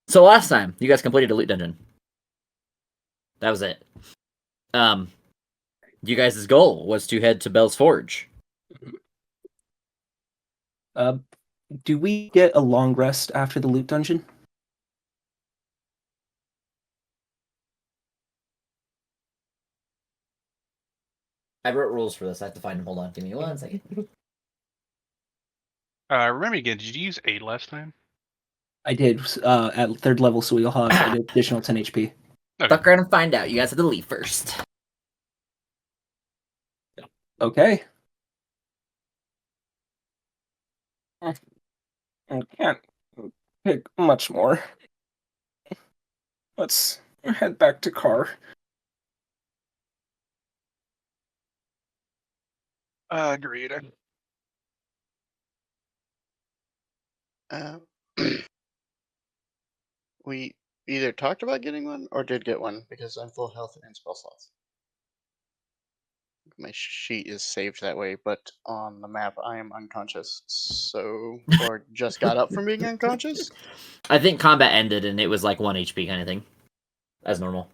So last time, you guys completed a loot dungeon. That was it. You guys' goal was to head to Bell's Forge. Uh, do we get a long rest after the loot dungeon? I wrote rules for this. I have to find them. Hold on. Give me 1 second. Remember again, did you use 8 last time? I did at 3rd level, so we'll have an additional 10 HP. Okay. Fuck around and find out. You guys have to leave first. Okay. I can't pick much more. Let's head back to car. Agreed. We either talked about getting one or did get one because I'm full health and spell slots. My sheet is saved that way, but on the map I am unconscious, or just got up from being unconscious. I think combat ended and it was like 1 HP kind of thing. As normal.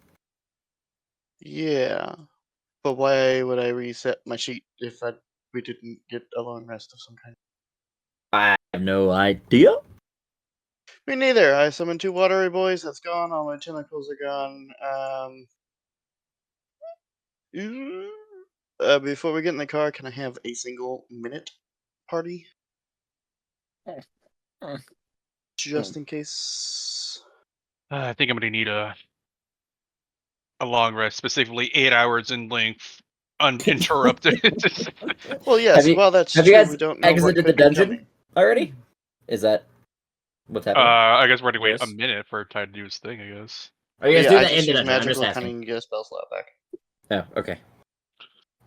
Yeah, but why would I reset my sheet if we didn't get a long rest of some kind? I have no idea. Me neither. I summoned 2 watery boys. That's gone. All my tentacles are gone. Before we get in the car, can I have a single minute party? Just in case. I think I'm gonna need a long rest, specifically 8 hours in length, uninterrupted. Well, yes. Well, that's have true. you guys We don't know what exited could the be dungeon coming. already? Is that what's happening? I guess we're gonna wait a Yes. minute for Ty to do his thing, I guess. Are you guys Yeah, doing I that in just the use dungeon? I'm just magical asking. cunning to get a spell slot back. Oh, okay.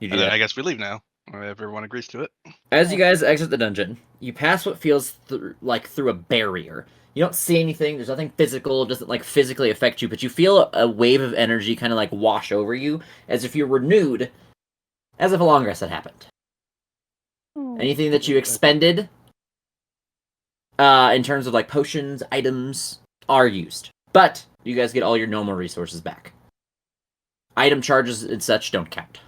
You do And then that. I guess we leave now. If everyone agrees to it. As you guys exit the dungeon, you pass what feels like through a barrier. You don't see anything. There's nothing physical. It doesn't like physically affect you, but you feel a wave of energy kind of like wash over you, as if you're renewed, as if a long rest had happened. Anything that you expended, in terms of like potions, items, are used, but you guys get all your normal resources back. Item charges and such don't count.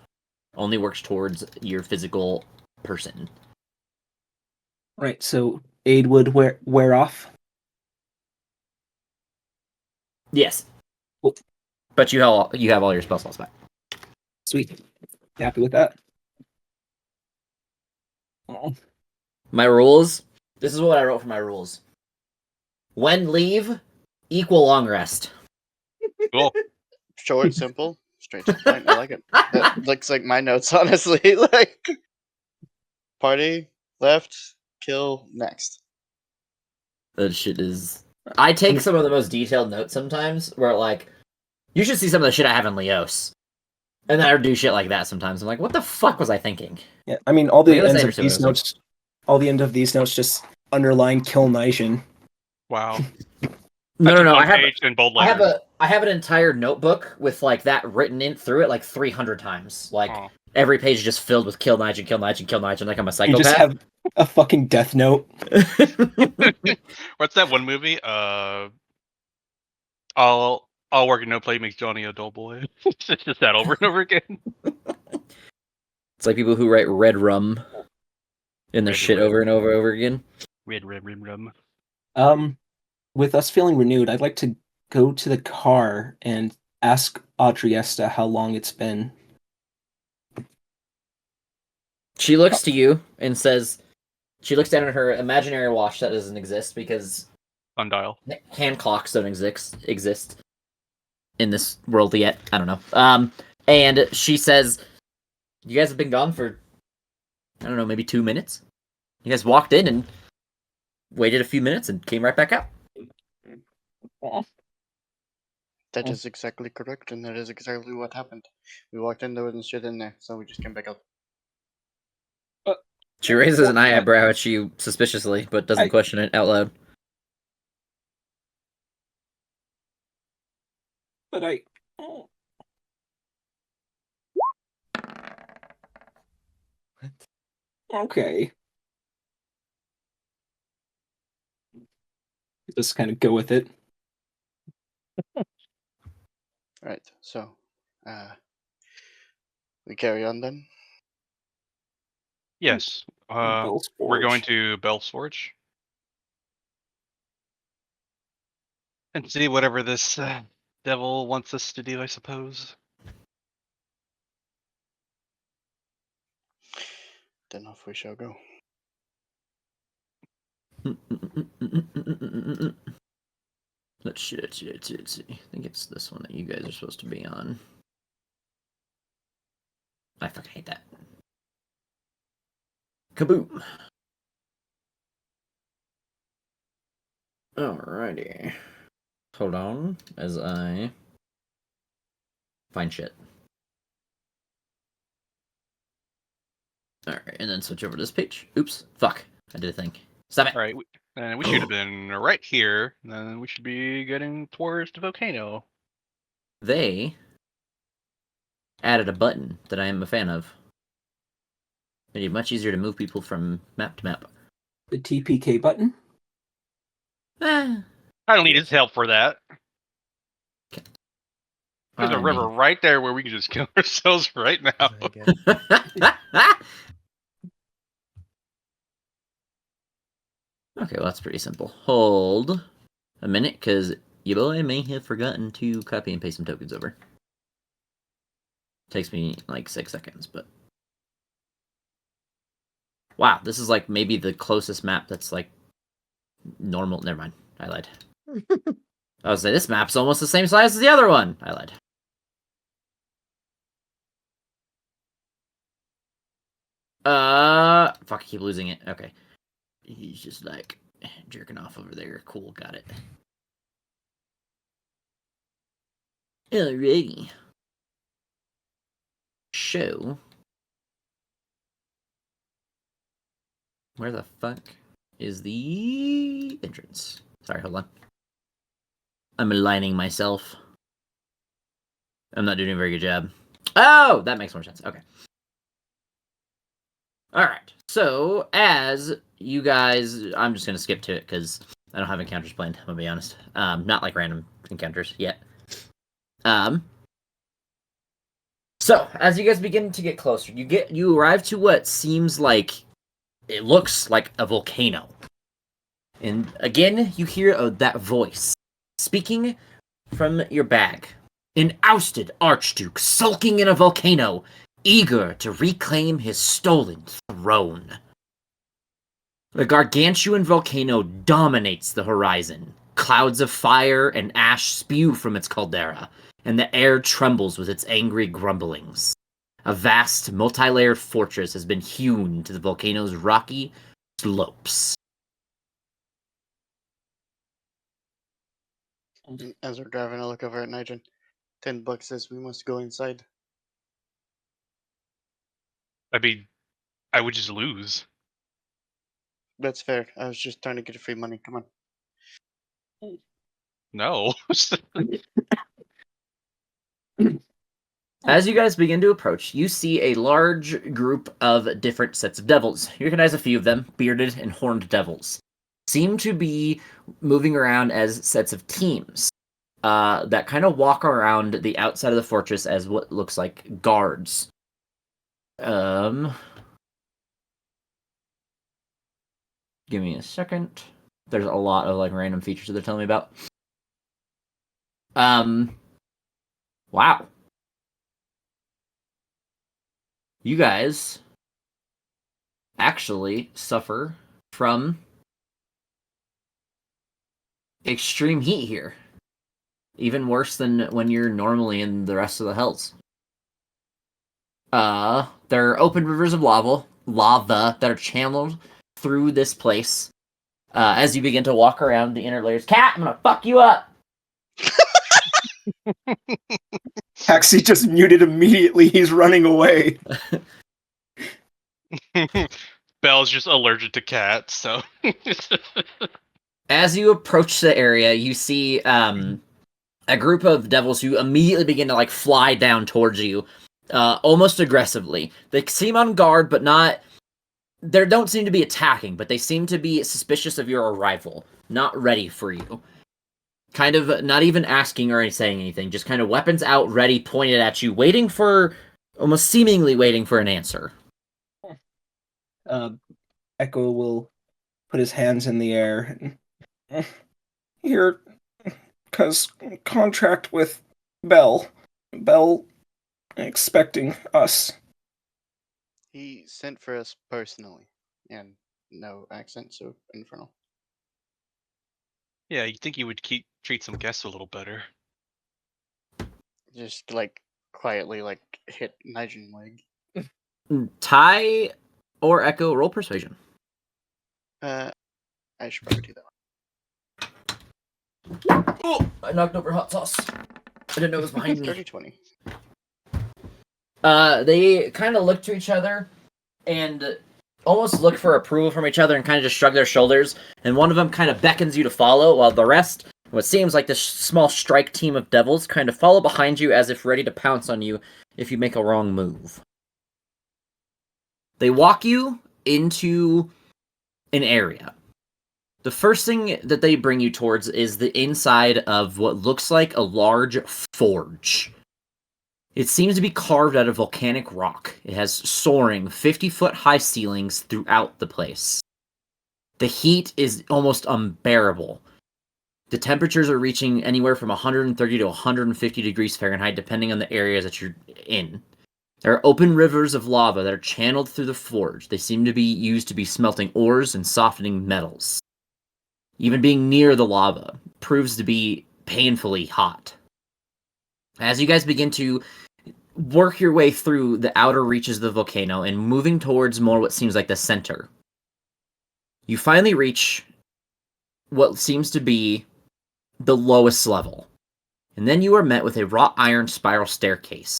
Only works towards your physical person. Right, so aid would wear off. Yes. Cool. But you have all your spell slots back. Sweet. Happy with that. Oh. My rules. This is what I wrote for my rules. When leave, equal long rest. Cool. Short, simple, straight to the point. I like it. That looks like my notes, honestly. Like, party, left, kill, next. That shit is. I take some of the most detailed notes sometimes, where like, you should see some of the shit I have in Leos, and then I do shit like that sometimes. I'm like, what the fuck was I thinking? Yeah, I mean, all the Like, let's ends say of these notes, all the end of these notes just underline kill nation. Wow. No. I have in bold letters. I have an entire notebook with like that written in through it like 300 times. Like every page is just filled with kill Nigel, kill Nigel, kill Nigel. Like I'm a psychopath. You just have a fucking death note. What's that one movie? All work and no play makes Johnny a dull boy. It's just that over and over again. It's like people who write red rum in their shit over and over again. Red rum. With us feeling renewed, I'd like to go to the car and ask Adriesta how long it's been. She looks to you and says, she looks down at her imaginary watch that doesn't exist because sundial hand clocks don't exist in this world yet. I don't know. And she says, you guys have been gone for, I don't know, maybe 2 minutes. You guys walked in and waited a few minutes and came right back out. That is exactly correct, and that is exactly what happened. We walked in, there wasn't shit in there, so we just came back out. She raises an eyebrow at you suspiciously, but doesn't question it out loud. But I... Okay. Just kind of go with it. Right. So, we carry on then. Yes. Bell's We're going Forge. to Bell's Forge and see whatever this devil wants us to do, I suppose. Then off we shall go. Let's see. I think it's this one that you guys are supposed to be on. I fucking hate that. Kaboom. Alrighty. Hold on as I find shit. Alright, and then switch over to this page. Oops. Fuck. I did a thing. Stop it. All right. And we should have been right here. And then we should be getting towards the volcano. They added a button that I am a fan of. Made it much easier to move people from map to map. The TPK button. Ah. I don't need his help for that. There's a I river mean- right there where we can just kill ourselves right now. Okay, well that's pretty simple. Hold a minute, because you boy may have forgotten to copy and paste some tokens over. Takes me like 6 seconds, but... Wow, this is like maybe the closest map that's like normal. Never mind, I lied. I was say this map's almost the same size as the other one. I lied. Fuck, I keep losing it. Okay. He's just like jerking off over there. Cool, got it. Alrighty. Show. Where the fuck is the entrance? Sorry, hold on. I'm aligning myself. I'm not doing a very good job. Oh, that makes more sense. Okay. Alright, so as you guys... I'm just going to skip to it because I don't have encounters planned, I'm going to be honest. Not like random encounters yet. So, as you guys begin to get closer, you arrive to what seems like... It looks like a volcano. And again, you hear that voice speaking from your bag. An ousted archduke sulking in a volcano, eager to reclaim his stolen throne. The gargantuan volcano dominates the horizon. Clouds of fire and ash spew from its caldera, and the air trembles with its angry grumblings. A vast, multi-layered fortress has been hewn to the volcano's rocky slopes. As we're driving, I look over at Nigel. $10 says we must go inside. I mean, I would just lose. That's fair. I was just trying to get free money. Come on. No. As you guys begin to approach, you see a large group of different sets of devils. You recognize a few of them, bearded and horned devils. Seem to be moving around as sets of teams that kind of walk around the outside of the fortress as what looks like guards. Give me a second. There's a lot of like random features that they're telling me about. Wow. You guys actually suffer from extreme heat here. Even worse than when you're normally in the rest of the hells. There are open rivers of lava that are channeled through this place. As you begin to walk around the inner layers. Cat, I'm gonna fuck you up! Taxi just muted immediately. He's running away. Belle's just allergic to cats, so. As you approach the area, you see a group of devils who immediately begin to like fly down towards you, almost aggressively. They seem on guard, but not. They don't seem to be attacking, but they seem to be suspicious of your arrival, not ready for you. kind of not even asking or saying anything, just kind of weapons out, ready, pointed at you, almost seemingly waiting for an answer. Echo will put his hands in the air. Here, because contract with Bell. Bell expecting us. He sent for us personally, and no accent, so infernal. Yeah, you'd think you would treat some guests a little better. Just like quietly like hit Nigel leg. Ty or Echo, roll persuasion. I should probably do that one. Oh, I knocked over hot sauce. I didn't know it was behind me. 30-20. They kind of look to each other and almost look for approval from each other and kind of just shrug their shoulders. And one of them kind of beckons you to follow, while the rest, what seems like this small strike team of devils, kind of follow behind you as if ready to pounce on you if you make a wrong move. They walk you into an area. The first thing that they bring you towards is the inside of what looks like a large forge. It seems to be carved out of volcanic rock. It has soaring 50-foot high ceilings throughout the place. The heat is almost unbearable. The temperatures are reaching anywhere from 130 to 150 degrees Fahrenheit, depending on the areas that you're in. There are open rivers of lava that are channeled through the forge. They seem to be used to be smelting ores and softening metals. Even being near the lava proves to be painfully hot. As you guys begin to work your way through the outer reaches of the volcano and moving towards more what seems like the center, you finally reach what seems to be the lowest level. And then you are met with a wrought iron spiral staircase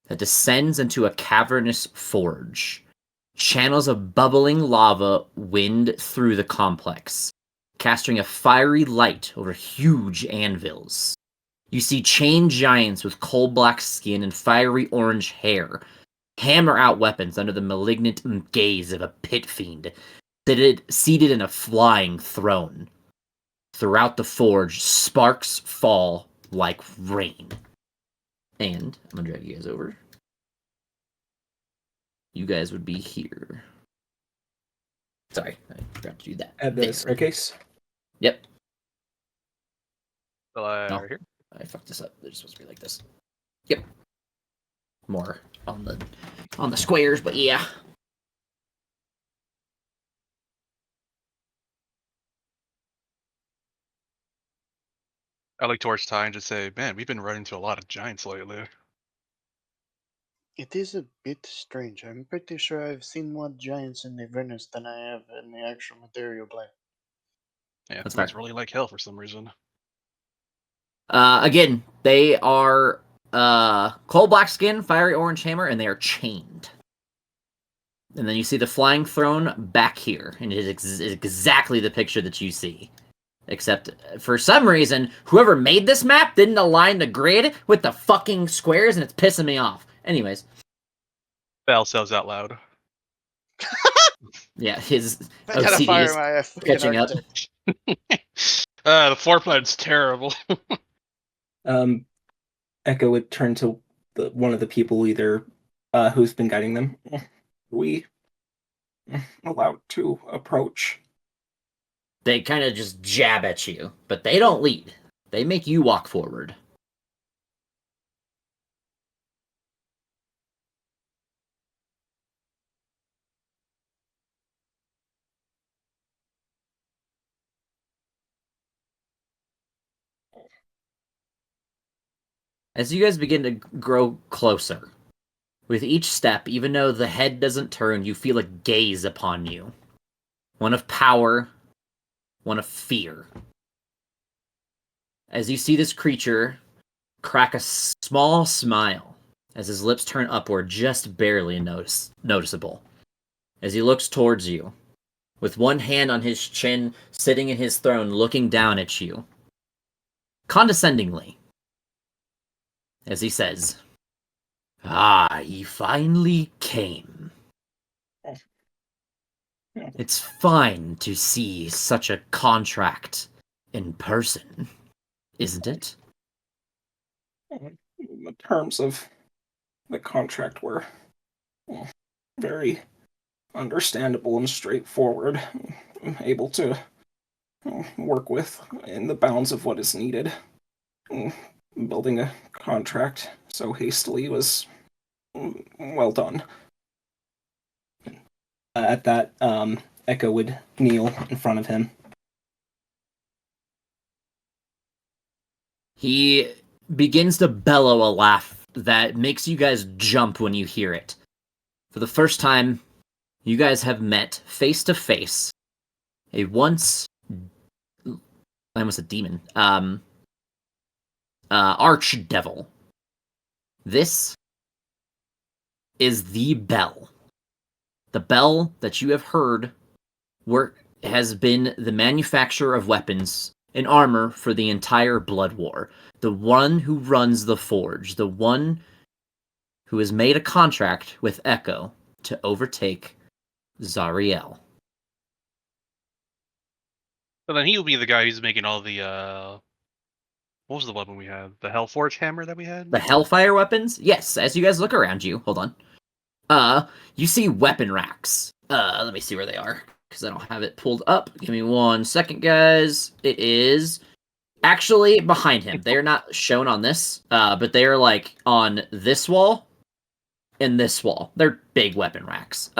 that descends into a cavernous forge. Channels of bubbling lava wind through the complex, casting a fiery light over huge anvils. You see chained giants with coal-black skin and fiery orange hair hammer out weapons under the malignant gaze of a pit fiend, seated in a flying throne. Throughout the forge, sparks fall like rain. And I'm gonna drag you guys over. You guys would be here. Sorry, I forgot to do that. At the staircase? Yep. Well, No. right here. I fucked this up. They're supposed to be like this. Yep. More on the squares, but yeah. I look towards Ty and just say, man, we've been running into a lot of giants lately. It is a bit strange. I'm pretty sure I've seen more giants in Avernus than I have in the actual material plane. Yeah, That's that's fair. really like hell for some reason. Again, they are coal black skin, fiery orange hammer, and they are chained. And then you see the flying throne back here, and it is exactly the picture that you see. Except, for some reason, whoever made this map didn't align the grid with the fucking squares, and it's pissing me off. Anyways. Val says out loud. Yeah, his I gotta OCD fire is my fucking catching up. architect. The floor plan's terrible. Echo would turn to one of the people, either who's been guiding them. We allowed to approach. They kind of just jab at you, but they don't lead. They make you walk forward. As you guys begin to grow closer, with each step, even though the head doesn't turn, you feel a gaze upon you. One of power, one of fear. As you see this creature crack a small smile as his lips turn upward, just barely noticeable. As he looks towards you, with one hand on his chin, sitting in his throne, looking down at you, condescendingly, as he says, "Ah, ye finally came. It's fine to see such a contract in person. isn't it? The terms of the contract were very understandable and straightforward. I'm able to work with in the bounds of what is needed. Building a contract so hastily was well done. At that, Echo would kneel in front of him. He begins to bellow a laugh that makes you guys jump when you hear it. For the first time, you guys have met face to face a once, I almost said demon, archdevil. This is the bell. The bell that you have heard has been the manufacturer of weapons and armor for the entire Blood War. The one who runs the forge. The one who has made a contract with Echo to overtake Zariel. So then he'll be the guy who's making all the what was the weapon we had? The Hellforge hammer that we had? The Hellfire weapons? Yes, as you guys look around you, hold on. You see weapon racks. Let me see where they are, because I don't have it pulled up. Give me 1 second, guys. It is actually behind him. They are not shown on this, but they are like on this wall and this wall. They're big weapon racks.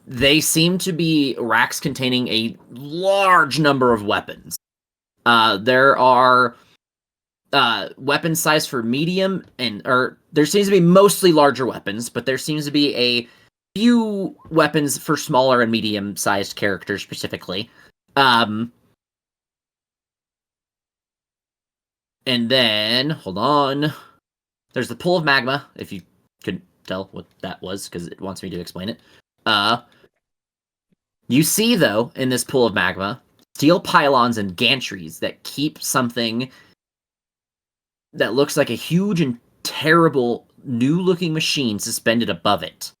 They seem to be racks containing a large number of weapons. There are weapon size for medium, or there seems to be mostly larger weapons, but there seems to be a few weapons for smaller and medium-sized characters specifically. And then, hold on. There's the pool of magma, if you could tell what that was, because it wants me to explain it. You see, though, in this pool of magma, steel pylons and gantries that keep something that looks like a huge and terrible new-looking machine suspended above it.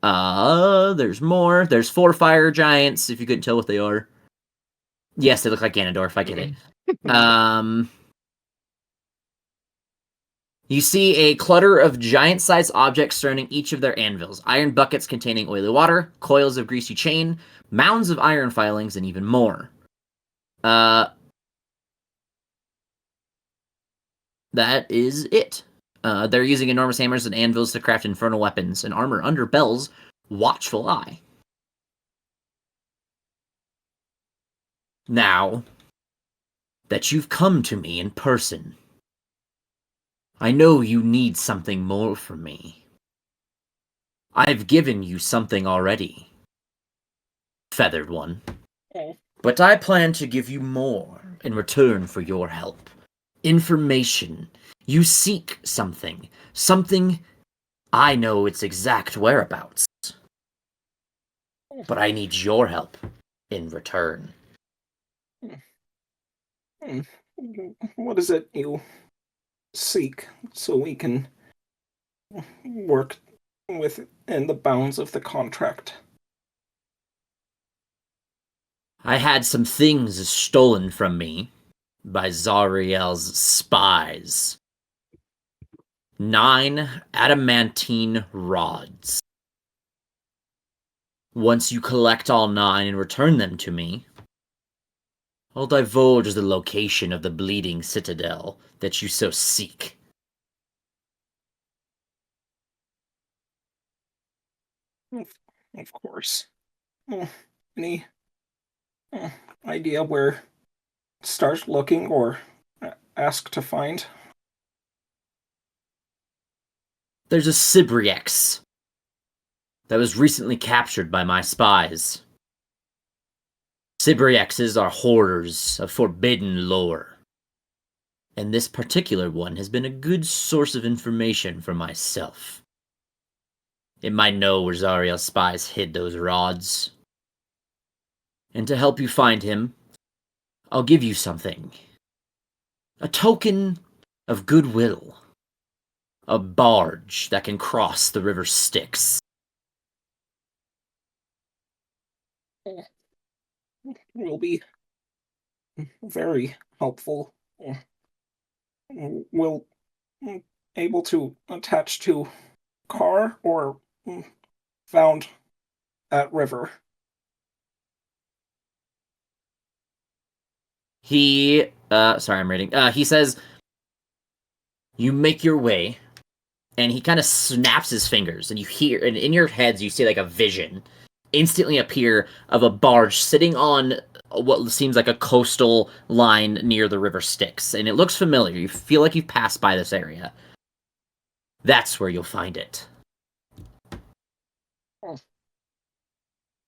There's more. There's 4 fire giants, if you couldn't tell what they are. Yes, they look like Ganondorf, I get it. You see a clutter of giant-sized objects surrounding each of their anvils. Iron buckets containing oily water, coils of greasy chain, mounds of iron filings, and even more. That is it. They're using enormous hammers and anvils to craft infernal weapons and armor under Bel's watchful eye. Now that you've come to me in person, I know you need something more from me. I've given you something already, Feathered One. But I plan to give you more in return for your help. Information. You seek something. Something I know its exact whereabouts. But I need your help in return. What is it you seek so we can work within the bounds of the contract? I had some things stolen from me by Zariel's spies. 9 adamantine rods. Once you collect all 9 and return them to me, I'll divulge the location of the bleeding citadel that you so seek. Of course. Any idea where to start looking or ask to find? There's a Sibriex that was recently captured by my spies. Sibriexes are hoarders of forbidden lore, and this particular one has been a good source of information for myself. It might know where Zariel's spies hid those rods. And to help you find him, I'll give you something. A token of goodwill. A barge that can cross the river Styx. We'll be very helpful. Will able to attach to car or found at river. Sorry, I'm reading. He says, you make your way, and he kind of snaps his fingers, and you hear, and in your heads, you see like a vision instantly appear of a barge sitting on what seems like a coastal line near the river Styx, and it looks familiar. You feel like you've passed by this area. That's where you'll find it.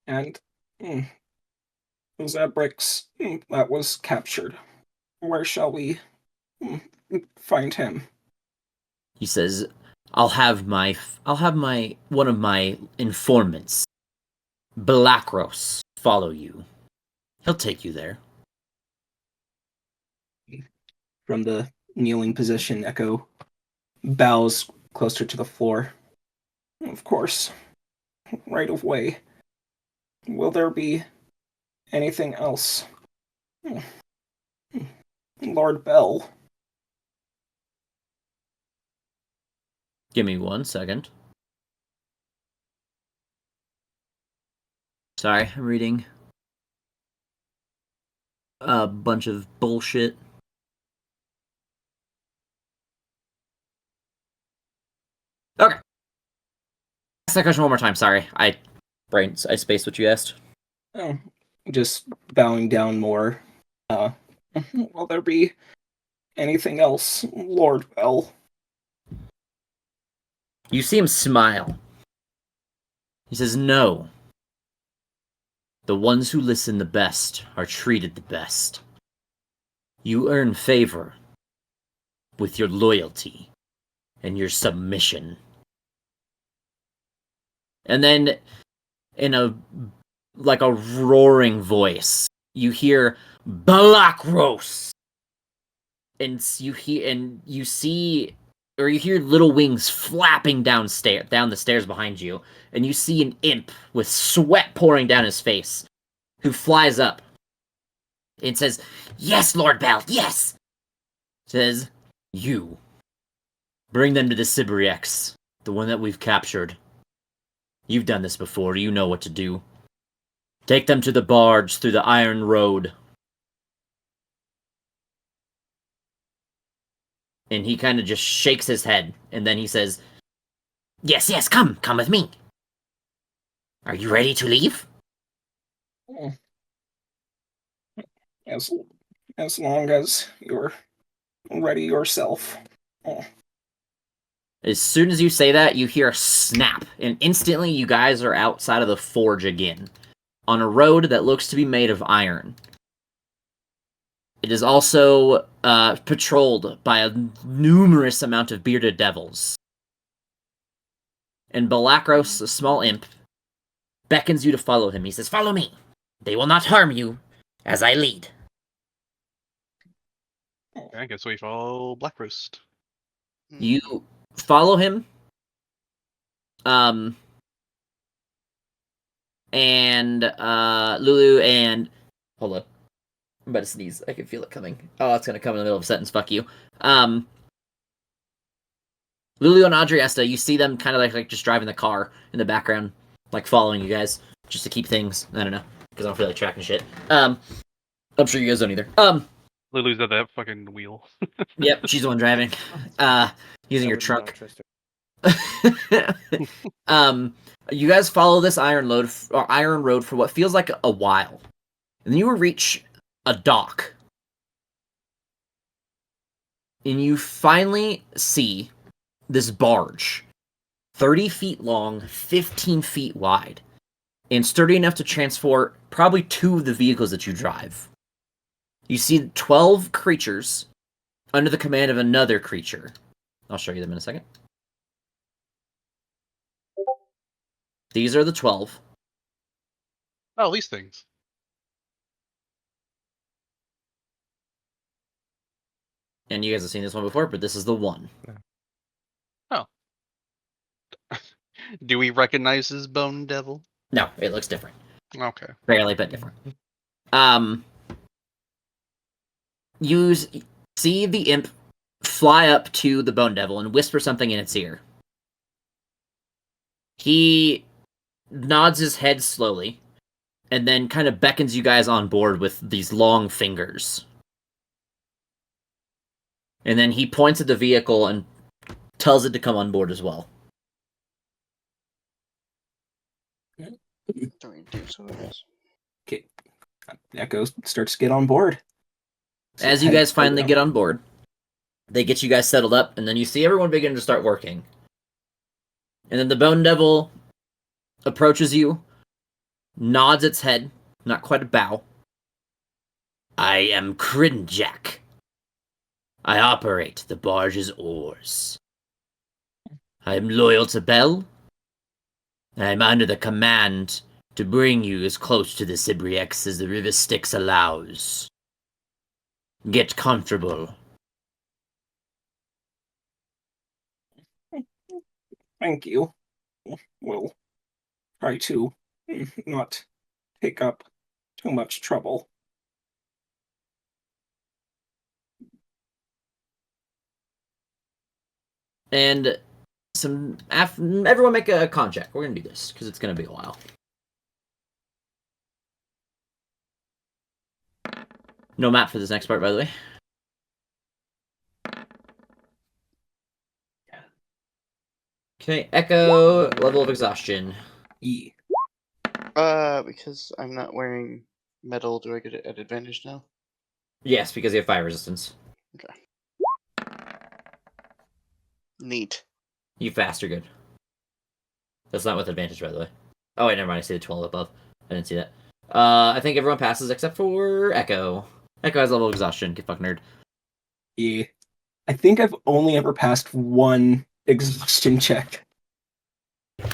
And Zabrix that was captured. Where shall we find him? He says, I'll have one of my informants, Balakros, follow you. He'll take you there. From the kneeling position, Echo bows closer to the floor. Of course. Right away. Will there be anything else? Lord Bell. Give me 1 second. Sorry, I'm reading a bunch of bullshit. Okay. Ask that question one more time. Sorry, I spaced what you asked. Oh, just bowing down more. Will there be anything else, Lord Bell? You see him smile. He says, no. The ones who listen the best are treated the best. You earn favor with your loyalty and your submission. And then, in a roaring voice, you hear Balakros, and you hear little wings flapping down the stairs behind you, and you see an imp with sweat pouring down his face, who flies up and says, "Yes, Lord Bell, yes!" Says, "You bring them to the Sibriex, the one that we've captured. You've done this before, you know what to do. Take them to the barge through the Iron Road." And he kind of just shakes his head, and then he says, "Yes, yes, come with me. Are you ready to leave?" As long as you're ready yourself. As soon as you say that, you hear a snap, and instantly you guys are outside of the forge again, on a road that looks to be made of iron. It is also patrolled by a numerous amount of bearded devils. And Balakros, a small imp, beckons you to follow him. He says, "Follow me. They will not harm you as I lead." I guess we follow Black Roast. You follow him. And Lulu and hold up. I'm about to sneeze. I can feel it coming. Oh, it's gonna come in the middle of a sentence. Fuck you. Lulu and Adriesta, you see them kind of like just driving the car in the background, like following you guys, just to keep things. I don't know, because I don't feel like tracking shit. I'm sure you guys don't either. Lulu's at that fucking wheel. Yep, she's the one driving. Using your truck. You guys follow this iron road for what feels like a while, and then you reach a dock, and you finally see this barge, 30 feet long, 15 feet wide, and sturdy enough to transport probably 2 of the vehicles that you drive. You see 12 creatures under the command of another creature. I'll show you them in a second. These are the 12. Oh, these things. And you guys have seen this one before, but this is the one. Oh. Do we recognize this bone devil? No, it looks different. Okay. Barely, but different. You see the imp fly up to the Bone Devil and whisper something in its ear. He nods his head slowly, and then kind of beckons you guys on board with these long fingers. And then he points at the vehicle and tells it to come on board as well. Don't you do so, I guess. Okay. Echo starts to get on board. As you guys finally get on board, they get you guys settled up, and then you see everyone begin to start working. And then the Bone Devil approaches you, nods its head, not quite a bow. I am Crinjack. I operate the barge's oars. I am loyal to Bell. I am under the command to bring you as close to the Cibriex as the river Styx allows. Get comfortable. Thank you. We'll try to not take up too much trouble. And everyone make a con check. We're gonna do this because it's gonna be a while. No map for this next part, by the way. Okay, Echo, level of exhaustion. E. Because I'm not wearing metal, do I get it at advantage now? Yes, because you have fire resistance. Neat. You faster, good. That's not with advantage, by the way. Oh wait, never mind. I see the 12 above. I didn't see that. I think everyone passes except for Echo. Echo has level of exhaustion. Get fucking nerd. E. I think I've only ever passed one exhaustion check.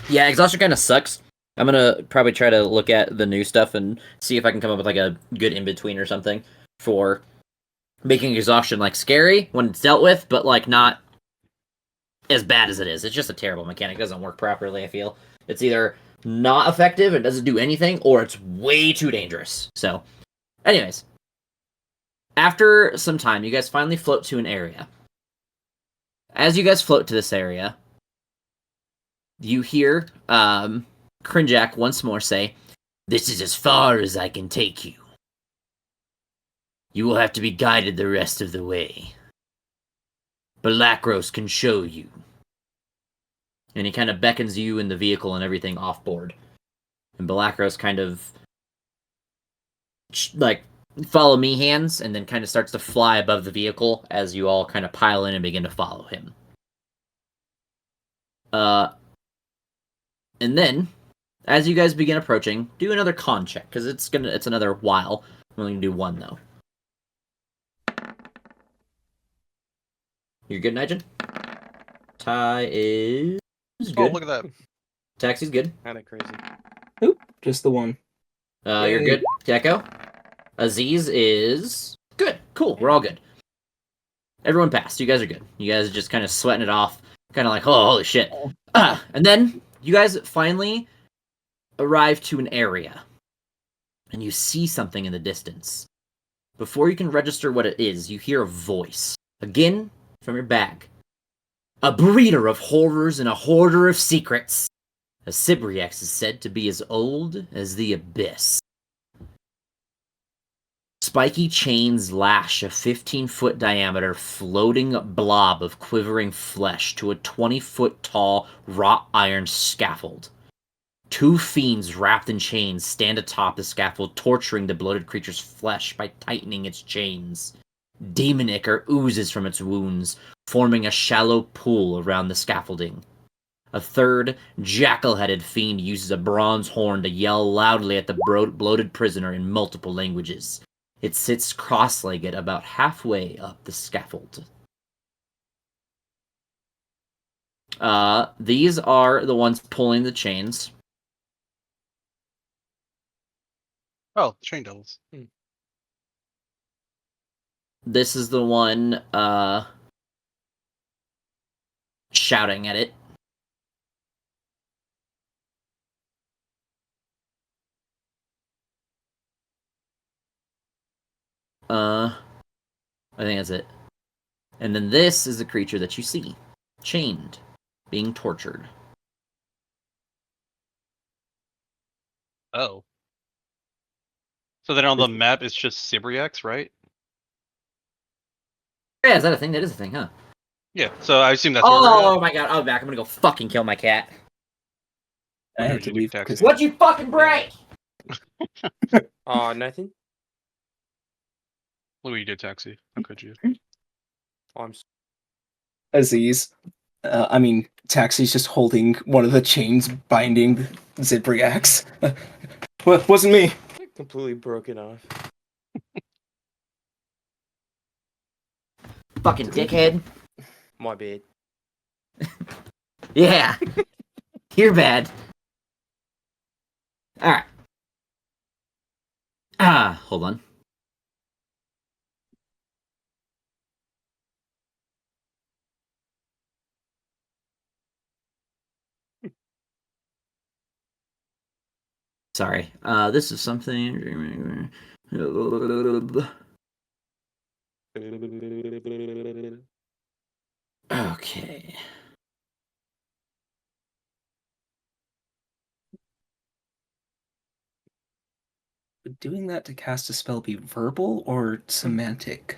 Yeah, exhaustion kind of sucks. I'm gonna probably try to look at the new stuff and see if I can come up with like a good in between or something for making exhaustion like scary when it's dealt with, but like not as bad as it is. It's just a terrible mechanic. It doesn't work properly. I feel it's either not effective and doesn't do anything, or it's way too dangerous. So, anyways, after some time, you guys finally float to an area. As you guys float to this area, you hear Crinjack once more say, "This is as far as I can take you. You will have to be guided the rest of the way. Balakros can show you." And he kind of beckons you and the vehicle and everything off board. And Balakros kind of like follow me hands and then kind of starts to fly above the vehicle as you all kind of pile in and begin to follow him. And then as you guys begin approaching, do another con check because it's another while. I'm only gonna do one though. You're good, Nigel? Ty is good. Oh, look at that. Taxi's good. Kind of crazy. Oop, just the one. You're good, Gecko. Aziz is good. Cool. We're all good. Everyone passed. You guys are good. You guys are just kind of sweating it off. Kind of like, oh, holy shit. And then you guys finally arrive to an area. And you see something in the distance. Before you can register what it is, you hear a voice. Again, from your bag. A breeder of horrors and a hoarder of secrets. A Cibriex is said to be as old as the abyss. Spiky chains lash a 15-foot diameter floating blob of quivering flesh to a 20-foot tall wrought iron scaffold. Two fiends wrapped in chains stand atop the scaffold, torturing the bloated creature's flesh by tightening its chains. Demon ichor oozes from its wounds, forming a shallow pool around the scaffolding. A third, jackal-headed fiend uses a bronze horn to yell loudly at the bloated prisoner in multiple languages. It sits cross-legged about halfway up the scaffold. These are the ones pulling the chains. Oh, train devils. This is the one shouting at it. I think that's it. And then this is the creature that you see. Chained. Being tortured. Oh. So then on the map, it's just Sibriax, right? Yeah, is that a thing? That is a thing, huh? Yeah. So I assume that's where we're Oh at. my god, I'll be back. I'm gonna go fucking kill my cat. I What had did to you do, leave Taxi? because What'd you fucking break? Nothing. Louis, you did Taxi. How could you? I'm Aziz, Taxi's just holding one of the chains binding Zibriax. Wasn't me. completely broken off. Fucking dickhead. My bad. Yeah. You're bad. Alright. Hold on. Sorry. This is something. Okay. Would doing that to cast a spell be verbal or semantic?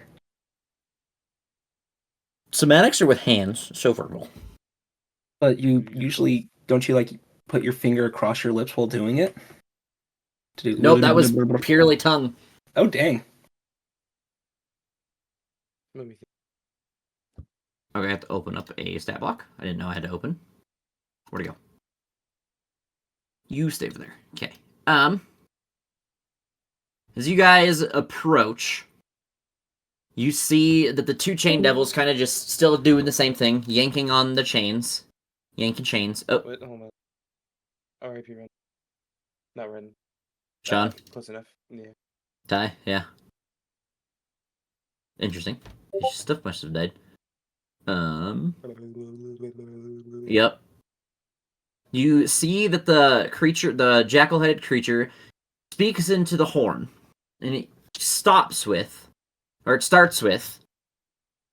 Semantics are with hands, so verbal. But you usually don't you like put your finger across your lips while doing it? To do Nope, that was purely tongue. Oh dang. Let me think. Okay, I have to open up a stat block. I didn't know I had to open. Where'd it go? You stay over there. Okay. As you guys approach, you see that the two chain devils kind of just still doing the same thing, yanking on the chains. Yanking chains. Oh, Wait, hold on. R.I.P. Ren. Not Ren. Sean. Close enough. Yeah. Die? Yeah. Interesting. His stuff must have died. Yep. You see that the creature, the jackal-headed creature, speaks into the horn, and it starts with,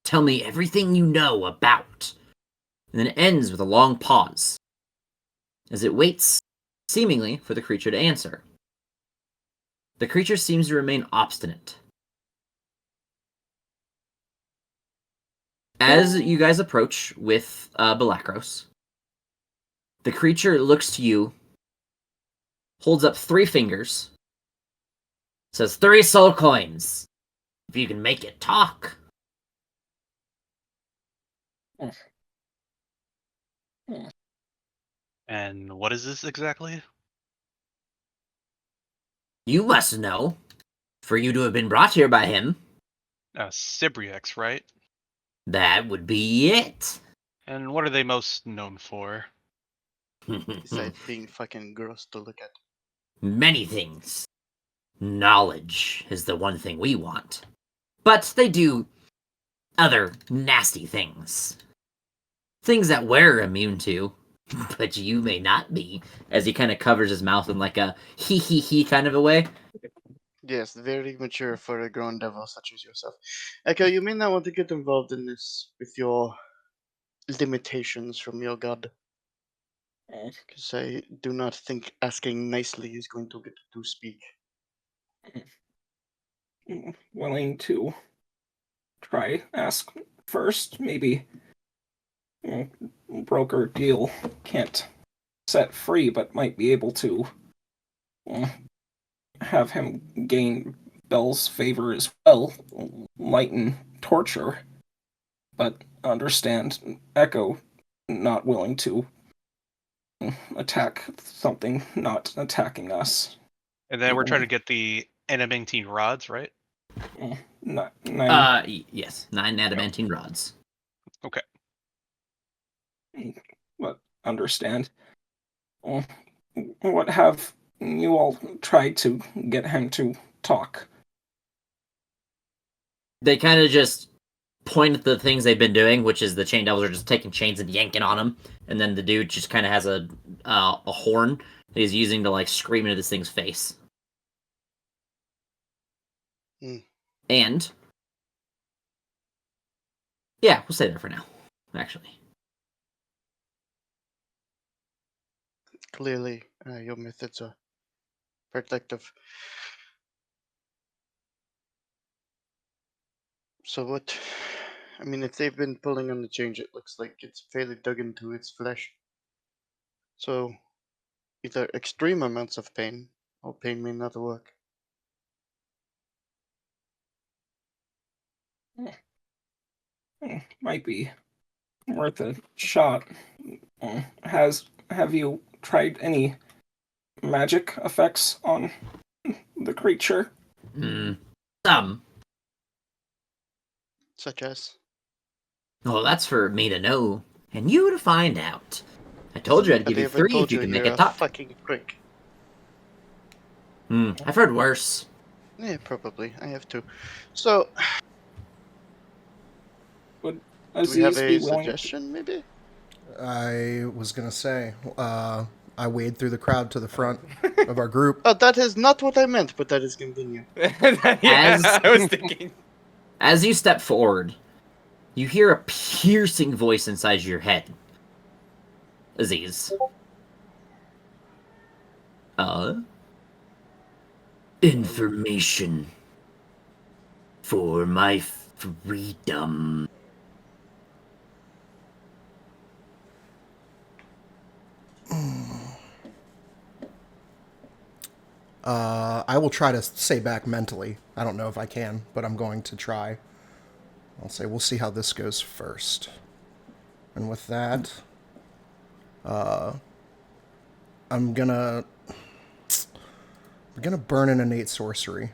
tell me everything you know about, and then it ends with a long pause, as it waits, seemingly, for the creature to answer. The creature seems to remain obstinate. As you guys approach with Belacros, the creature looks to you, holds up 3 fingers, says 3 soul coins, if you can make it talk. And what is this exactly? You must know, for you to have been brought here by him. Sibriax, right? That would be it. And what are they most known for? Besides being fucking gross to look at. Many things. Knowledge is the one thing we want. But they do other nasty things. Things that we're immune to, but you may not be. As he kind of covers his mouth in like a hee kind of a way. Yes, very mature for a grown devil such as yourself. Echo, you may not want to get involved in this with your limitations from your god. Because I do not think asking nicely is going to get to speak. Willing to try ask first, maybe. Broker deal can't set free, but might be able to have him gain Bell's favor as well, lighten torture. But understand, Echo not willing to attack something not attacking us. And then we're trying to get the adamantine rods, right? Nine. Yes, 9 adamantine rods. Okay. But understand. What have you all tried to get him to talk? They kind of just point at the things they've been doing, which is the chain devils are just taking chains and yanking on them, and then the dude just kind of has a horn that he's using to like scream into this thing's face. Mm. And Yeah, we'll stay there for now, actually. Clearly, your methods are protective. So what? I mean, if they've been pulling on the change, it looks like it's fairly dug into its flesh. So, either extreme amounts of pain, or pain may not work. Might be worth a shot. Have you tried any magic effects on the creature? Some. Such as? Well, that's for me to know, and you to find out. I told you I'd give Have I you ever 3 told if you can you're make it a talk. fucking prick? I've heard worse. Yeah, probably. I have too. So, Would do we have Aziz a be willing? suggestion, maybe? I was gonna say, I wade through the crowd to the front of our group. Oh, that is not what I meant, but that is convenient. Yeah, I was thinking. As you step forward, you hear a piercing voice inside your head. Aziz. Information for my freedom. I will try to say back mentally. I don't know if I can, but I'm going to try. I'll say we'll see how this goes first. And with that, I'm gonna burn an innate sorcery,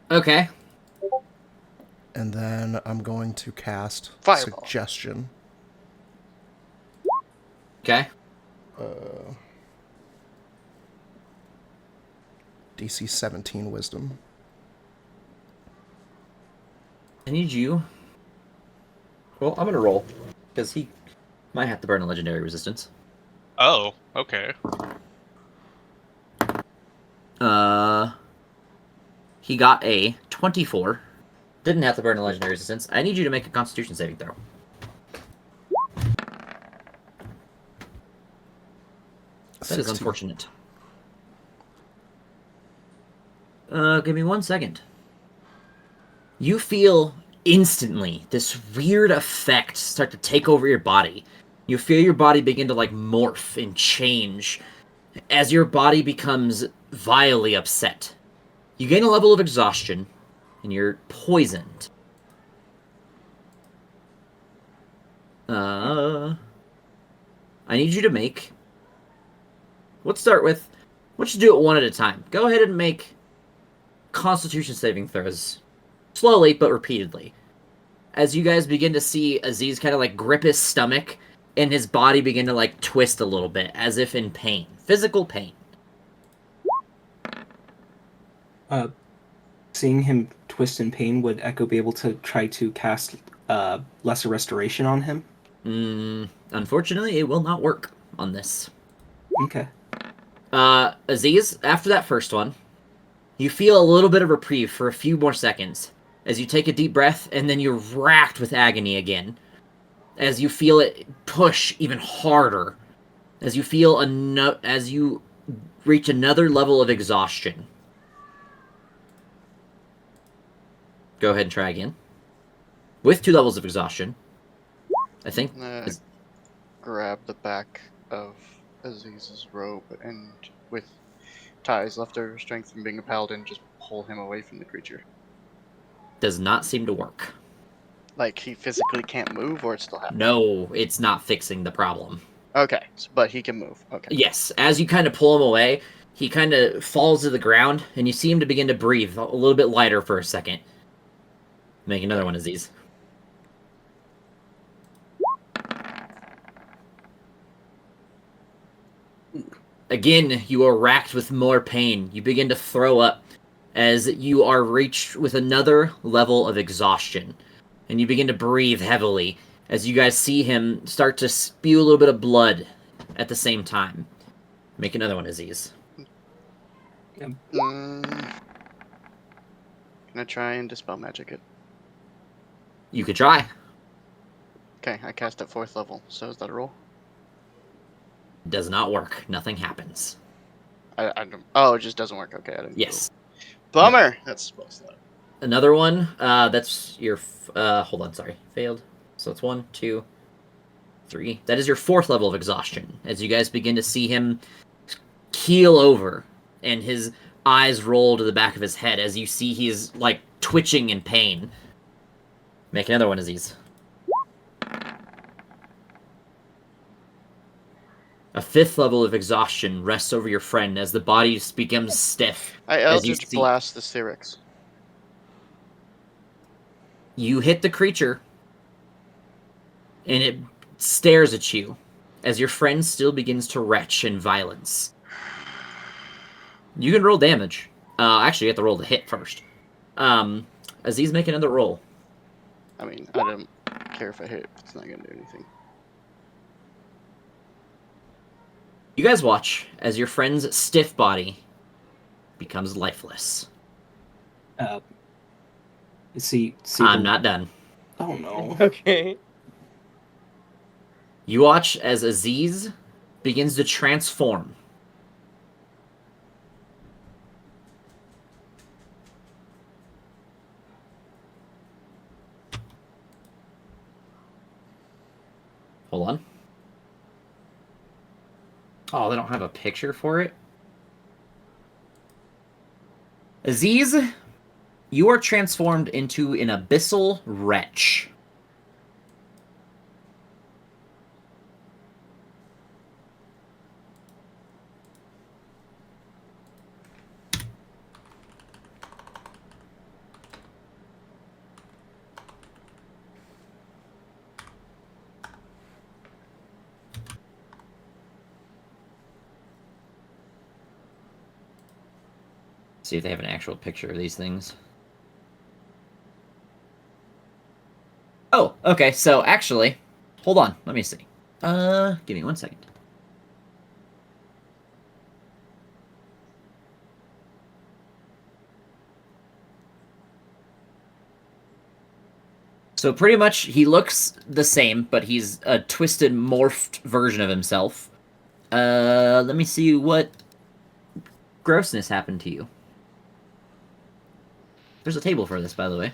Okay. and then I'm going to cast Fireball. suggestion. Okay. DC 17 wisdom. I need you. Well, I'm gonna roll because he might have to burn a legendary resistance. Oh, okay. He got a 24. Didn't have to burn a legendary resistance. I need you to make a Constitution saving throw. That is 16. unfortunate. Give me 1 second. You feel instantly this weird effect start to take over your body. You feel your body begin to like morph and change as your body becomes vilely upset. You gain a level of exhaustion and you're poisoned. I need you to make... Let's start with... Let's do it one at a time. Go ahead and make Constitution saving throws. Slowly, but repeatedly. As you guys begin to see Aziz kind of like grip his stomach and his body begin to like twist a little bit, as if in pain. Physical pain. Seeing him twist in pain, would Echo be able to try to cast Lesser Restoration on him? Unfortunately, it will not work on this. Okay. Aziz, after that first one, you feel a little bit of reprieve for a few more seconds as you take a deep breath, and then you're racked with agony again. As you feel it push even harder. As you feel as you reach another level of exhaustion. Go ahead and try again. With 2 levels of exhaustion. I think. Grab the back of Aziz's robe and with ties left over strength from being a paladin, just pull him away from the creature. Does not seem to work. Like he physically can't move, or it's still happening? No, it's not fixing the problem. Okay, but he can move. Okay. Yes, as you kind of pull him away, he kind of falls to the ground, and you see him to begin to breathe a little bit lighter for a second. Make another one, Aziz. Again, you are racked with more pain. You begin to throw up as you are reached with another level of exhaustion. And you begin to breathe heavily as you guys see him start to spew a little bit of blood at the same time. Make another one, Aziz. Can I try and dispel magic it? You could try. Okay, I cast at 4th level. So is that a roll? Does not work. Nothing happens. I don't. Oh, it just doesn't work. Okay, I didn't. Yes. Bummer. That's supposed to. Another one. That's your. Hold on. Sorry. Failed. So it's 1, 2, 3. That is your 4th level of exhaustion. As you guys begin to see him keel over, and his eyes roll to the back of his head as you see he's like twitching in pain. Make another one, Aziz. A 5th level of exhaustion rests over your friend as the body just becomes stiff. I as you Eldritch Blast the Syrinx. You hit the creature, and it stares at you as your friend still begins to retch in violence. You can roll damage. Actually, you have to roll the hit first. Aziz, make another roll. I mean, I don't care if I hit. It's not gonna do anything. You guys watch as your friend's stiff body becomes lifeless. See. I'm not done. Oh no. Okay. You watch as Aziz begins to transform. Hold on. Oh, they don't have a picture for it? Aziz, you are transformed into an abyssal wretch. See if they have an actual picture of these things. Oh, okay, so actually, hold on, let me see. Give me 1 second. So pretty much, he looks the same, but he's a twisted, morphed version of himself. Let me see what grossness happened to you. There's a table for this, by the way.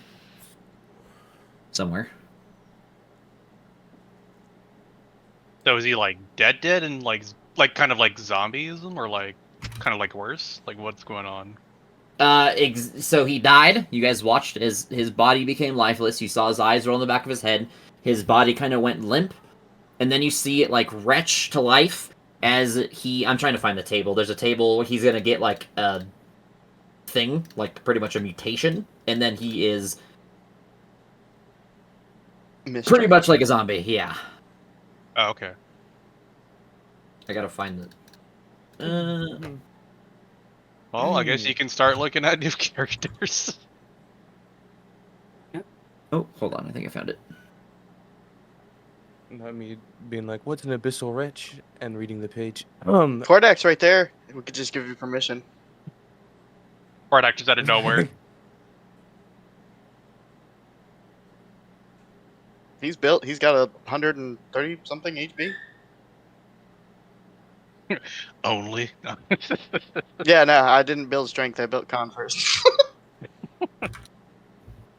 Somewhere. So is he like dead and like kind of like zombieism, or like kind of like worse? Like what's going on? So he died. You guys watched as his body became lifeless. You saw his eyes roll in the back of his head. His body kind of went limp. And then you see it like retch to life as I'm trying to find the table. There's a table where he's gonna get like a thing, like pretty much a mutation. And then he is pretty much like a zombie, yeah. Oh, okay. I gotta find it. Well, I guess you can start looking at new characters. Oh, hold on. I think I found it. Not me being like, "What's an abyssal wretch?" and reading the page. Cordax right there. We could just give you permission. Or actors out of nowhere. He's built. He's got 130 something HP. Only. Yeah, no, I didn't build strength. I built con first.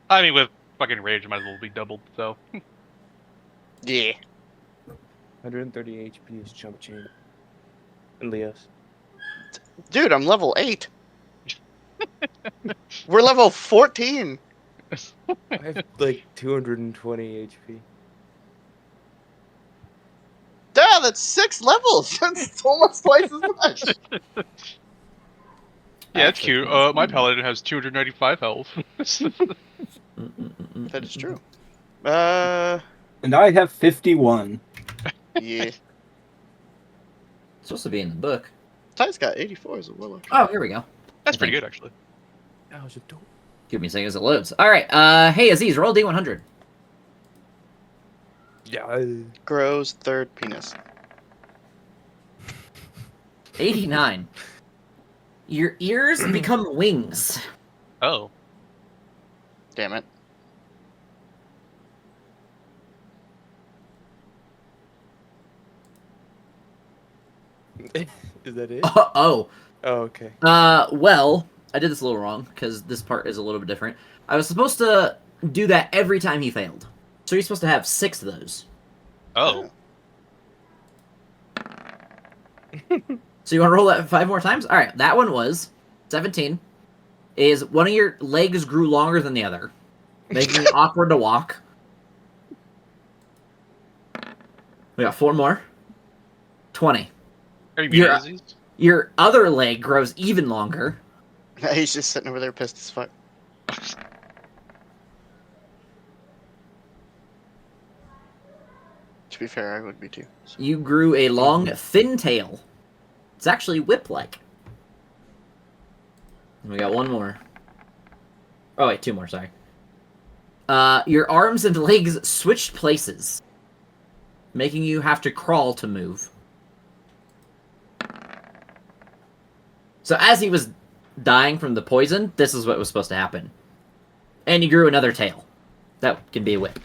I mean, with fucking rage, might as well be doubled. So. Yeah. 130 HP is chump change. And Leos. Dude, I'm level 8. We're level 14. I have like 220 HP. Yeah, that's 6 levels. That's almost twice as much. Yeah, it's cute. My paladin has 295 health. That is true. And I have 51. Yeah. It's supposed to be in the book. Ty's got 84 as well. Oh, here we go. That's pretty good, actually. That was a dope. Give me a second as it loads. Alright, hey Aziz, roll D100. Yeah. Grows third penis. 89. Your ears become wings. Oh. Damn it. Is that it? Oh. Oh, okay. Well, I did this a little wrong, because this part is a little bit different. I was supposed to do that every time he failed. So you're supposed to have 6 of those. Oh. So you want to roll that 5 more times? Alright, that one was 17. Is one of your legs grew longer than the other, making it awkward to walk. We got 4 more. 20. Are you muted, Aziz? Your other leg grows even longer. He's just sitting over there pissed as fuck. To be fair, I would be too. So. You grew a long, thin tail. It's actually whip-like. And we got 1 more. Oh, wait, 2 more, sorry. Your arms and legs switched places, making you have to crawl to move. So as he was dying from the poison, this is what was supposed to happen. And you grew another tail. That can be a whip.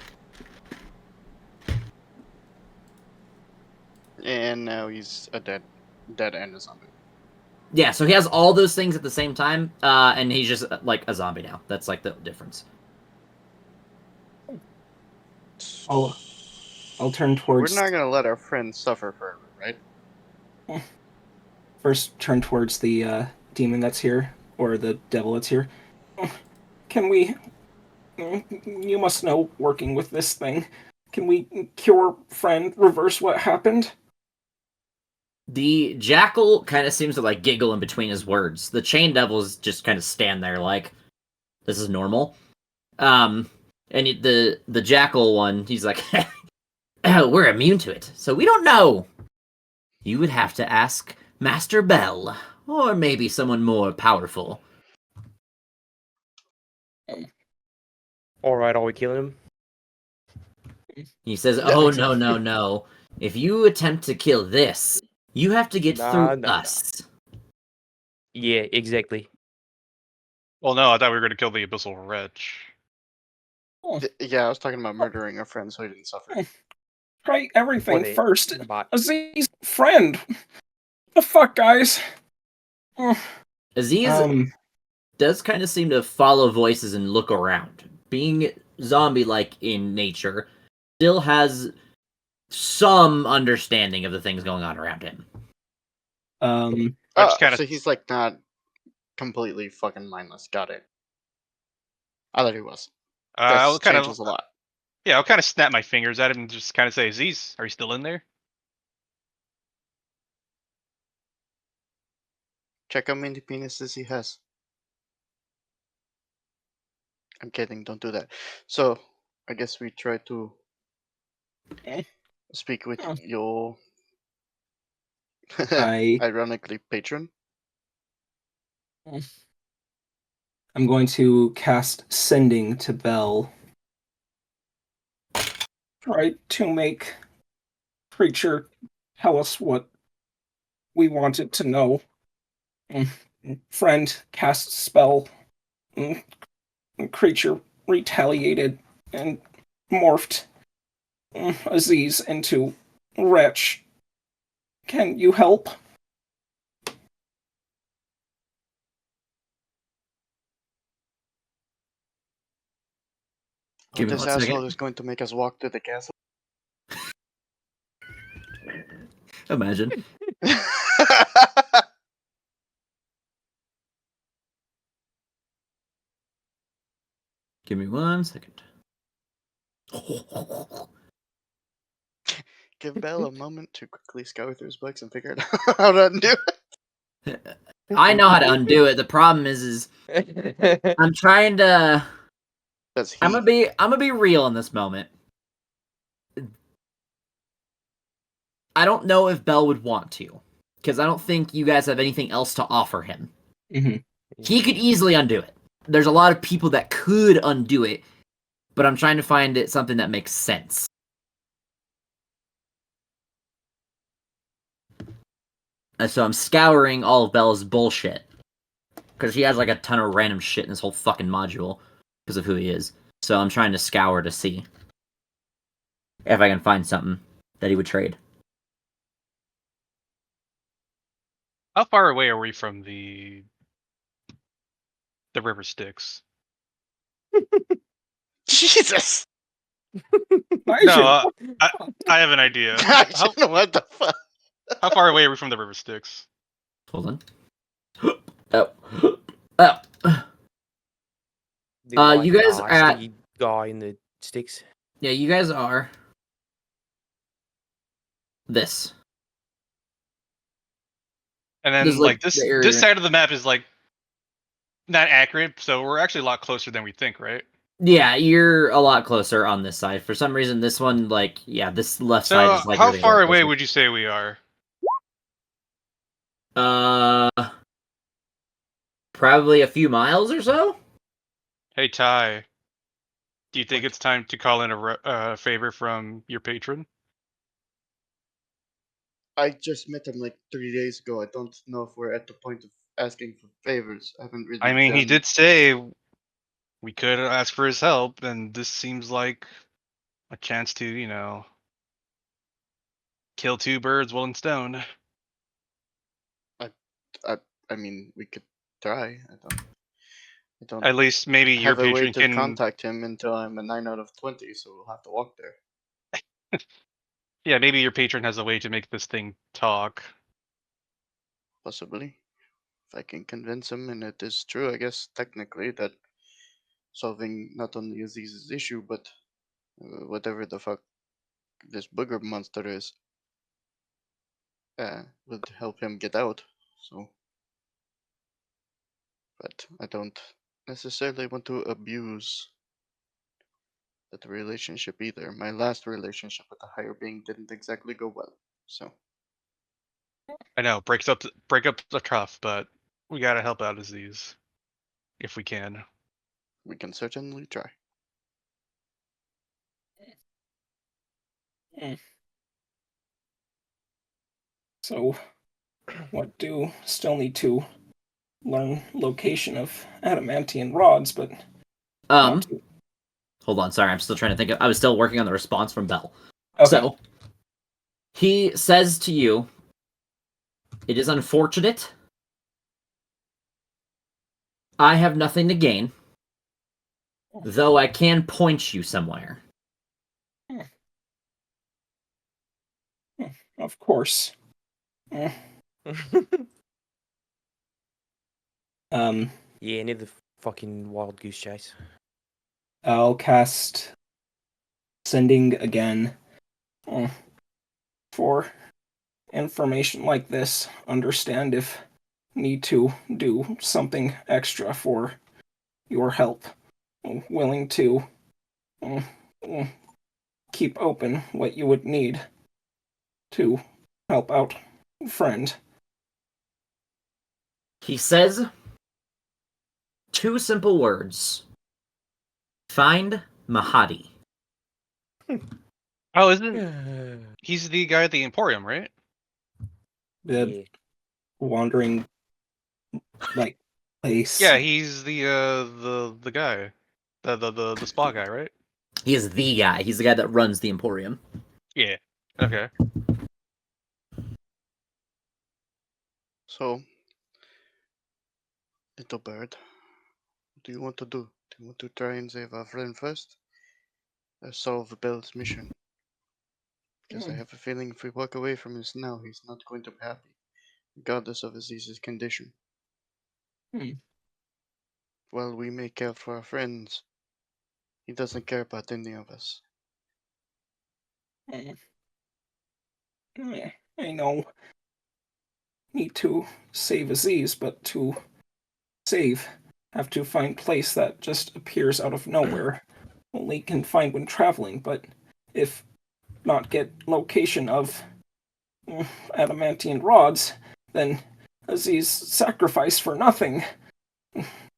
And now he's a dead and a zombie. Yeah, so he has all those things at the same time, and he's just like a zombie now. That's like the difference. I'll turn towards. We're not gonna let our friends suffer forever, right? First, turn towards the demon that's here, or the devil that's here. Can we... You must know, working with this thing, can we cure friend, reverse what happened? The jackal kind of seems to like giggle in between his words. The chain devils just kind of stand there like, this is normal. And the jackal one, he's like, oh, we're immune to it, so we don't know. You would have to ask Master Bell, or maybe someone more powerful. Alright, are we killing him? He says, Yeah, oh, exactly. no. If you attempt to kill this, you have to get through us. Yeah, exactly. Well, no, I thought we were going to kill the Abyssal Wretch. Yeah, I was talking about murdering our friend so he didn't suffer. Try everything Or the first. bot. Aziz, friend. The fuck, guys? Aziz does kind of seem to follow voices and look around. Being zombie-like in nature, still has some understanding of the things going on around him. I just kinda- So he's like not completely fucking mindless. Got it. I thought he was. I'll That kind changes of, a lot. yeah, I'll kind of snap my fingers at him and just kind of say, Aziz, are you still in there? Check how many penises he has. I'm kidding. Don't do that. So, I guess we try to speak with your ironically patron. I'm going to cast Sending to Bell. Try to make creature tell us what we wanted to know. Friend cast spell. Creature retaliated and morphed Aziz into Wretch. Can you help? Give me This 1 asshole second. is going to make us walk to the castle. Imagine. Give me 1 second. Give Bell a moment to quickly scour through his books and figure out how to undo it. I know how to undo it. The problem is I'm trying to. That's I'm gonna be real in this moment. I don't know if Bell would want to, because I don't think you guys have anything else to offer him. Mm-hmm. He could easily undo it. There's a lot of people that could undo it, but I'm trying to find it something that makes sense. And so I'm scouring all of Bell's bullshit, because he has like a ton of random shit in this whole fucking module because of who he is. So I'm trying to scour to see if I can find something that he would trade. How far away are we from the river Styx? Jesus! No, I have an idea. How What the fuck? how far away are we from the river Styx? Hold on. Oh. Oh. The You guys are at... nasty guy in the sticks. Yeah, you guys are... This. And This is, then like, this the area. this side of the map is like not accurate, so we're actually a lot closer than we think, right? Yeah, you're a lot closer on this side. For some reason, this one, like, yeah, this left side So is, like, how really a far lot away closer. would you say we are? Probably a few miles or so? Hey Ty, do you think it's time to call in a favor from your patron? I just met him like 3 days ago. I don't know if we're at the point of asking for favors. I haven't really. I mean, he done- did say we could ask for his help, and this seems like a chance to, kill two birds, one stone. I mean, we could try. I don't At least maybe your have a way patron to can. contact him until I'm a 9 out of 20, so we'll have to walk there. Yeah, maybe your patron has a way to make this thing talk. Possibly. If I can convince him, and it is true, I guess, technically, that solving not only Aziz's issue, but whatever the fuck this booger monster is, would help him get out. So, but I don't necessarily want to abuse that relationship either. My last relationship with the higher being didn't exactly go well. So, I know, break up the tough, but we gotta help out Aziz if we can. we can certainly try. So, what do still need to learn location of adamantian rods, but not to... Hold on, sorry, I'm still trying to think of... I was still working on the response from Bell. Okay. So, he says to you, "It is unfortunate. I have nothing to gain, though I can point you somewhere." Of course. Yeah, any of the fucking wild goose chase. I'll cast Sending again. For information like this, understand if need to do something extra for your help. Willing to keep open what you would need to help out friend. He says 2 simple words. Find Mahadi. Oh, isn't he's the guy at the Emporium, right? The Yeah. wandering like place. Yeah, he's the guy, the spa guy, right? He is the guy. He's the guy that runs the Emporium. Yeah. Okay. So, little bird, what do you want to do? Do you want to try and save our friend first? Or solve Bell's mission? Because I have a feeling if we walk away from this now, he's not going to be happy, regardless of Aziz's condition. While we may care for our friends, he doesn't care about any of us. I know. Need to save Aziz, but to save, have to find place that just appears out of nowhere. Only can find when traveling, but if not get location of adamantian rods, then Aziz sacrifice for nothing.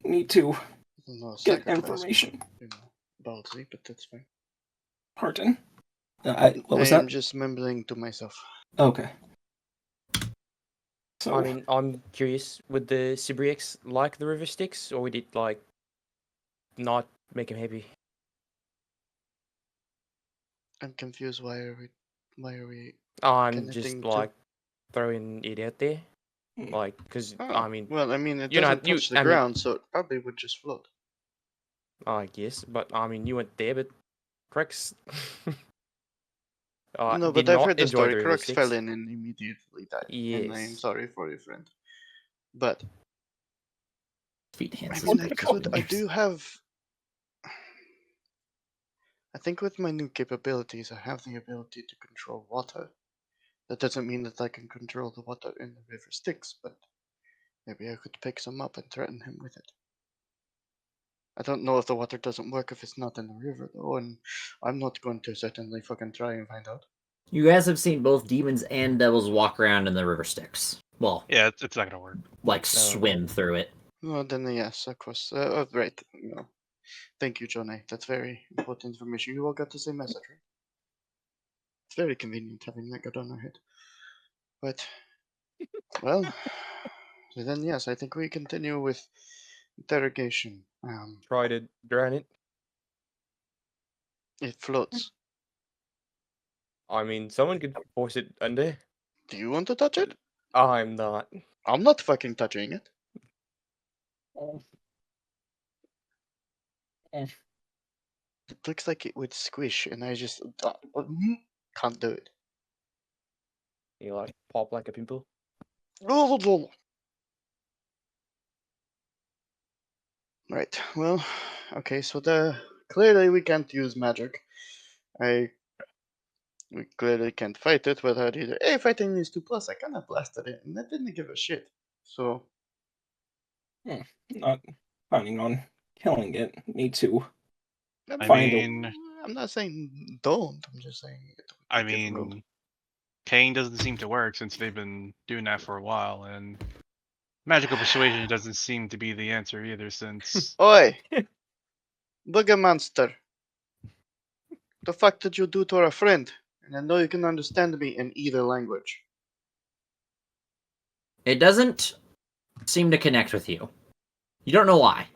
Need to No get sacrifice, information. Ballsy, but that's fine. Pardon? What was I that? am just mumbling to myself. Okay. So, I mean, I'm curious, would the Sibriex like the river Styx, or would it, like, not make him happy? I'm confused. Why are we I'm just, connecting to- like, throwing it out there. Like, because Oh, I mean, well, I mean, it you know, doesn't you- touch the I mean- ground, so it probably would just float. I guess, but I mean, you went there, but Crux No, did but I've not heard the enjoy story. the river Crux fell sticks. in and immediately died. And I am Yes. sorry for your friend. But Feet I hands. mean, I do have. I think with my new capabilities, I have the ability to control water. That doesn't mean that I can control the water in the river Styx, but maybe I could pick some up and threaten him with it. I don't know if the water doesn't work if it's not in the river, though, and I'm not going to certainly fucking try and find out. You guys have seen both demons and devils walk around in the river Styx. Well, Yeah, it's not gonna work. like swim through it. Well, then yes, of course. Right. No. Thank you, Johnny. That's very important information. You all got the same message, right? It's very convenient having that got on our head. But, well, then yes, I think we continue with interrogation. Try to drown it. It floats. I mean, someone could force it under. Do you want to touch it? I'm not. I'm not fucking touching it. It looks like it would squish, and I just can't do it. You like pop like a pimple. Right. Well, okay. So clearly we can't use magic. We clearly can't fight it without either. Hey, fighting is 2+. I kind of blasted it, and that didn't give a shit. So Not planning on killing it. Me too. I Find a- mean, I'm not saying don't. I'm just saying it would I be difficult. mean, Kane doesn't seem to work since they've been doing that for a while, and magical persuasion doesn't seem to be the answer either since Oi, booger monster! The fuck did you do to our friend? And I know you can understand me in either language. It doesn't seem to connect with you. You don't know why.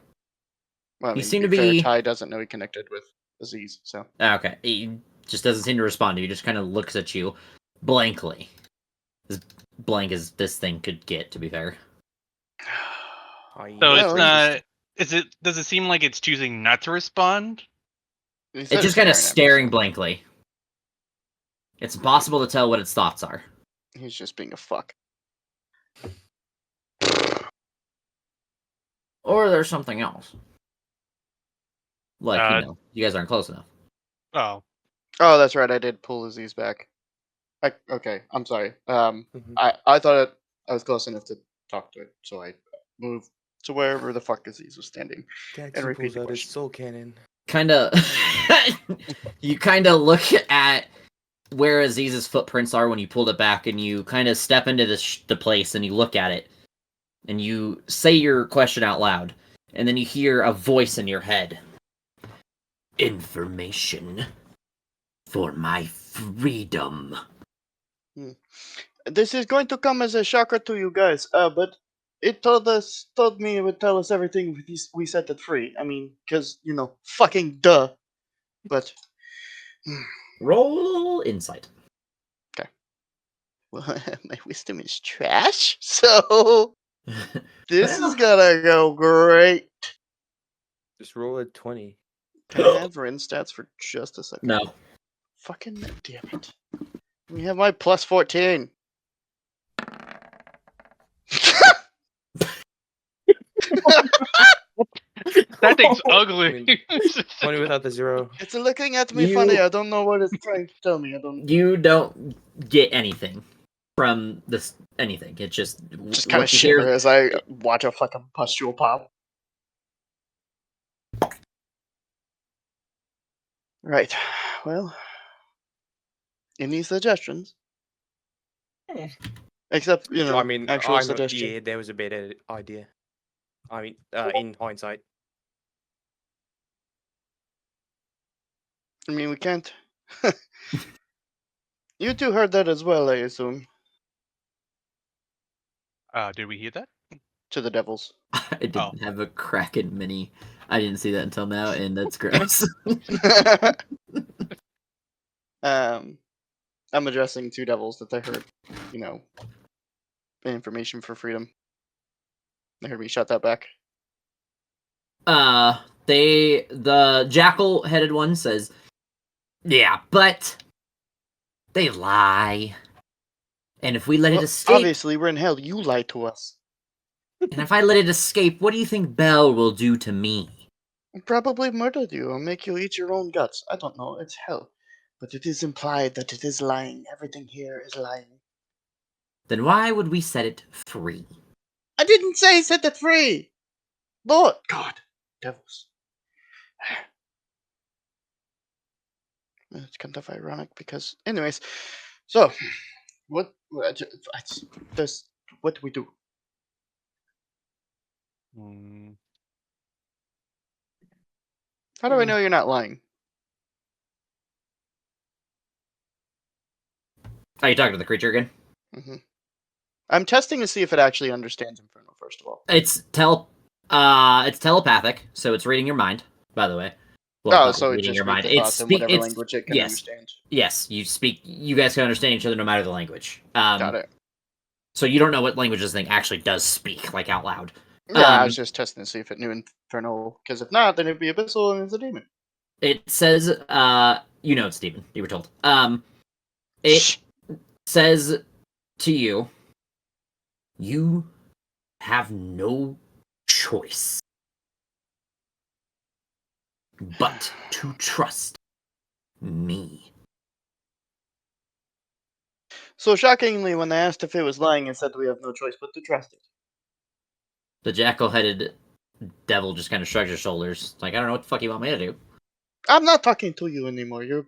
Well, I You mean, seem to to be fair, be- Ty doesn't know he connected with Aziz, so. Okay, he just doesn't seem to respond to you. He just kind of looks at you blankly. As blank as this thing could get, to be fair. I so Well, it's not. Is it? Does it seem like it's choosing not to respond? It's just kind of staring blankly. It's impossible to tell what its thoughts are. He's just being a fuck. Or there's something else. Like, Uh, you guys aren't close enough. Oh, Oh, that's right. I did pull Aziz back. Okay, I'm sorry. Mhm. I thought I was close enough to talk to it, so I moved to wherever the fuck Aziz was standing. Gaxi repeat pulls the out his question. soul cannon. Kind of. You kind of look at where Aziz's footprints are when you pulled it back, and you kind of step into the place, and you look at it, and you say your question out loud, and then you hear a voice in your head. Information for my freedom. This is going to come as a shocker to you guys, but it told me it would tell us everything if we set it free. I mean, because, fucking duh. But, Roll insight. well, my wisdom is trash, so this is Well. gonna go great. Just roll a 20. Can I have Ren stats for just a second? No. Fucking damn it. We have my plus 14. that thing's ugly. mean, 20 without the 0. It's looking at me funny. You- I don't know what it's trying to tell me. I don't. You don't get anything from this. Anything. It's just Just kind of what you hear- shiver as I watch a fucking pustule pop. Right. Well, any suggestions? Except, I mean, actual suggestion. yeah, there was a better idea. I mean, in hindsight. I mean, we can't. You two heard that as well, I assume. Did we hear that? To the devils. I didn't have a Kraken mini. I didn't see that until now, and that's gross. I'm addressing two devils that I heard, information for freedom. They heard me shut that back. The jackal-headed one says, "Yeah, but they lie. And if we let it escape, Obviously, we're in hell. You lied to us. and if I let it escape, what do you think Bell will do to me?" Probably murdered you or make you eat your own guts. I don't know. It's hell. But it is implied that it is lying. Everything here is lying. Then why would we set it free? I didn't say set it free! Lord! God! Devils. It's kind of ironic because... Anyways. So, what do we do? Hmm. How do I know you're not lying? Are you talking to the creature again? hmm I'm testing to see if it actually understands Infernal, first of all. It's telepathic, so it's reading your mind, by the way. Well, Oh, not so it reading just your reads mind. the thoughts in whatever it's language it can yes, understand. yes. You guys can understand each other no matter the language. Got it. So you don't know what language this thing actually does speak, like out loud. Yeah, I was just testing to see if it knew Infernal, because if not, then it'd be Abyssal and it's a demon. It says, you know it's demon. You were told. It says to you, you have no choice but to trust me. So shockingly, when they asked if it was lying, it said we have no choice but to trust it. The jackal-headed devil just kind of shrugs his shoulders, like, I don't know what the fuck you want me to do. I'm not talking to you anymore. You.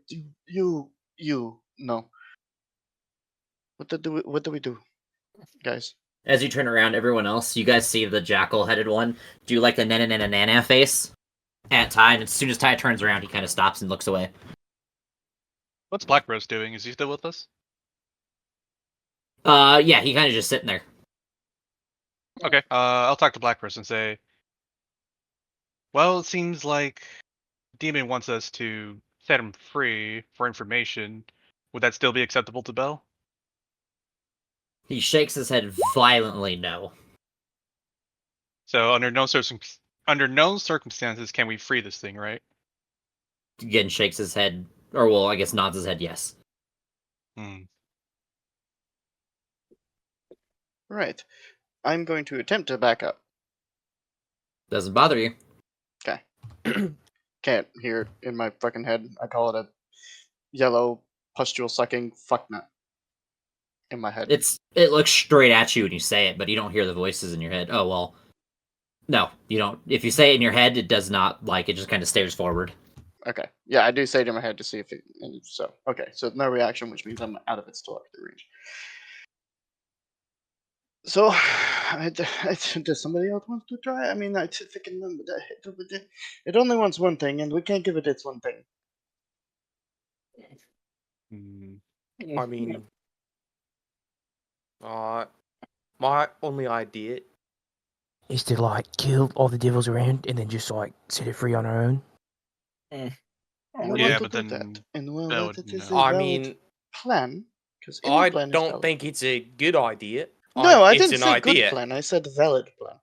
No. What do we do, guys? As you turn around, everyone else, you guys see the jackal-headed one do like the na-na-na-na-na face at Ty, and as soon as Ty turns around, he kind of stops and looks away. What's Black Rose doing? Is he still with us? Yeah, he kind of just sitting there. Okay. I'll talk to Black Rose and say, well, it seems like Demon wants us to set him free for information. Would that still be acceptable to Bell? He shakes his head violently no. So under no circumstances can we free this thing, right? Again, shakes his head, or well, I guess nods his head yes. Hmm. Right. I'm going to attempt to back up. Doesn't bother you. Okay. Can't hear it in my fucking head. I call it a yellow pustule sucking fucknut in my head. It looks straight at you when you say it, but you don't hear the voices in your head. Oh well. No, you don't. If you say it in your head, it does not it just kind of stares forward. Okay. Yeah, I do say it in my head to see if it. And so okay, so no reaction, which means I'm out of its telepathy range. So, does somebody else want to try? I mean, I thinking it only wants one thing, and we can't give it its one thing. Hmm. I mean, my only idea is to like kill all the devils around and then just like set it free on our own. And Alright. we Yeah, want to but do then that. And well, Bell that would is know. a I valid mean, plan. Because I plan is don't valid. think it's a good idea. No, I it's didn't an say idea. good plan. I said valid plan.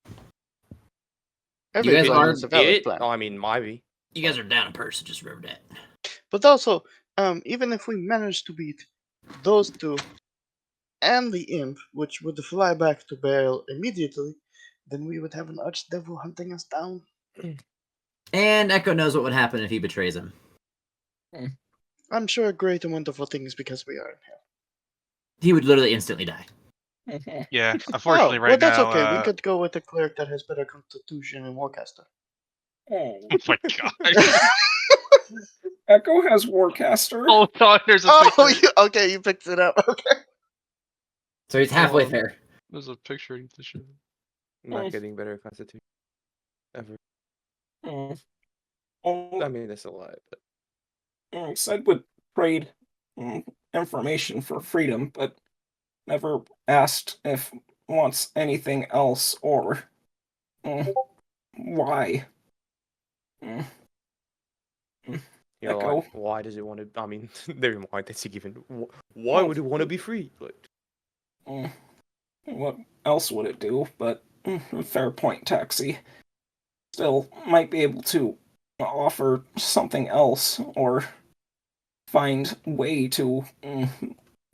You Every guys plan are is a valid It? plan. I mean, maybe. You guys are down a person, just remember that. But also, even if we manage to beat those two and the imp, which would fly back to Bale immediately, then we would have an archdevil hunting us down. And Echo knows what would happen if he betrays him. I'm sure great and wonderful things because we are in hell. He would literally instantly die. Yeah, unfortunately, well, right that's now. okay. We could go with a cleric that has better constitution and warcaster. Oh my god! Echo has Warcaster. Oh god, there's a Oh, picture. you picked it up. Okay. So he's halfway Oh. there. There's a picture to show. Not getting better constitution. Ever. Oh, I mean, that's a lie. But said would trade information for freedom, but never asked if wants anything else or why. you know, Echo. like, why does it want to? I mean, never mind. That's a given. Why would it want to be free? Like, what else would it do? But fair point, Taxi. Still might be able to offer something else or find way to,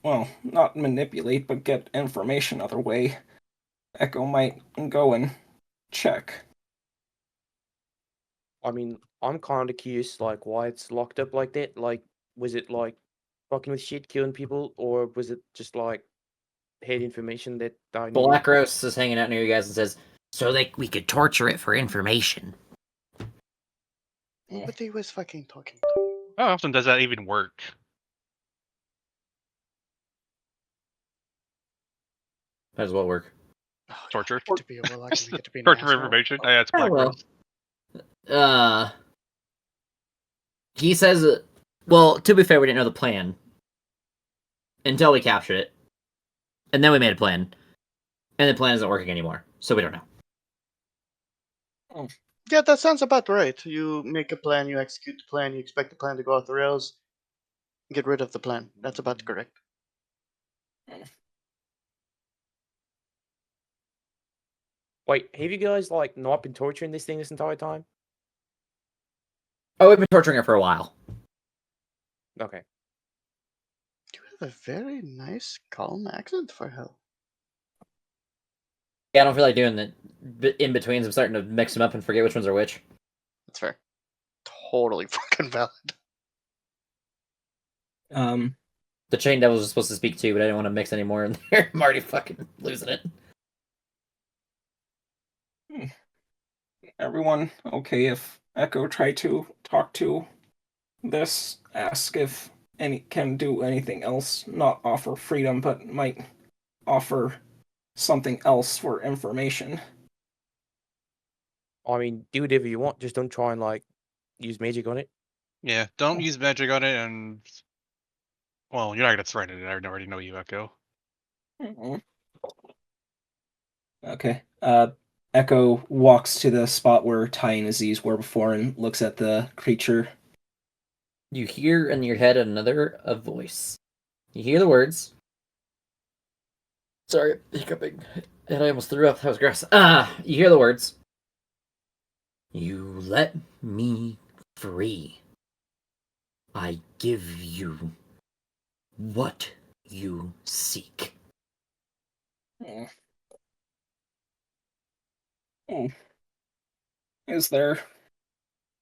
well, not manipulate, but get information other way. Echo might go and check. I mean, I'm kind of curious, like, why it's locked up like that. Like, was it like fucking with shit, killing people, or was it just like had information that I needed? Black Rose is hanging out near you guys and says, "So we could torture it for information." Yeah. But he was fucking talking to you. How often does that even work? Might as well work. Oh, God, Torture? I get to be a warlock and I get to be an Torture for asshole. information? Oh, yeah, it's Oh, Black well. Rose. He says, well, to be fair, we didn't know the plan until we captured it. And then we made a plan. And the plan isn't working anymore, so we don't know. Yeah, that sounds about right. You make a plan, you execute the plan, you expect the plan to go off the rails, get rid of the plan. That's about correct. Wait, have you guys like not been torturing this thing this entire time? Oh, we've been torturing it for a while. Okay. You have a very nice, calm accent for hell. Yeah, I don't feel like doing the in-betweens. I'm starting to mix them up and forget which ones are which. That's fair. Totally fucking valid. The Chain Devils was supposed to speak too, but I didn't want to mix any more in there. I'm already fucking losing it. Everyone okay if Echo try to talk to this, ask if any can do anything else, not offer freedom, but might offer something else for information. I mean, do whatever you want. Just don't try and like use magic on it. Yeah, don't use magic on it, and well, you're not gonna threaten it. I already know you, Echo. Okay. Echo walks to the spot where Ty and Aziz were before and looks at the creature. You hear in your head a voice. You hear the words. Sorry, hiccuping. And I almost threw up. That was gross. You hear the words. You let me free. I give you what you seek. Is there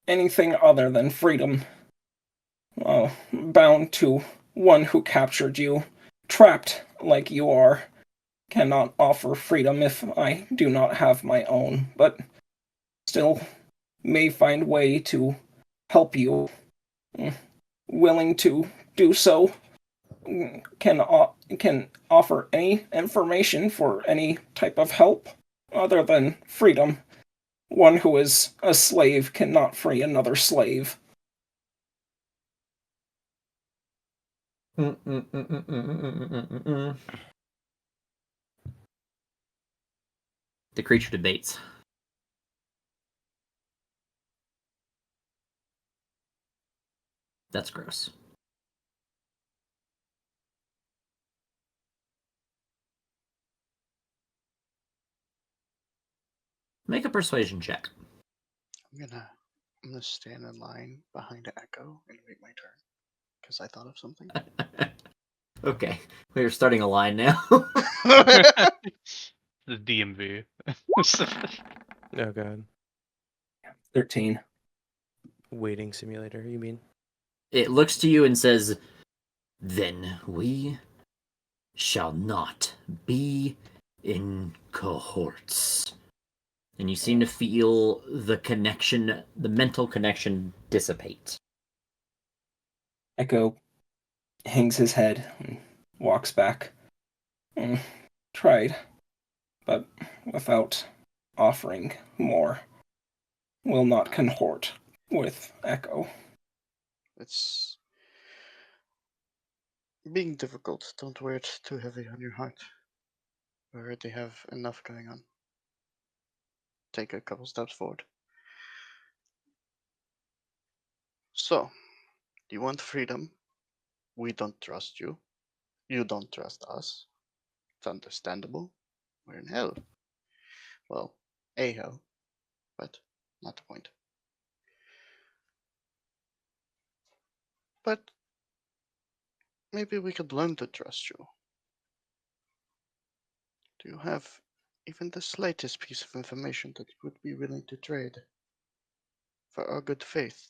anything other than freedom? Bound to one who captured you, trapped like you are. Cannot offer freedom if I do not have my own, but still may find way to help you. Willing to do so. Can offer any information for any type of help other than freedom. One who is a slave cannot free another slave. The creature debates. That's gross. Make a persuasion check. I'm gonna stand in line behind Echo and wait my turn. Because I thought of something. Okay, we're starting a line now. The DMV. Oh god. 13. Waiting simulator, you mean? It looks to you and says, "Then we shall not be in cohorts." And you seem to feel the connection, the mental connection dissipate. Echo hangs his head and walks back. Tried, but without offering more. Will not cohort with Echo. It's being difficult. Don't wear it too heavy on your heart. We already have enough going on. Take a couple steps forward. So, you want freedom. We don't trust you. You don't trust us. It's understandable. we're in hell. Well, a hell, but not the point. But maybe we could learn to trust you. Do you have even the slightest piece of information that you would be willing to trade for our good faith,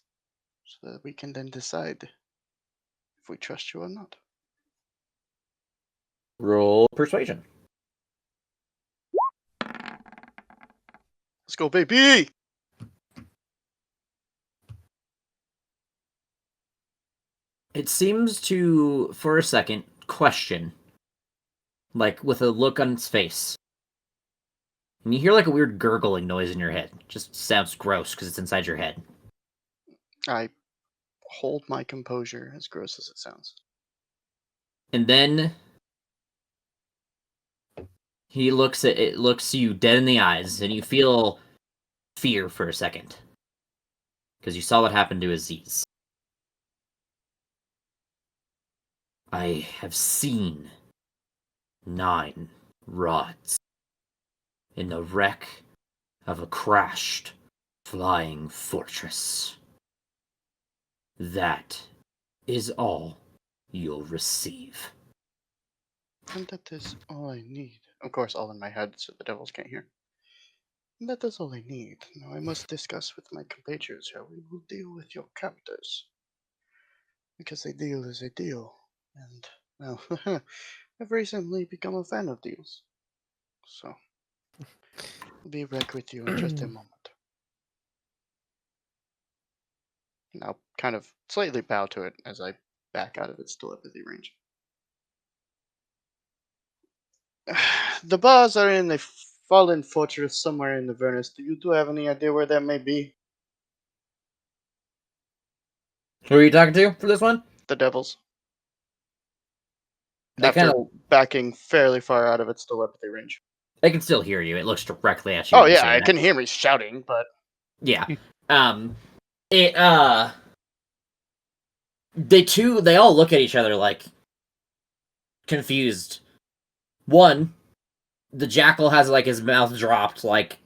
so that we can then decide if we trust you or not? Roll persuasion. Let's go, baby! It seems to, for a second, question. Like, with a look on its face. And you hear like a weird gurgling noise in your head. Just sounds gross because it's inside your head. I hold my composure, as gross as it sounds. And then he looks you dead in the eyes, and you feel fear for a second. Because you saw what happened to Aziz. I have seen 9 rods in the wreck of a crashed flying fortress. That is all you'll receive. And that is all I need. Of course, all in my head, so the devils can't hear. And that is all I need. Now I must discuss with my compatriots how we will deal with your captors. Because a deal is a deal. And, well, I've recently become a fan of deals. So, I'll be back with you in just a moment. And I'll kind of slightly bow to it as I back out of its telepathy range. The bars are in a fallen fortress somewhere in Avernus. Do you have any idea where that may be? Who are you talking to for this one? The devils. They After kind of backing fairly far out of its telepathy range. they can still hear you. It looks directly at you. Oh when you yeah, say I that. can hear me shouting, but Yeah. It they all look at each other like confused. One, the jackal has like his mouth dropped, like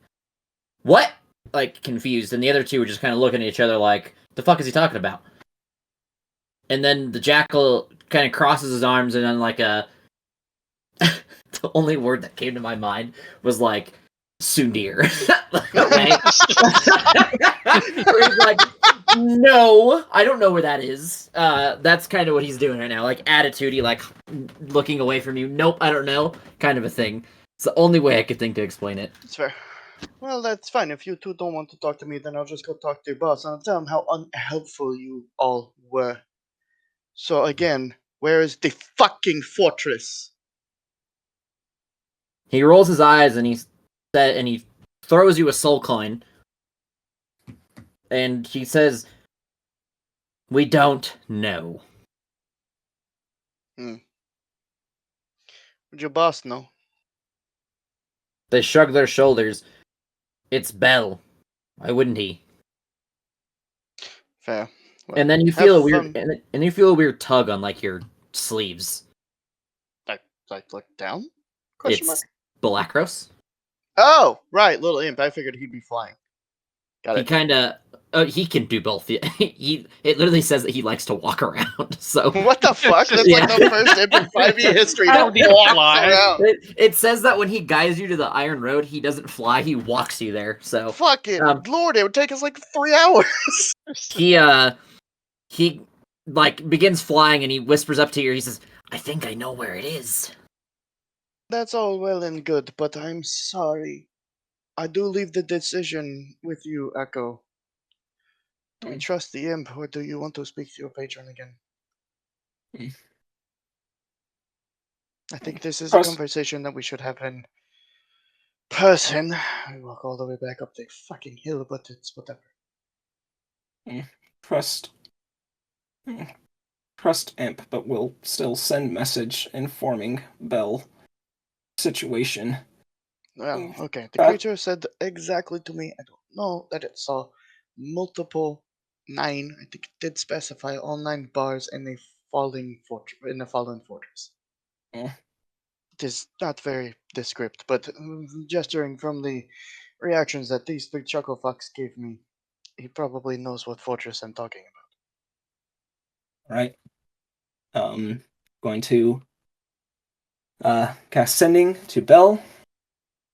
what? Like confused, and the other two are just kind of looking at each other like, the fuck is he talking about? And then the jackal kind of crosses his arms, and then like the only word that came to my mind was like Sundir. Where he's like, no, I don't know where that is. That's kind of what he's doing right now, like attitudey, like looking away from you. Nope, I don't know, kind of a thing. It's the only way I could think to explain it. it's fair. Well, that's fine. If you two don't want to talk to me, then I'll just go talk to your boss and I'll tell him how unhelpful you all were. So again, where is the fucking fortress? He rolls his eyes and he throws you a soul coin, and he says, "We don't know." Would your boss know? They shrug their shoulders. It's Bell. Why wouldn't he? Fair. Well, And then you have feel a weird, fun. and then you feel a weird tug on like your sleeves. Like look down? Question mark. It's Balakros. Oh, right, little imp. I figured he'd be flying. Got He it. kind of, he can do both. It literally says that he likes to walk around. So What the fuck? That's Yeah. like the first imp in 5e history I that don't need to walks fly. around. it says that when he guides you to the Iron Road, he doesn't fly; he walks you there. So Fucking Um, Lord, it would take us like 3 hours. he like begins flying and he whispers up to you. He says, "I think I know where it is." That's all well and good, but I'm sorry. I do leave the decision with you, Echo. Do we trust the imp, or do you want to speak to your patron again? I think this is a Trust- conversation that we should have in person. We walk all the way back up the fucking hill, but it's whatever. Trust imp, but we'll still send message informing Bell situation. Well, okay. The That- creature said exactly to me. I don't know that it saw multiple 9. I think it did specify all 9 bars in a fallen fortress. It is not very descript, but gesturing from the reactions that these big chuckle fucks gave me, he probably knows what fortress I'm talking about. Right. Going to cast Sending to Bell.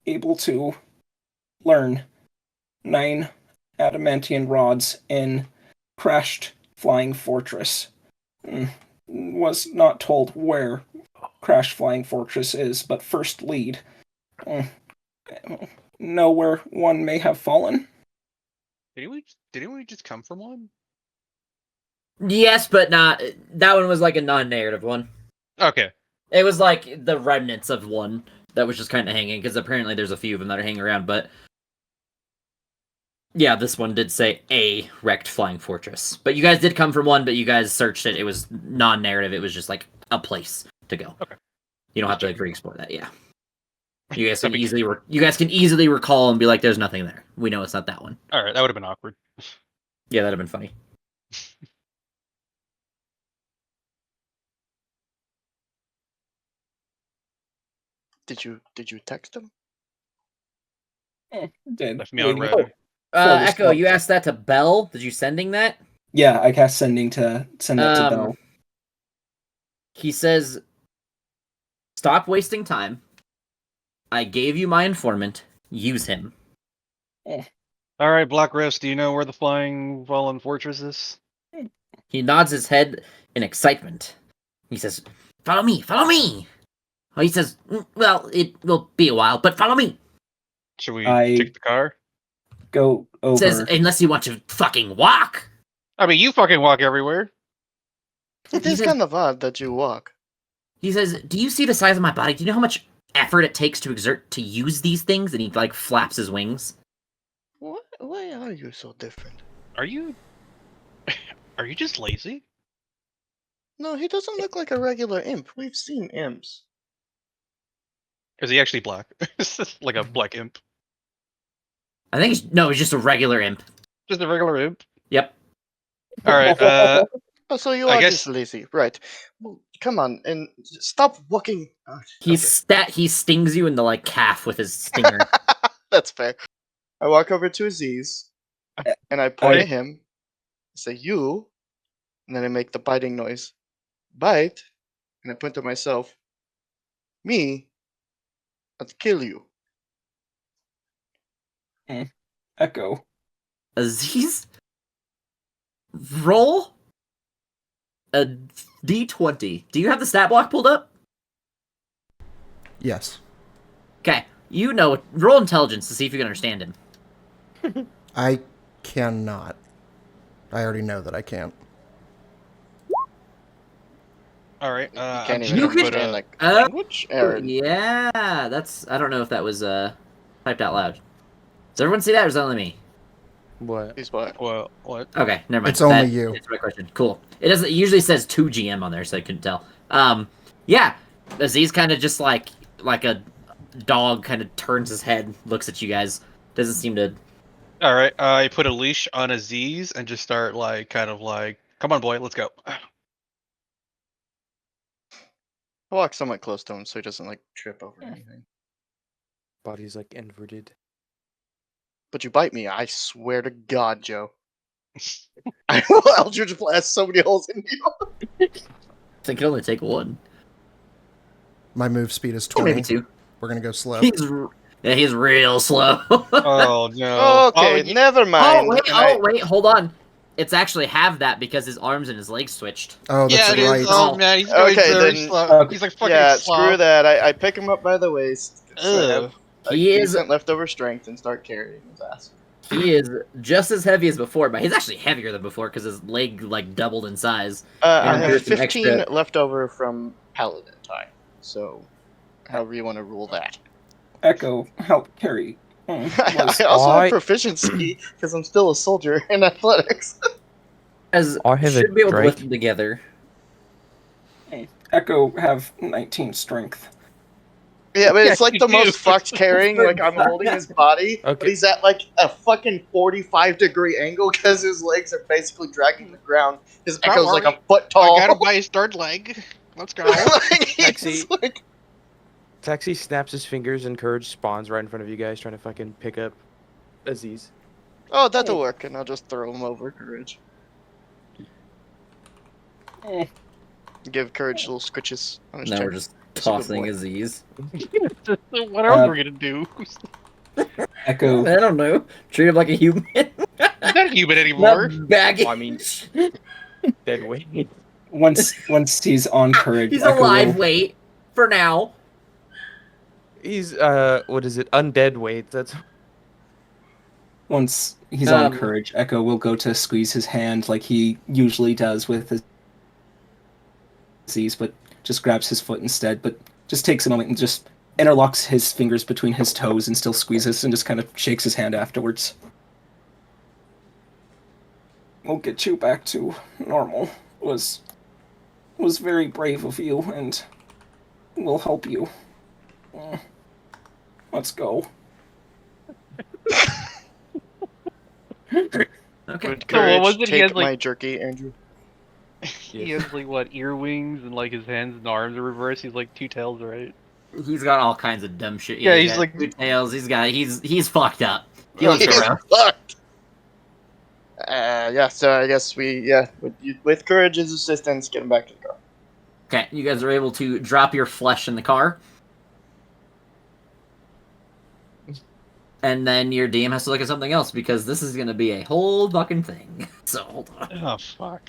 Able to learn 9 adamantian rods in crashed flying fortress. Was not told where crashed flying fortress is, but first lead. Know where one may have fallen? Didn't we just come from one? Yes, but not. That one was like a non-narrative one. Okay. It was like the remnants of one that was just kind of hanging, because apparently there's a few of them that are hanging around, but yeah, this one did say a wrecked flying fortress. But you guys did come from one, but you guys searched it. It was non-narrative. It was just like a place to go. Okay. You don't have to like re-explore that. Yeah. You guys can easily recall and be like, "There's nothing there. We know it's not that one." All right, that would have been awkward. Yeah, that'd have been funny. Did you text him? Did. Left me on Waiting red. for the Echo, spot. you asked that to Bell. Did you sending that? Yeah, I cast Sending to send that to Bell. He says, "Stop wasting time. I gave you my informant. Use him." All right, Black Rifts, do you know where the flying fallen fortress is? He nods his head in excitement. He says, "Follow me, follow me." Oh, he says, "Well, it will be a while, but follow me." Should we I- take the car? Go over. Says, "Unless you want to fucking walk." I mean, you fucking walk everywhere. It He is says- kind of odd that you walk. He says, "Do you see the size of my body? Do you know how much effort it takes to exert to use these things?" And he like flaps his wings. Why are you so different? Are you just lazy? No, he doesn't look like a regular imp. We've seen imps. Is he actually black? Like a black imp? I think he's just a regular imp. Just a regular imp? Yep. All right. Oh, so you I are guess- just lazy, right? Well, come on and stop walking. Oh, He okay. he stings you in the like calf with his stinger. That's fair. I walk over to Aziz, and I point at him, say "you," and then I make the biting noise. Bite, and I point to myself. Me, I'll kill you. Echo. Aziz, roll a d20. Do you have the stat block pulled up? Yes. Okay, you know, roll intelligence to see if you can understand him. I cannot. I already know that I can't. All right. You I'm can't just even gonna put understand a. like Oh, language. Or, yeah, that's. I don't know if that was typed out loud. Does everyone see that, or is that only me? What? He's what? Well, what? Okay, never mind. It's only That you. answered my question. Cool. It doesn't. It usually says 2 GM on there, so I couldn't tell. Yeah, Aziz kind of just like a dog, kind of turns his head, looks at you guys. Doesn't seem to. All right. I put a leash on Aziz and just start like, kind of like, come on, boy, let's go. I walk somewhat close to him so he doesn't like trip over anything. Body's like inverted. But you bite me, I swear to God, Joe. I will Eldritch Blast so many holes in you. I think it can only take one. My move speed is Or 20. maybe 2. We're gonna go slow. He's real slow. Oh no. Okay, Oh, never mind. Wait, hold on. It's actually half that because his arms and his legs switched. Oh, that's yeah, it is. right. Oh man, he's going Okay, very then- slow. He's like fucking Yeah, slow. screw that. I pick him up by the waist. So I have Ugh. a He is decent leftover strength and start carrying his ass. he is just as heavy as before, but he's actually heavier than before because his leg like doubled in size. I And have here's some 15 extra- left over from Paladin time. So, however you want to rule that. Echo help carry. I Was also I- have proficiency because I'm still a soldier in athletics. As I have a should be able to lift Drake. them together. Echo have 19 strength. Yeah, but it's Yeah, like you the do. most fucked carrying. Like I'm holding his body, but Okay. he's at like a fucking 45-degree angle because his legs are basically dragging the ground. His Don't Echo's like a worry. foot I tall. gotta buy his third leg. Let's go. Like, he's Taxi. like- Taxi snaps his fingers and Courage spawns right in front of you guys, trying to fucking pick up Aziz. Oh, that'll work, and I'll just throw him over Courage. Eh, Give Courage little scritches on his Now chin. we're just He's a good tossing boy. Aziz. What else are we gonna do? Echo. I don't know. Treat him like a human. He's not human anymore. Not baggage. I mean, dead weight. Once he's on Courage, He's Echo alive. will- Wait, for now. He's what is it? Undead weight. That's Once he's on Um, Courage, Echo will go to squeeze his hand like he usually does with his disease, but just grabs his foot instead. But just takes a moment and just interlocks his fingers between his toes and still squeezes and just kind of shakes his hand afterwards. We'll get you back to normal. Was very brave of you, and we'll help you. Let's go. Okay. Would So what Courage was it? He take has, like- my jerky, Andrew? He has like what, ear wings and like his hands and arms are reversed. He's like two tails, right? He's got all kinds of dumb shit. Yeah, he's he's got like- two tails. He's fucked up. He looks He's around. fucked. Yeah, so I guess with Courage's assistance, get him back to the car. Okay, you guys are able to drop your flesh in the car. And then your DM has to look at something else because this is gonna be a whole fucking thing. So hold on. Oh fuck.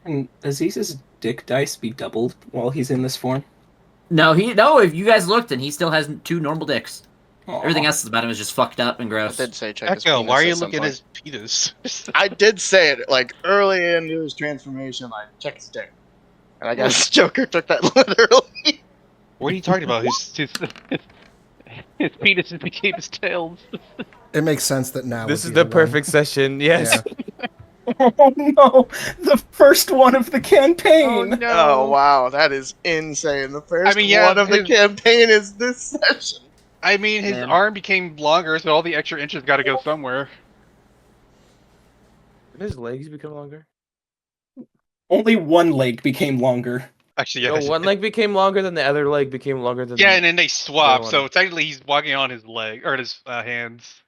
And Aziz's dick dice be doubled while he's in this form? No, if you guys looked and he still has 2 normal dicks. Aw. Everything else about him is just fucked up and I gross. did say check his Echo, penis why are you at some looking at point. his penis? I did say it like early into his transformation, like check his dick, and I guess Joker took that literally. What are you talking about? His penis just became his tails. It makes sense that now. this would is be the one. perfect session. Yes. Yeah. Oh no! The first one of the campaign! Oh wow, that is insane. The first yeah, one of the his- campaign is this session. I mean, his Man. arm became longer, so all the extra inches got to go somewhere. Did his legs become longer? Only one leg became longer. Actually, yeah. No, one leg became longer than the other leg became longer than. Yeah, and then they swap, one. so technically he's walking on his leg or his hands.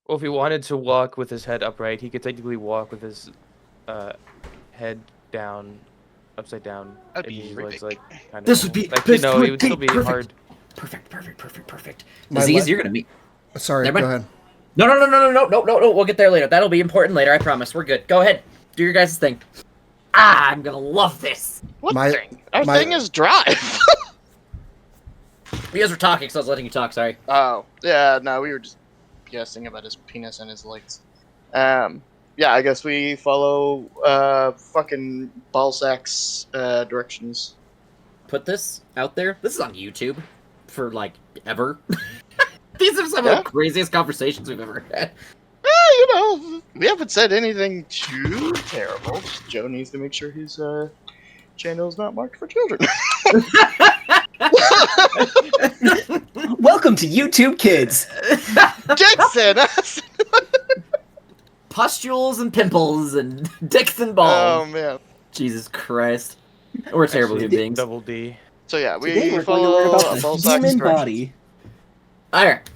Well, if he wanted to walk with his head upright, he could technically walk with his head down, upside down. That'd and be his horrific. legs, like, kind of This would be- like this it would would still be be perfect. hard. Perfect. My Aziz, le- you're gonna meet. Sorry, Never go mind. ahead. No. We'll get there later. That'll be important later. I promise. We're good. Go ahead. Do your guys' thing. I'm gonna love this. What My- thing? Our my- thing is drive. You guys were talking, so I was letting you talk. Sorry. Oh yeah, no, we were just guessing about his penis and his legs. Yeah, I guess we follow fucking ballsack's directions. Put this out there. This is on YouTube for like ever. These are some Yeah. of the craziest conversations we've ever had. You know, we haven't said anything too terrible. Joe needs to make sure his channel is not marked for children. Welcome to YouTube Kids! Dixon! Pustules and pimples and dicks and Oh balls. man. Jesus Christ. We're terrible Actually, human beings. Double D. So yeah, Today we we're going to learn follow about a the ballsack's human directions. body. Alright.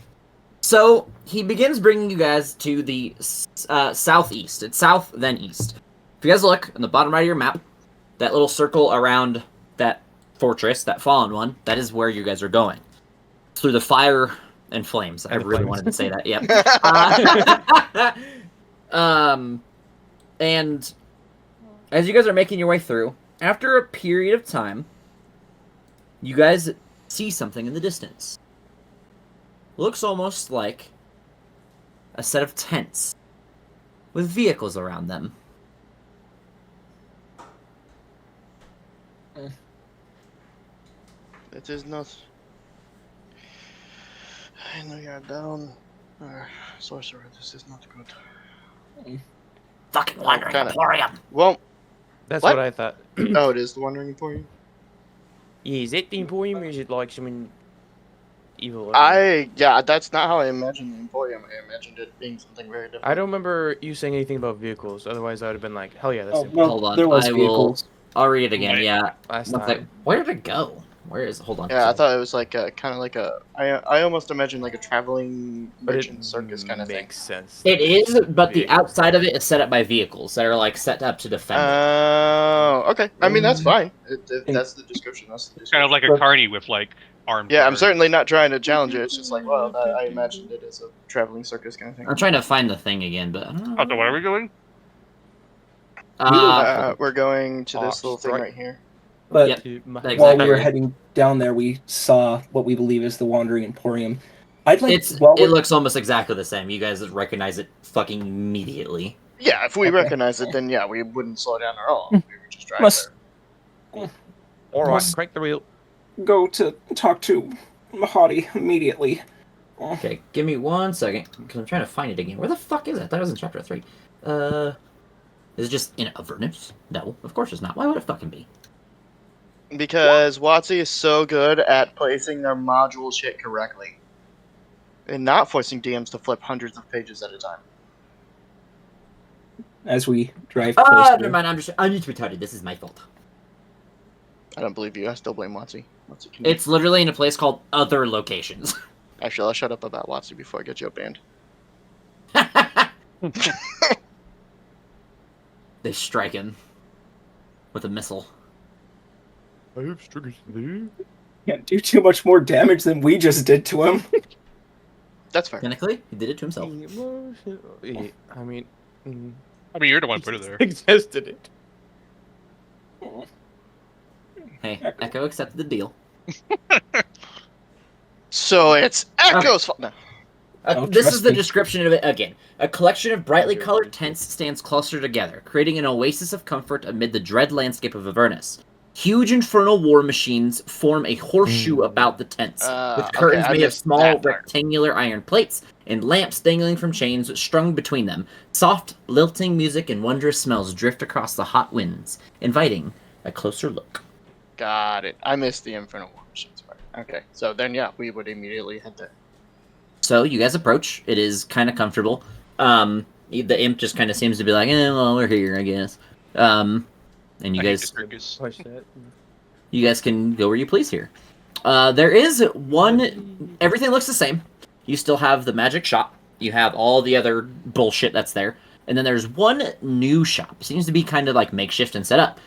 So, he begins bringing you guys to the southeast. It's south, then east. If you guys look on the bottom right of your map, that little circle around that fortress, that fallen one, that is where you guys are going. Through the fire and flames. I And the really flames. wanted to say that, yep. And as you guys are making your way through, after a period of time, you guys see something in the distance. Looks almost like a set of tents with vehicles around them. It is not. I know you're down. Sorcerer, this is not good. Fucking wandering kinda. emporium. Well, That's What? what I thought. oh, it is the Wandering Emporium. Yeah, is it the Emporium or is it like something evil? or- Yeah, that's not how I imagined the Emporium. I imagined it being something very different. I don't remember you saying anything about vehicles. Otherwise, I would have been like, hell yeah, that's Oh, the well, Hold on, there was I will- vehicles. I'll read it again, Right. yeah. last One time. sec. Where did it go? Where is? Hold on. Yeah, I sorry. thought it was like kind of like a. I almost imagined like a traveling But it merchant circus kind of thing. makes sense. It that it's is, but the vehicles. outside of it is set up by vehicles that are like set up to defend it. Oh, okay. I mean that's fine. If And- that's the description. That's the Kind description. of like a But- carny with like armed Yeah, I'm guards. certainly not trying to challenge it. It's just like, well, I imagined it as a traveling circus kind of thing. I'm trying to find the thing again, but I don't Oh, so where are we going? We're going to Oh, this little thing strike. right here. But Yep. while Exactly. we were heading down there, we saw what we believe is the Wandering Emporium. I'd like. it while we're- looks almost exactly the same. You guys recognize it fucking immediately. Yeah, if we Okay. recognize it, then yeah, we wouldn't slow down at all. We would just drive Must- there. All right, Must- crank the wheel. go to talk to Mahadi immediately. Okay, give me 1 second, because I'm trying to find it again. Where the fuck is it? I thought it was in chapter 3. Is it just in Avernus? No, of course it's not. Why would it fucking be? Because WotC is so good at placing their module shit correctly. And not forcing DMs to flip hundreds of pages at a time. As we drive closer. Never mind, I'm just retarded. This is my fault. I don't believe you. I still blame WotC. It's literally in a place called Other Locations. Actually, I'll shut up about WotC before I get you banned. They strike him with a missile. I have triggers there. Can't do too much more damage than we just did to him. That's fair. Technically, he did it to himself. Yeah, I mean, I mean, you're the one who put it there. existed it. Hey, Echo accepted the deal. So it's Echo's fault. No. Oh, This trust is the me. description of it again. A collection of brightly Okay, colored okay. tents stands clustered together, creating an oasis of comfort amid the dread landscape of Avernus. Huge infernal war machines form a horseshoe about the tents, with Okay, curtains I made of missed small that part. rectangular iron plates and lamps dangling from chains strung between them. Soft, lilting music and wondrous smells drift across the hot winds, inviting a closer look. Got it. I missed the Infernal War Machines part. Okay, so then yeah, we would immediately head there. So you guys approach. It is kind of comfortable. The imp just kind of seems to be like, well, we're here, I guess. And you I hate guys, the circus. Push that. you guys can go where you please here. There is one. Everything looks the same. You still have the magic shop. You have all the other bullshit that's there, and then there's one new shop. It seems to be kind of like makeshift and set up.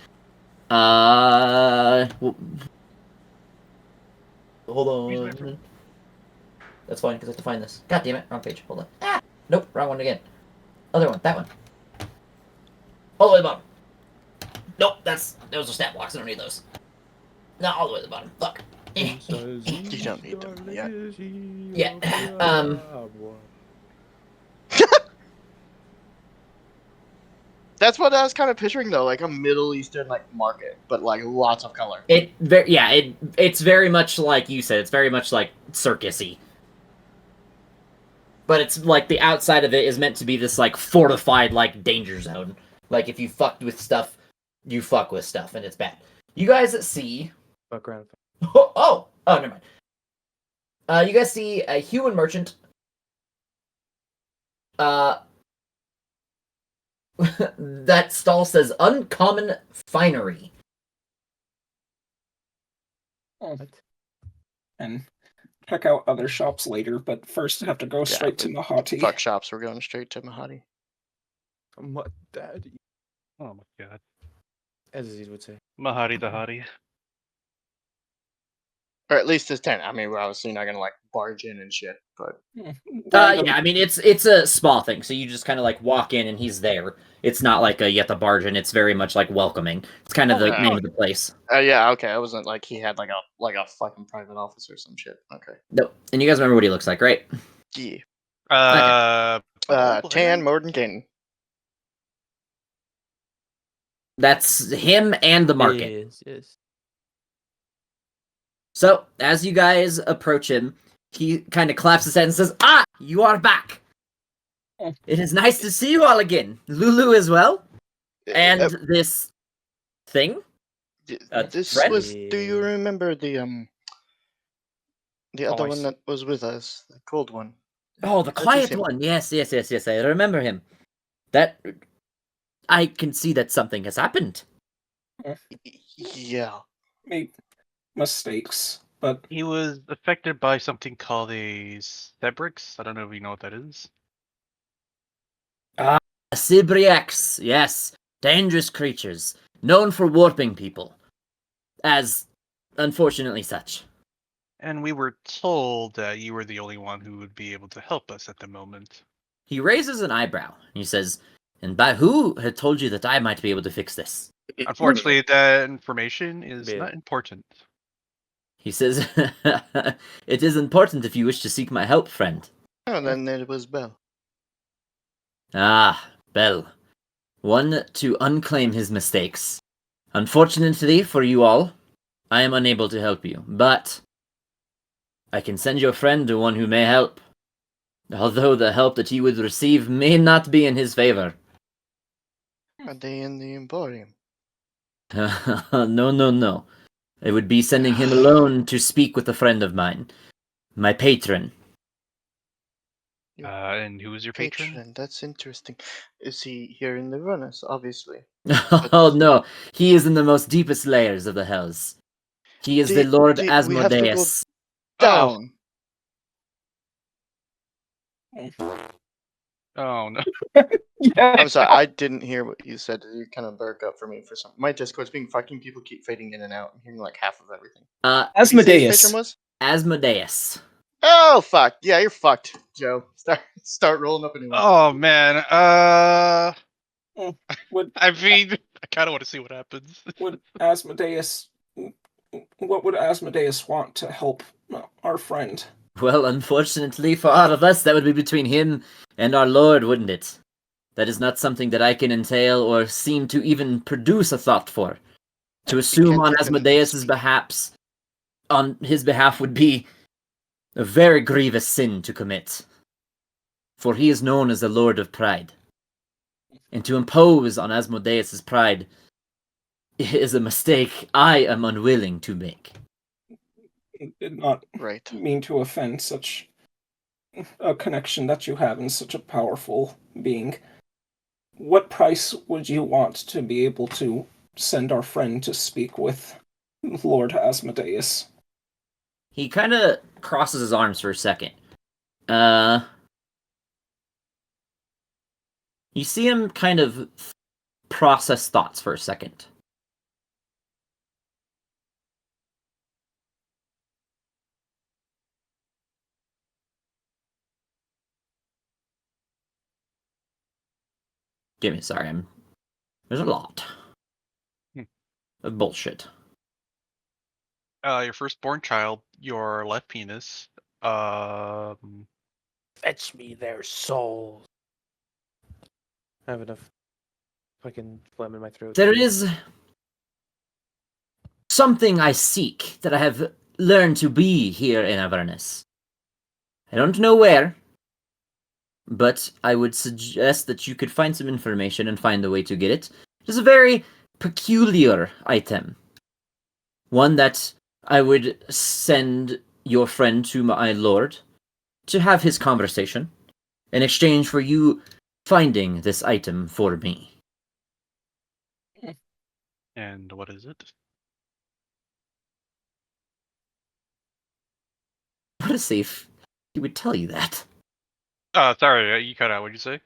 Hold on. That's fine because I have to find this. God damn it! Wrong page. Hold on. Ah, nope, wrong one again. Other one. That one. All the way to the bottom. Nope, those are stat blocks. I don't need those. No, all the way to the bottom. Fuck. You don't need them yet. Yeah, That's what I was kind of picturing though, like a Middle Eastern like market, but like lots of color. It's very much like you said. It's very much like circusy. But it's like the outside of it is meant to be this like fortified like danger zone. Like if you fucked with stuff, you fuck with stuff, and it's bad. You guys see. Background. Oh, never mind. You guys see a human merchant. That stall says uncommon finery. And check out other shops later, but first I have to go straight to Mahati. Fuck shops, we're going straight to Mahati. My daddy, Oh my god. as Aziz would say. Mahadi the hottie. Or at least his tent. I mean, we're obviously not gonna like barge in and shit, but Yeah, I mean it's a small thing, so you just kind of like walk in and he's there. It's not like you have to barge in. It's very much like welcoming. It's kind of the Okay. name of the place. yeah, okay. I wasn't like he had like a fucking private office or some shit. Okay. Nope. And you guys remember what he looks like, right? Yeah. Bald Tan hair? Morden King. That's him and the market. Yes. So as you guys approach him, he kind of claps his head and says, "Ah, you are back. It is nice to see you all again. Lulu as well, and this thing." This friend? was. Do you remember the other Voice. one that was with us, the cold one? Oh, the That is quiet him. one. Yes. I remember him. That I can see that something has happened. Yeah. Maybe mistakes, but He was affected by something called a Cebrix. I don't know if you know what that is. Sibriax, yes. Dangerous creatures, known for warping people. As, unfortunately, such. And we were told that you were the only one who would be able to help us at the moment. He raises an eyebrow. He says, and by who had told you that I might be able to fix this? Unfortunately, that information is Yeah. not important. He says, it is important if you wish to seek my help, friend. Oh, then it was Bell. Ah, Bell. One to unclaim his mistakes. Unfortunately for you all, I am unable to help you, but I can send your friend to one who may help. Although the help that he would receive may not be in his favor. Are they in the Emporium? No. I would be sending him alone to speak with a friend of mine. My patron. And who is your patron? That's interesting. Is he here in the Avernus? Obviously. Oh no, he is in the most deepest layers of the hells. He is the Lord we have to go Asmodeus. down. Oh no. I'm sorry, I didn't hear what you said. You kind of broke up for me for some. My Discord's being fucking. People keep fading in and out. I'm hearing like half of everything. Did you say his Asmodeus. patron was? Asmodeus. Oh fuck! Yeah, you're fucked, Joe. Start rolling up a new one. Oh man. Would I mean, I kind of want to see what happens. would Asmodeus? What would Asmodeus want to help our friend? Well, unfortunately for all of us, that would be between him and our Lord, wouldn't it? That is not something that I can entail or seem to even produce a thought for. To assume on Asmodeus's on his behalf would be a very grievous sin to commit. For he is known as the Lord of Pride. And to impose on Asmodeus's pride is a mistake I am unwilling to make. Did not Right. mean to offend such a connection that you have in such a powerful being. What price would you want to be able to send our friend to speak with Lord Asmodeus? He kind of crosses his arms for a second. You see him kind of process thoughts for a second. There's a lot of bullshit. Your firstborn child, your left penis. Fetch me their souls. I have enough fucking phlegm in my throat. There is something I seek that I have learned to be here in Avernus. I don't know where, but I would suggest that you could find some information and find a way to get it. It is a very peculiar item. One that I would send your friend to my lord to have his conversation in exchange for you finding this item for me. And what is it? I want to see if he would tell you that. Sorry, you cut out. What'd you say?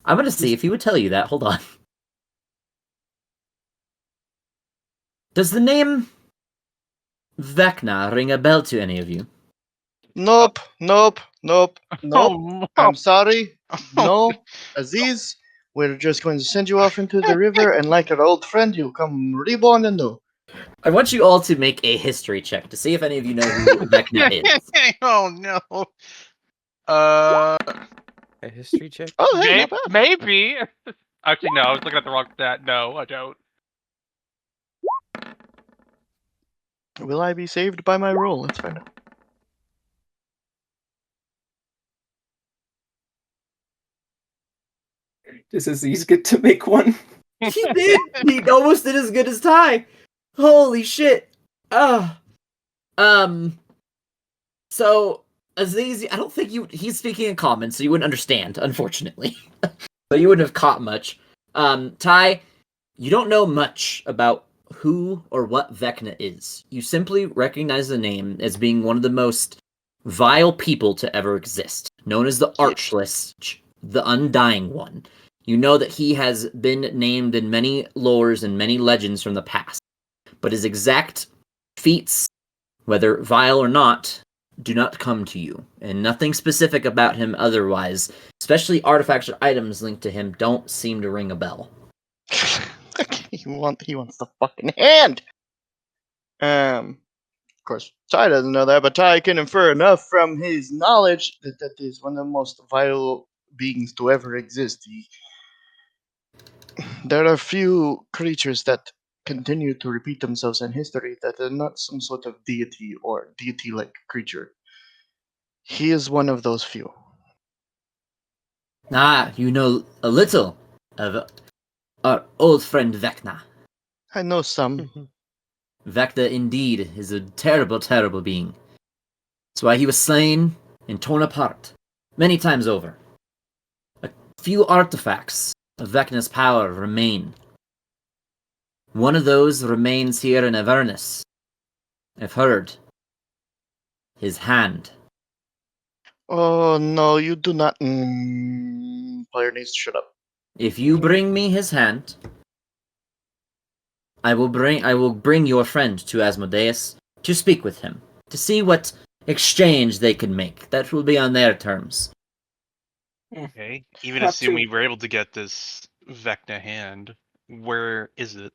I'm going to see if he would tell you that. Hold on. Does the name Vecna ring a bell to any of you? Nope. Oh, I'm sorry. No, Aziz. We're just going to send you off into the river, and like our old friend, you come reborn anew. I want you all to make a history check to see if any of you know who Vecna is. Oh no. A history check? Oh, hey, not bad. Maybe. Actually, no. I was looking at the wrong stat. No, I don't. Will I be saved by my roll? Let's find out. Does Aziz get to make one? He did! He almost did as good as Ty! Holy shit! So, Aziz, I don't think he's speaking in common, so you wouldn't understand, unfortunately. So you wouldn't have caught much. Ty, you don't know much about who or what Vecna is. You simply recognize the name as being one of the most vile people to ever exist, known as the Archlich, the Undying One. You know that he has been named in many lores and many legends from the past, but his exact feats, whether vile or not, do not come to you, and nothing specific about him otherwise, especially artifacts or items linked to him, don't seem to ring a bell. he wants the fucking hand. Of course, Ty doesn't know that, but Ty can infer enough from his knowledge that is one of the most vital beings to ever exist. There are few creatures that continue to repeat themselves in history that are not some sort of deity or deity-like creature. He is one of those few. Ah, you know a little of our old friend Vecna. I know some. Vecna indeed is a terrible, terrible being. That's why he was slain and torn apart many times over. A few artifacts of Vecna's power remain. One of those remains here in Avernus. I've heard. His hand. Oh no, you do not. Player needs to shut up. If you bring me his hand, I will bring your friend to Asmodeus to speak with him, to see what exchange they can make. That will be on their terms. Okay. Even Not assuming too- we're able to get this Vecna hand, where is it?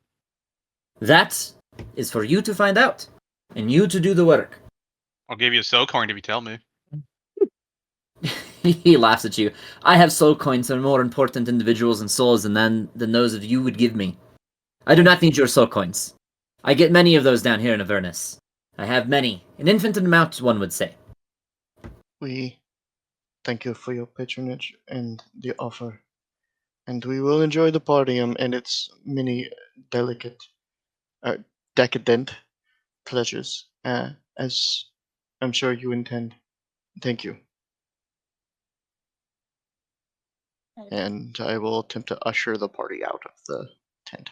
That is for you to find out, and you to do the work. I'll give you a soul coin if you tell me. He laughs at you. I have soul coins that are more important individuals and souls than those that you would give me. I do not need your soul coins. I get many of those down here in Avernus. I have many. An infinite amount, one would say. We thank you for your patronage and the offer. And we will enjoy the party and its many delicate, decadent pleasures, as I'm sure you intend. Thank you. And I will attempt to usher the party out of the tent.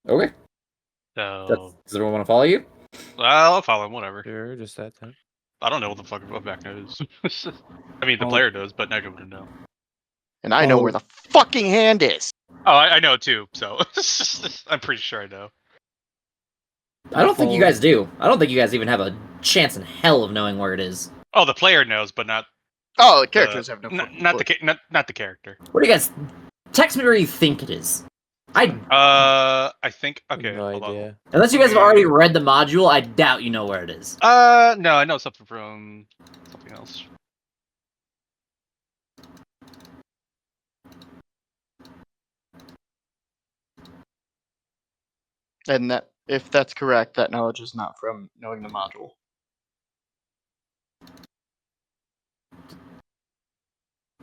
Okay. So, Does everyone want to follow you? well, I'll follow him, whatever. Sure, just that time. I don't know what the fuck a Vecna is. I mean, the Oh. player does, but Nigel wouldn't know. And I know where the fucking hand is. Oh, I know too, so I'm pretty sure I know. I don't think you guys do. I don't think you guys even have a chance in hell of knowing where it is. Oh, the player knows, but not Oh, the characters have no fucking not clue. not the character. What do you guys... Text me where you think it is. I think okay. No hold on. idea. Unless you guys have already read the module, I doubt you know where it is. No, I know something from something else. And that, if that's correct, that knowledge is not from knowing the module.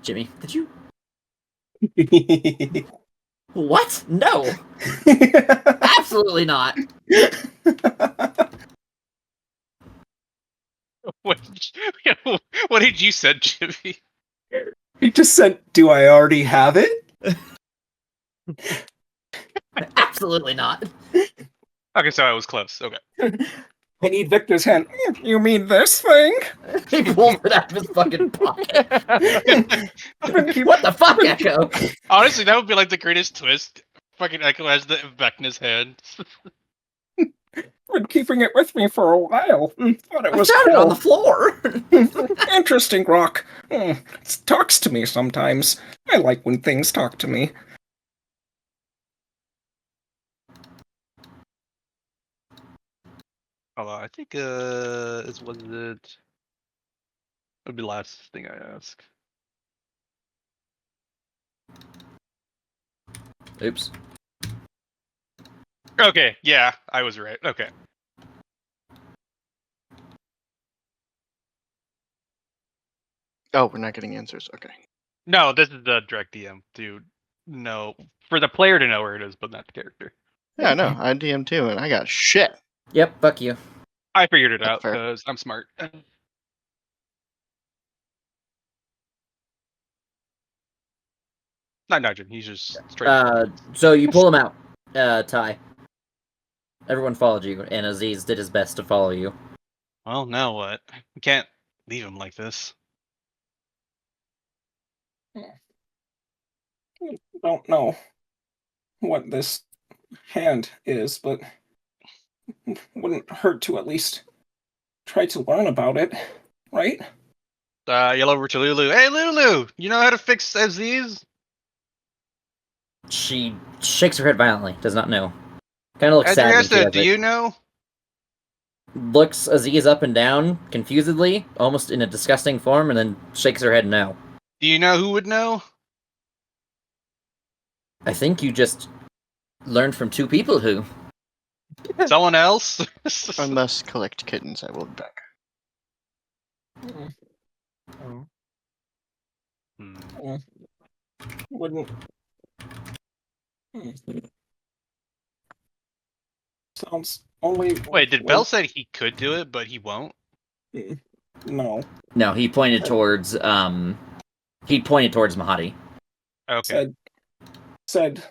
Jimmy, did you... What? No! Absolutely not! What did you said, Jimmy? He just said, "Do I already have it?" Absolutely not. Okay, so I was close. Okay. I need Victor's hand. You mean this thing? He pulls it out of his fucking pocket. I've been keep- What the fuck, Echo? Honestly, that would be like the greatest twist. Fucking Echo has the Vecna's hand. been keeping it with me for a while. Thought it I was found it on cool. the floor. Interesting rock. It talks to me sometimes. I like when things talk to me. Hold on, I think was it? Would be the last thing I ask. Oops. Okay, yeah, I was right. Okay. Oh, we're not getting answers. Okay. No, this is the direct DM to know for the player to know where it is, but not the character. Yeah, no, I DM too, and I got shit. Yep, fuck you. I figured it That's out fair. because I'm smart. Not Nigel, he's just straight. So you pull him out. Ty. Everyone followed you, and Aziz did his best to follow you. Well, now what? We can't leave him like this. Don't know what this hand is, but wouldn't hurt to at least try to learn about it, right? Yell over to Lulu. Hey, Lulu! You know how to fix these? She shakes her head violently, does not know. Kind of looks As your sad when ass she said, does do it. you know? Looks Aziz up and down, confusedly, almost in a disgusting form, and then shakes her head no. Do you know who would know? I think you just learned from two people who. Someone else? I must collect kittens. I will be back. Hmm. Wouldn't. Sounds only. Wait, did Bell say he could do it, but he won't? No. No, he pointed towards Mahadi. Okay. Said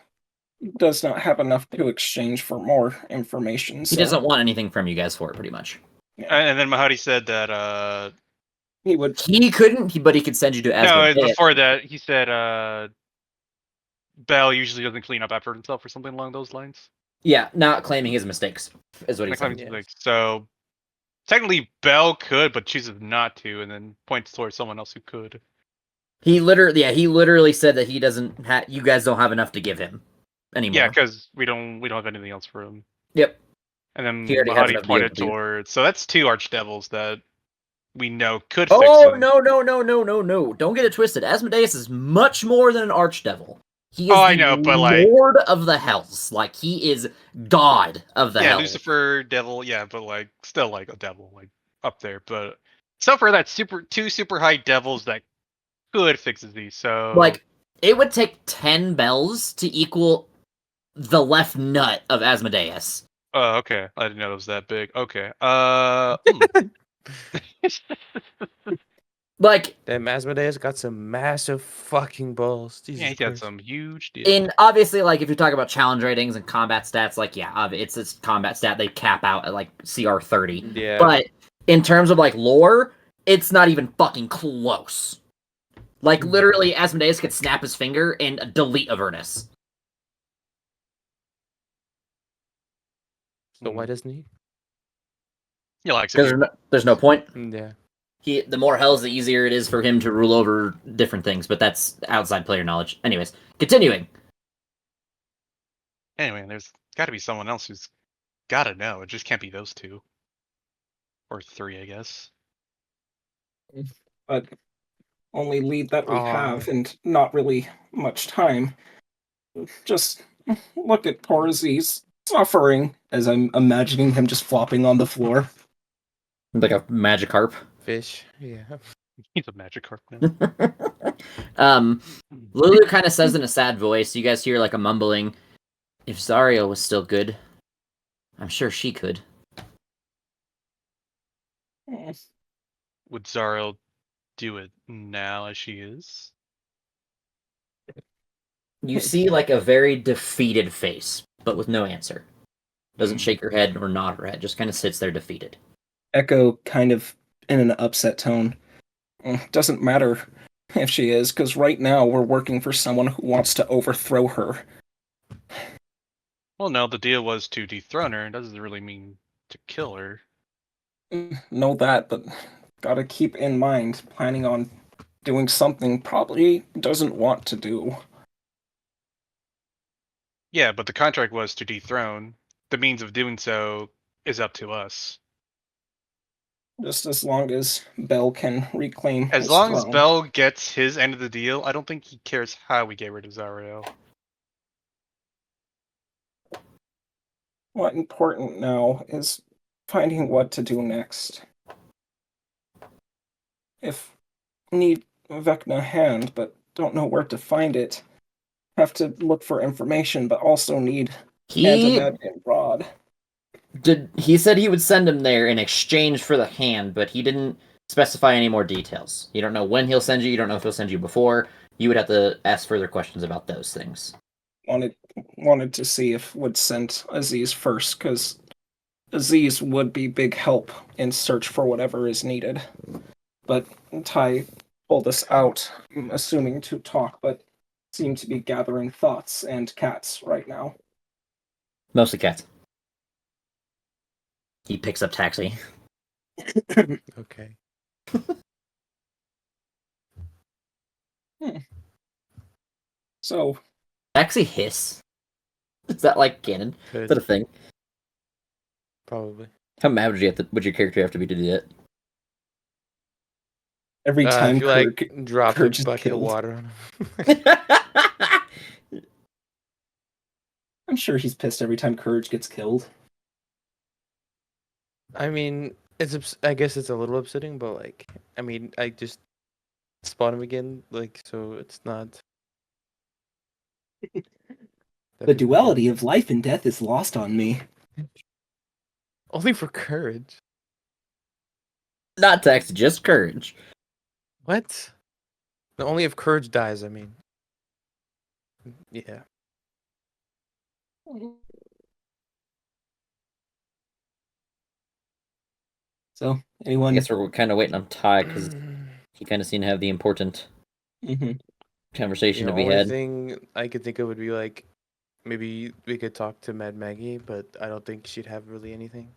does not have enough to exchange for more information. He So doesn't want anything from you guys for it, pretty much. And then Mahadi said that, he would. He couldn't, but he could send you to no, Asmodeus. before that, he said, Bell usually doesn't clean up after himself or something along those lines. Yeah, not claiming his mistakes, is what he Not said. claiming his mistakes. So, technically, Bell could, but chooses not to, and then points towards someone else who could. He literally said that he doesn't you guys don't have enough to give him anymore. Yeah, because we don't have anything else for him. Yep. And then He already has enough Mahadi to be pointed able to do. towards, so that's two archdevils that we know could fix Oh, him. no. Don't get it twisted. Asmodeus is much more than an archdevil. He is Oh, I the know, but, like- Lord of the Hells. Like, he is God of the Yeah, Hells. Lucifer, devil, yeah, but like still like a devil, like up there. But so for that two super high devils that could fix these, so Like, it would take 10 bells to equal the left nut of Asmodeus. oh, okay, I didn't know it was that big. Okay, Like, Damn, Asmodeus got some massive fucking balls. Jesus yeah, he got Christ. some huge deal. in obviously, like, if you talk about challenge ratings and combat stats, like, yeah, it's this combat stat, they cap out at, like, CR 30. Yeah. But in terms of, like, lore, it's not even fucking close. Like, literally, Asmodeus could snap his finger and delete Avernus. So why doesn't he? He likes Because it. there's no point. Yeah. The more hells, the easier it is for him to rule over different things, but that's outside player knowledge. Anyways, continuing. Anyway, there's got to be someone else who's got to know. It just can't be those two or three, I guess. But only lead that we Aw. have, and not really much time. Just look at poor Aziz suffering as I'm imagining him just flopping on the floor. Like a Magikarp. Fish. Yeah. He's a Magikarp now. Lulu kind of says in a sad voice, you guys hear like a mumbling, if Zario was still good, I'm sure she could. Would Zariel do it now as she is? You see like a very defeated face, but with no answer. Doesn't shake her head or nod her head, just kind of sits there defeated. Echo kind of in an upset tone. Doesn't matter if she is, because right now we're working for someone who wants to overthrow her. Well, no, the deal was to dethrone her. It doesn't really mean to kill her. Know that, but gotta keep in mind, planning on doing something probably doesn't want to do. Yeah, but the contract was to dethrone. The means of doing so is up to us. Just as long as Bell can reclaim As his long as throne. Bell gets his end of the deal, I don't think he cares how we get rid of Zariel. What important now is finding what to do next. If need Vecna hand, but don't know where to find it. Have to look for information, but also need He Antimed and Rod. he said he would send him there in exchange for the hand, but he didn't specify any more details. You don't know when he'll send you, you don't know if he'll send you before. You would have to ask further questions about those things. wanted to see if would send Aziz first, because Aziz would be big help in search for whatever is needed. But Ty pulled us out, assuming to talk, but seem to be gathering thoughts and cats right now. Mostly cats. He picks up taxi. Okay. So, Taxi hiss. Is that like canon? Is that a Could thing? probably. How mad would your character have to be to do that? every time If you like drop a Courage is bucket of killed. water on him. I'm sure he's pissed every time Courage gets killed. I mean, I guess it's a little upsetting, but like, I mean, I just spawn him again, like, so it's not. The duality of life and death is lost on me. Only for courage. Not taxi, just courage. What? No, only if courage dies. I mean, yeah. So, I anyone? guess we're kind of waiting on Ty because he kind of seemed to have the important Mhm. conversation The to be only had. thing I could think of would be like, maybe we could talk to Mad Maggie, but I don't think she'd have really anything.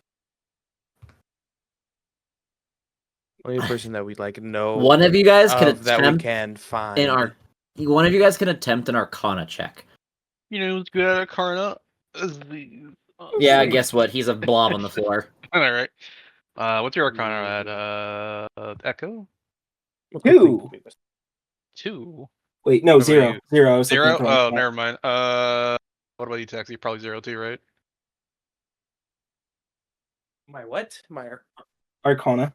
Only person that we like know One of you guys can of that we attempt can find. in our. One of you guys can attempt an Arcana check. You know who's good at Arcana? Aziz. Yeah, guess what? He's a blob on the floor. All right. What's your Arcana at? Echo? 2. 2. Wait, no, What about 0. you? 0. I was 0? looking at the wrong Oh, spot. never mind. What about you, Taxi? Probably 0 too, right? My what? My Arcana.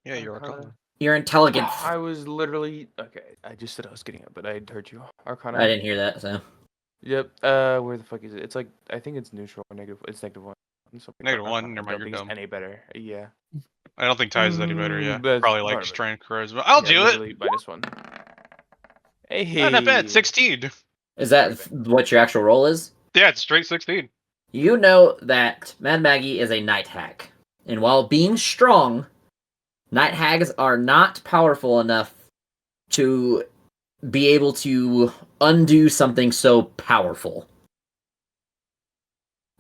Yeah, your Arcana. Arcana. Your intelligence. I was literally okay. I just said I was getting it, but I heard you. Arcana. I didn't hear that, so. Yep. Where the fuck is it? It's like I think it's neutral or negative. It's -1. Something like -1? that. Never I mind, don't you're think it's dumb. any better. Yeah. I don't think Ty's is any better, yeah. But Probably like whatever. strength charisma. I'll do it! literally -1. Hey. Oh, not bad. 16. Is that what your actual role is? Yeah, it's straight 16. You know that Mad Maggie is a night hag. And while being strong, night hags are not powerful enough to be able to undo something so powerful.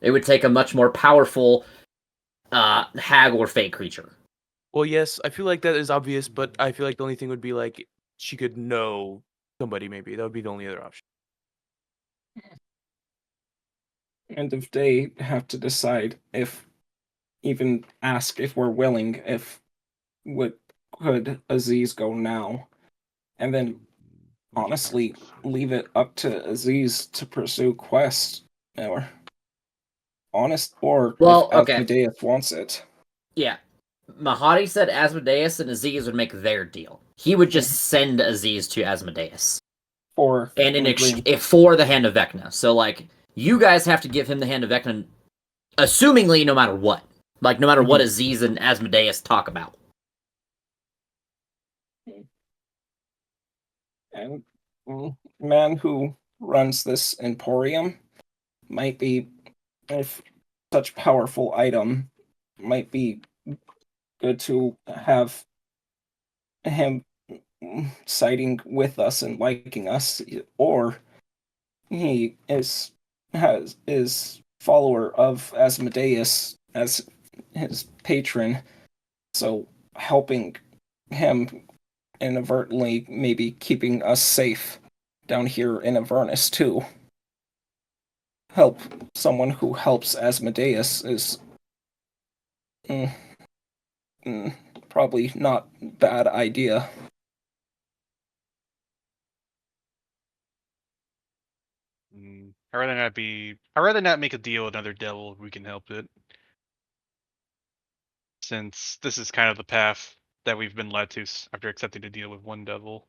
It would take a much more powerful hag or fey creature. Well, yes, I feel like that is obvious, but I feel like the only thing would be like she could know somebody. Maybe that would be the only other option. And if they have to decide if, even ask if we're willing, if could Aziz go now, and then honestly leave it up to Aziz to pursue Quest, or honest, or Well, if okay. Asmodeus wants it. Yeah. Mahadi said Asmodeus and Aziz would make their deal. He would just send Aziz to Asmodeus. For And for the Hand of Vecna. So, like, you guys have to give him the Hand of Vecna, assumingly no matter what. Like, no matter what Aziz and Asmodeus talk about. And man who runs this Emporium might be, if such powerful item, might be good to have him siding with us and liking us, or he is follower of Asmodeus as his patron, so helping him inadvertently maybe keeping us safe down here in Avernus too. Help someone who helps Asmodeus is probably not bad idea. I'd rather not make a deal with another devil if we can help it. Since this is kind of the path that we've been led to after accepting a deal with one devil.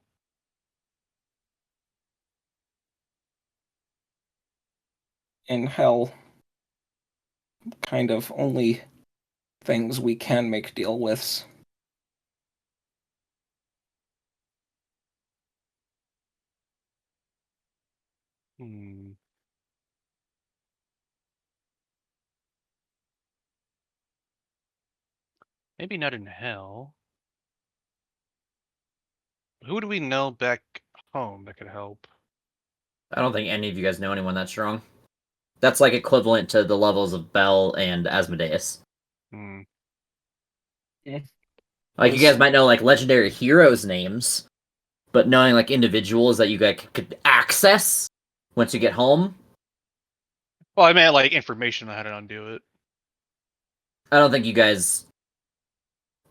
In hell, kind of only things we can make deal with. Maybe not in hell. Who do we know back home that could help? I don't think any of you guys know anyone that strong. That's like equivalent to the levels of Bel and Asmodeus. Hmm. Like, you guys might know, like, legendary heroes' names, but knowing, like, individuals that you guys could access once you get home, Well, I meant like information on how to undo it. I don't think you guys...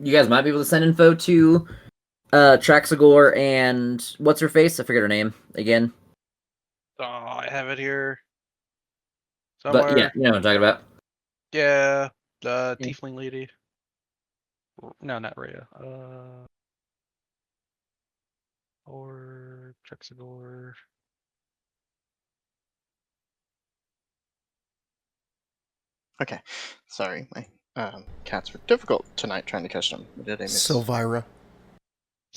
You guys might be able to send info to Traxagore and... What's her face? I forget her name again. Oh, I have it here. Somewhere. But, yeah, you know what I'm talking about. Yeah, the tiefling lady. No, not Rhea. Or Trexagore. Okay, sorry, my cats were difficult tonight trying to catch them. Did I miss? Sylvira.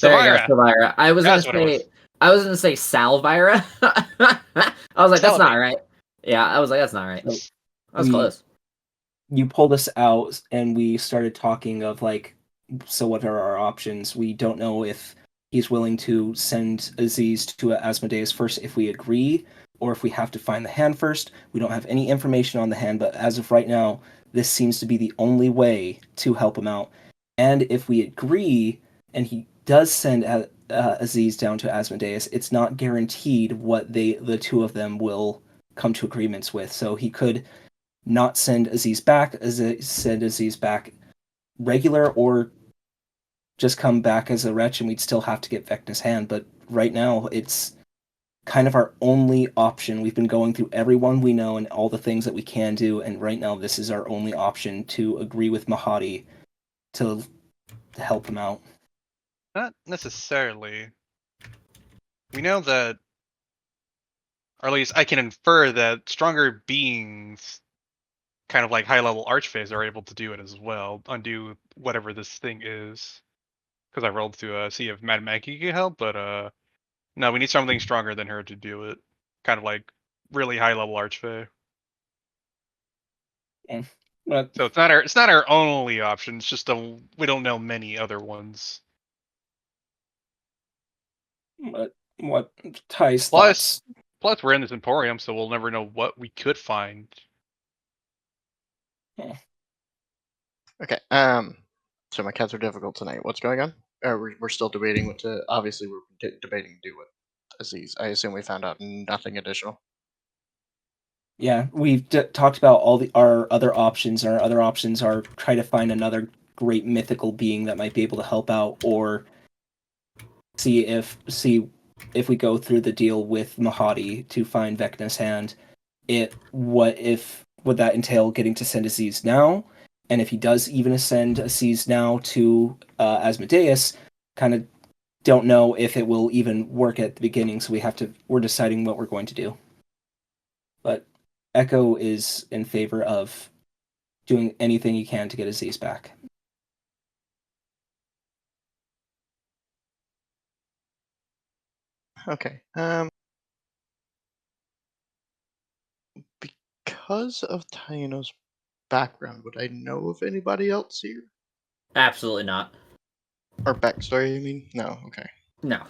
There you go, Savira. Sylvira. I was That's gonna what it say... I was gonna say Salvira. I was like, that's not Salivate. right. Yeah, I was like, that's not right. So That was we- close. You pulled us out, and we started talking of like, so what are our options? We don't know if he's willing to send Aziz to Asmodeus first if we agree, or if we have to find the hand first. We don't have any information on the hand, but as of right now, this seems to be the only way to help him out. And if we agree, and he does send Aziz down to Asmodeus, it's not guaranteed what the two of them will come to agreements with. So he could not send Aziz back, send Aziz back regular, or just come back as a wretch, and we'd still have to get Vecna's hand. But right now, it's kind of our only option. We've been going through everyone we know and all the things that we can do, and right now this is our only option to agree with Mahadi to help him out. Not necessarily. We know that, or at least I can infer that stronger beings, kind of like high-level archfays, are able to do it as well. Undo whatever this thing is. Because I rolled to see if Mad Maggie can help, but no, we need something stronger than her to do it. Kind of like really high-level archfey. But So it's not our only option. It's just we don't know many other ones. what Ty's Plus, thoughts? we're in this Emporium, so we'll never know what we could find. Okay. So my cats are difficult tonight. What's going on? We're still debating what to. Obviously, we're debating to do with Aziz. I assume we found out nothing additional. Yeah, we've talked about all our other options. Our other options are try to find another great mythical being that might be able to help out, or see if we go through the deal with Mahadi to find Vecna's hand. Would that entail getting to send Aziz now? And if he does even send Aziz now to Asmodeus, kind of don't know if it will even work at the beginning. So we're deciding what we're going to do. But Echo is in favor of doing anything he can to get Aziz back. Okay. Because of Taino's background, would I know of anybody else here? Absolutely not. Or backstory, I mean? No, okay. No.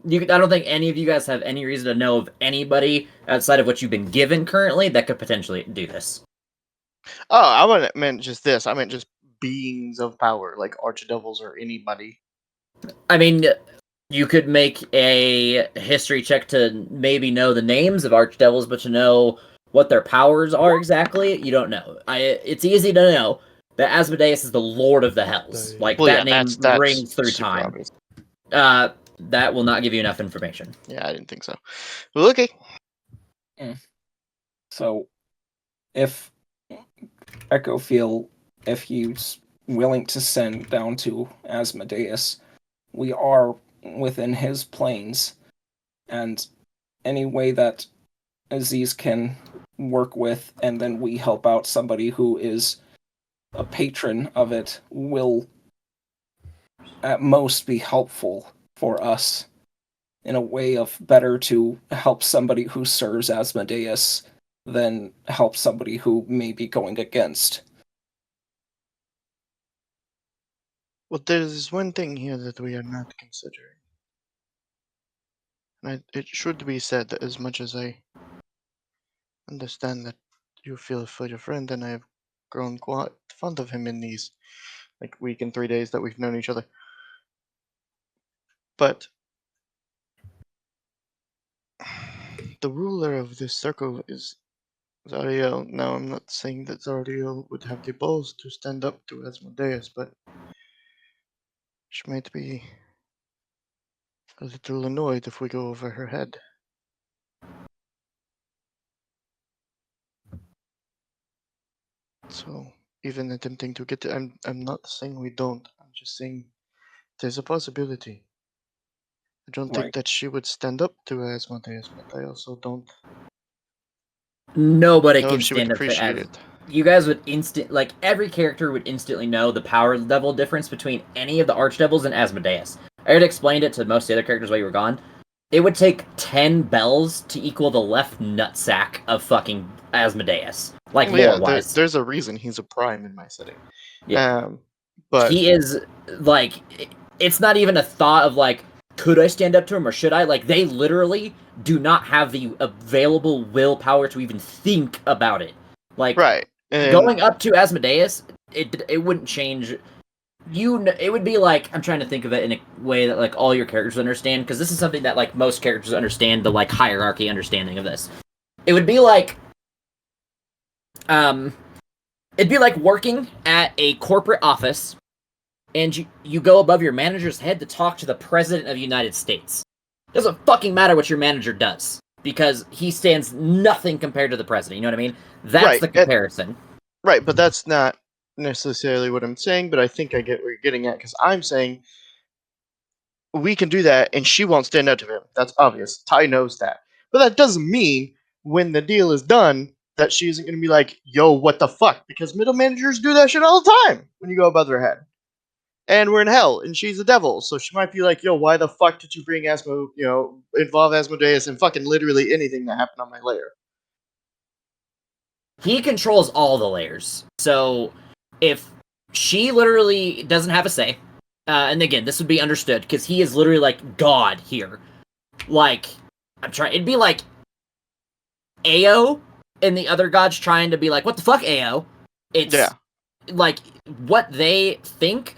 I don't think any of you guys have any reason to know of anybody outside of what you've been given currently that could potentially do this. Oh, I meant just this. I meant just beings of power, like archdevils or anybody. I mean, you could make a history check to maybe know the names of archdevils, but to know what their powers are exactly, you don't know. It's easy to know that Asmodeus is the Lord of the Hells. Like, Well, that yeah, name that's rings through super time. obvious. That will not give you enough information. Yeah, I didn't think so. Well, okay. So, if Echo feel if he's willing to send down to Asmodeus, we are within his planes, and any way that Aziz can work with, and then we help out somebody who is a patron of it, will at most be helpful for us in a way of better to help somebody who serves Asmodeus than help somebody who may be going against. Well, there's one thing here that we are not considering. And it should be said that as much as I understand that you feel for your friend, and I have grown quite fond of him in these week and 3 days that we've known each other. But the ruler of this circle is Zariel. Now, I'm not saying that Zariel would have the balls to stand up to Asmodeus, but she might be a little annoyed if we go over her head. So, even attempting to get to, I'm not saying we don't. I'm just saying there's a possibility. I don't think Right. that she would stand up to Asmodeus, but I also don't Nobody know can if she would stand up to appreciate as. it. You guys would every character would instantly know the power level difference between any of the archdevils and Asmodeus. I already explained it to most of the other characters while you were gone. It would take 10 bells to equal the left nutsack of fucking Asmodeus. Like, Well, yeah, lore-wise. there's a reason he's a prime in my setting. Yeah. But He is, like, it's not even a thought of, like, could I stand up to him or should I? Like, they literally do not have the available willpower to even think about it. Like, right, and going up to Asmodeus, it wouldn't change. It would be like, I'm trying to think of it in a way that like all your characters understand, because this is something that like most characters understand, the like hierarchy understanding of this. It would be like, it'd be like working at a corporate office, and you go above your manager's head to talk to the president of the United States. It doesn't fucking matter what your manager does, because he stands nothing compared to the president. You know what I mean? That's Right, the comparison. right, but that's not necessarily what I'm saying. But I think I get what you're getting at, because I'm saying we can do that, and she won't stand up to him. That's obvious. Ty knows that, but that doesn't mean when the deal is done that she isn't going to be like, "Yo, what the fuck?" Because middle managers do that shit all the time when you go above their head. And we're in hell, and she's a devil, so she might be like, "Yo, why the fuck did you bring involve Asmodeus in fucking literally anything that happened on my layer?" He controls all the layers. So if she literally doesn't have a say, and again, this would be understood because he is literally like God here. Like, it'd be like Ao and the other gods trying to be like, what the fuck, Ao? It's like what they think.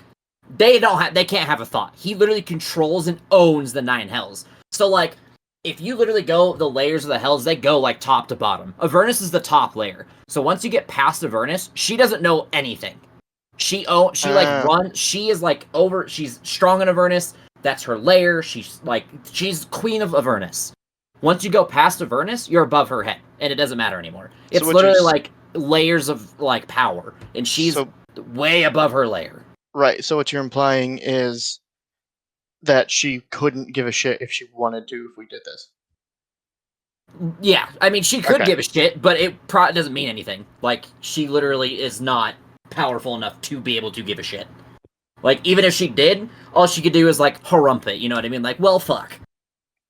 They can't have a thought. He literally controls and owns the 9 hells. So like, if you literally go the layers of the hells, they go like top to bottom. Avernus is the top layer. So once you get past Avernus, she doesn't know anything. She runs. She is like she's strong in Avernus. That's her layer. She's queen of Avernus. Once you go past Avernus, you're above her head, and it doesn't matter anymore. It's literally like layers of like power, and she's way above her layer. Right. So what you're implying is that she couldn't give a shit if she wanted to if we did this. Yeah, I mean, she could give a shit, but it doesn't mean anything. Like, she literally is not powerful enough to be able to give a shit. Like, even if she did, all she could do is, like, harump it, you know what I mean? Like, well, fuck.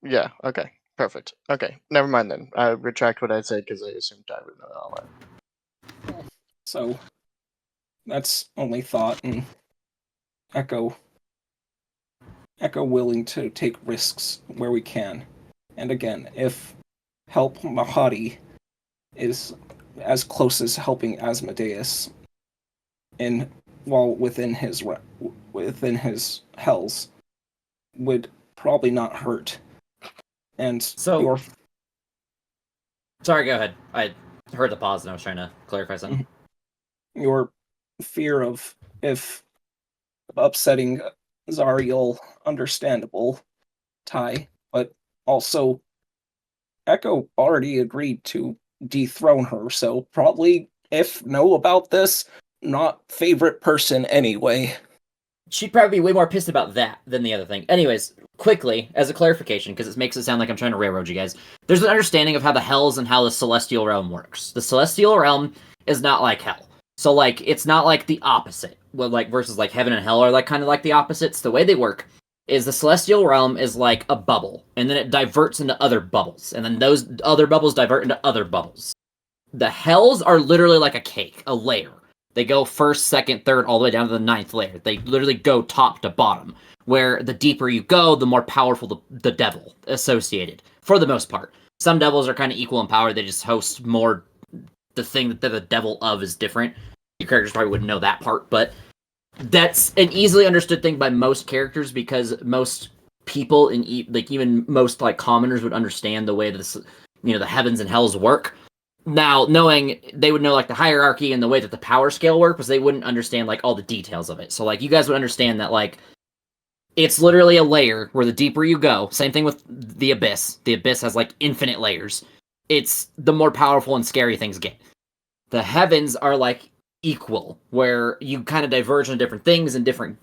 Yeah, okay. Perfect. Okay, never mind then. I retract what I said because I assumed I would know all that. So, that's only thought, and Echo willing to take risks where we can. And again, if help Mahadi is as close as helping Asmodeus within his hells, would probably not hurt. And so, sorry, go ahead. I heard the pause and I was trying to clarify something. Your fear of upsetting Zariel, understandable, Ty, but also Echo already agreed to dethrone her, so probably, if know about this, not favorite person anyway. She'd probably be way more pissed about that than the other thing. Anyways, quickly, as a clarification, because it makes it sound like I'm trying to railroad you guys, there's an understanding of how the hells and how the celestial realm works. The celestial realm is not like hell. So, like, it's not like the opposite. Well, like, versus, like, heaven and hell are, like, kind of like the opposites. The way they work is the celestial realm is like a bubble, and then it diverts into other bubbles, and then those other bubbles divert into other bubbles. The hells are literally like a cake, a layer. They go first, second, third, all the way down to the 9th layer. They literally go top to bottom. Where the deeper you go, the more powerful the devil associated, for the most part. Some devils are kind of equal in power. They just host more. The thing that they're the devil of is different. Your characters probably wouldn't know that part, but that's an easily understood thing by most characters because most people in even most like commoners would understand the way this, the heavens and hells work. Now, they would know like the hierarchy and the way that the power scale work, but they wouldn't understand like all the details of it. So like you guys would understand that like it's literally a layer where the deeper you go, same thing with the Abyss. The Abyss has like infinite layers. It's the more powerful and scary things get. The heavens are like equal, where you kind of diverge into different things, and different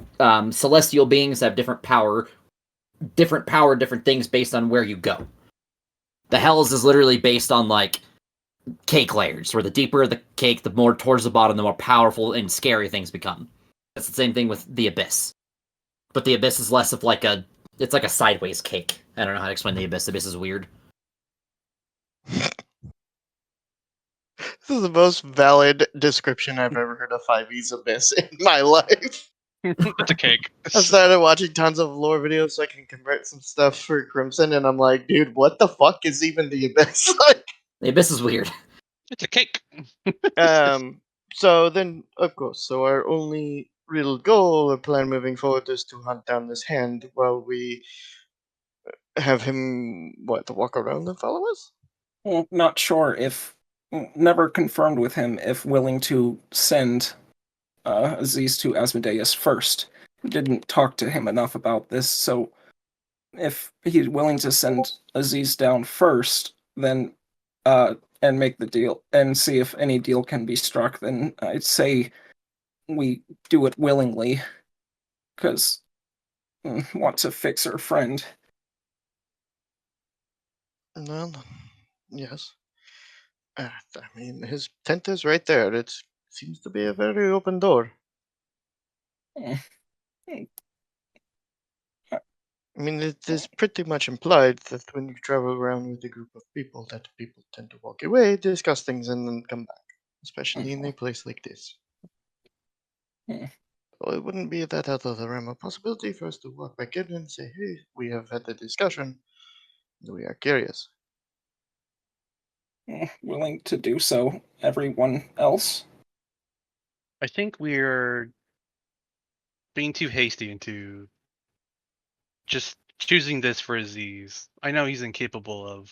celestial beings have different power, different things based on where you go. The hells is literally based on like cake layers, where the deeper the cake, the more towards the bottom, the more powerful and scary things become. That's the same thing with the Abyss. But the Abyss is less of like it's like a sideways cake. I don't know how to explain the Abyss. The Abyss is weird. This is the most valid description I've ever heard of 5e's Abyss in my life. It's a cake. I started watching tons of lore videos so I can convert some stuff for Crimson, and I'm like, dude, what the fuck is even the Abyss? The Abyss is weird. It's a cake. So then, of course, so our only real goal or plan moving forward is to hunt down this hand while we have him, to walk around and follow us? Well, not sure if, never confirmed with him if willing to send Aziz to Asmodeus first. Didn't talk to him enough about this, so if he's willing to send Aziz down first, then and make the deal and see if any deal can be struck, then I'd say we do it willingly, because want to fix her friend. Well, yes. I mean, his tent is right there. It seems to be a very open door. Eh, I mean, it is pretty much implied that when you travel around with a group of people, that people tend to walk away, discuss things, and then come back, especially in a place like this. Hmm. So it wouldn't be that out of the realm of possibility for us to walk back in and say, hey, we have had a discussion, and we are curious. Willing to do so. Everyone else? I think we're being too hasty into just choosing this for Aziz. I know he's incapable of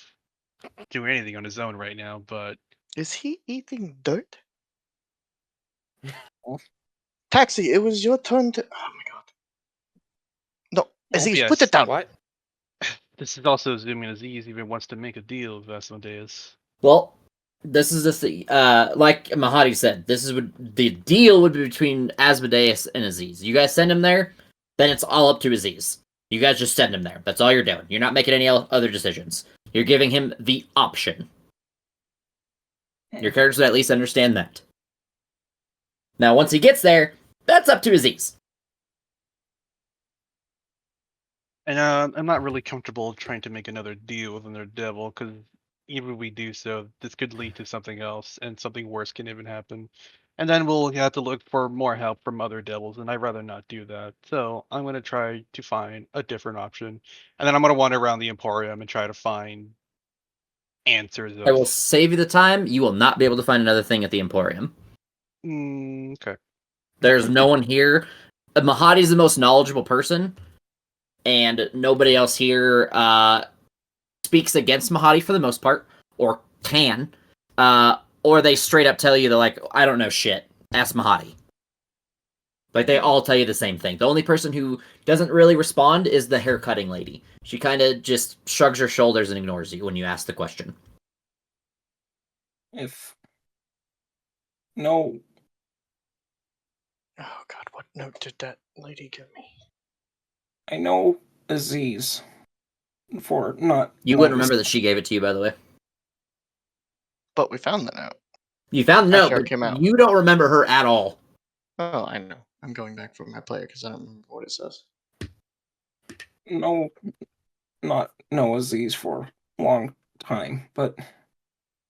doing anything on his own right now, but Is he eating dirt? Oh. Taxi, it was your turn to. Oh my god. No, Aziz, yes. put it down. What? this is also assuming Aziz even wants to make a deal with Asmodeus. Well, this is the thing. Like Mahadi said, this is what the deal would be between Asmodeus and Aziz. You guys send him there, then it's all up to Aziz. You guys just send him there. That's all you're doing. You're not making any other decisions. You're giving him the option. Your characters would at least understand that. Now, once he gets there, that's up to Aziz. And I'm not really comfortable trying to make another deal with another devil, because even if we do so, this could lead to something else, and something worse can even happen. And then we'll have to look for more help from other devils, and I'd rather not do that. So I'm going to try to find a different option. And then I'm going to wander around the Emporium and try to find answers. I will save you the time. You will not be able to find another thing at the Emporium. Okay. There's no one here. Mahadi's the most knowledgeable person, and nobody else here speaks against Mahadi for the most part, or can. Or they straight up tell you, they're like, I don't know shit. Ask Mahadi. Like, they all tell you the same thing. The only person who doesn't really respond is the hair-cutting lady. She kind of just shrugs her shoulders and ignores you when you ask the question. If no, Oh god, what note did that lady give me? I know Aziz for not. You wouldn't remember that she gave it to you, by the way. But we found the note. You found the note, After it but came out. you don't remember her at all. Oh, I know. I'm going back for my player because I don't remember what it says. No, not know Aziz for a long time, but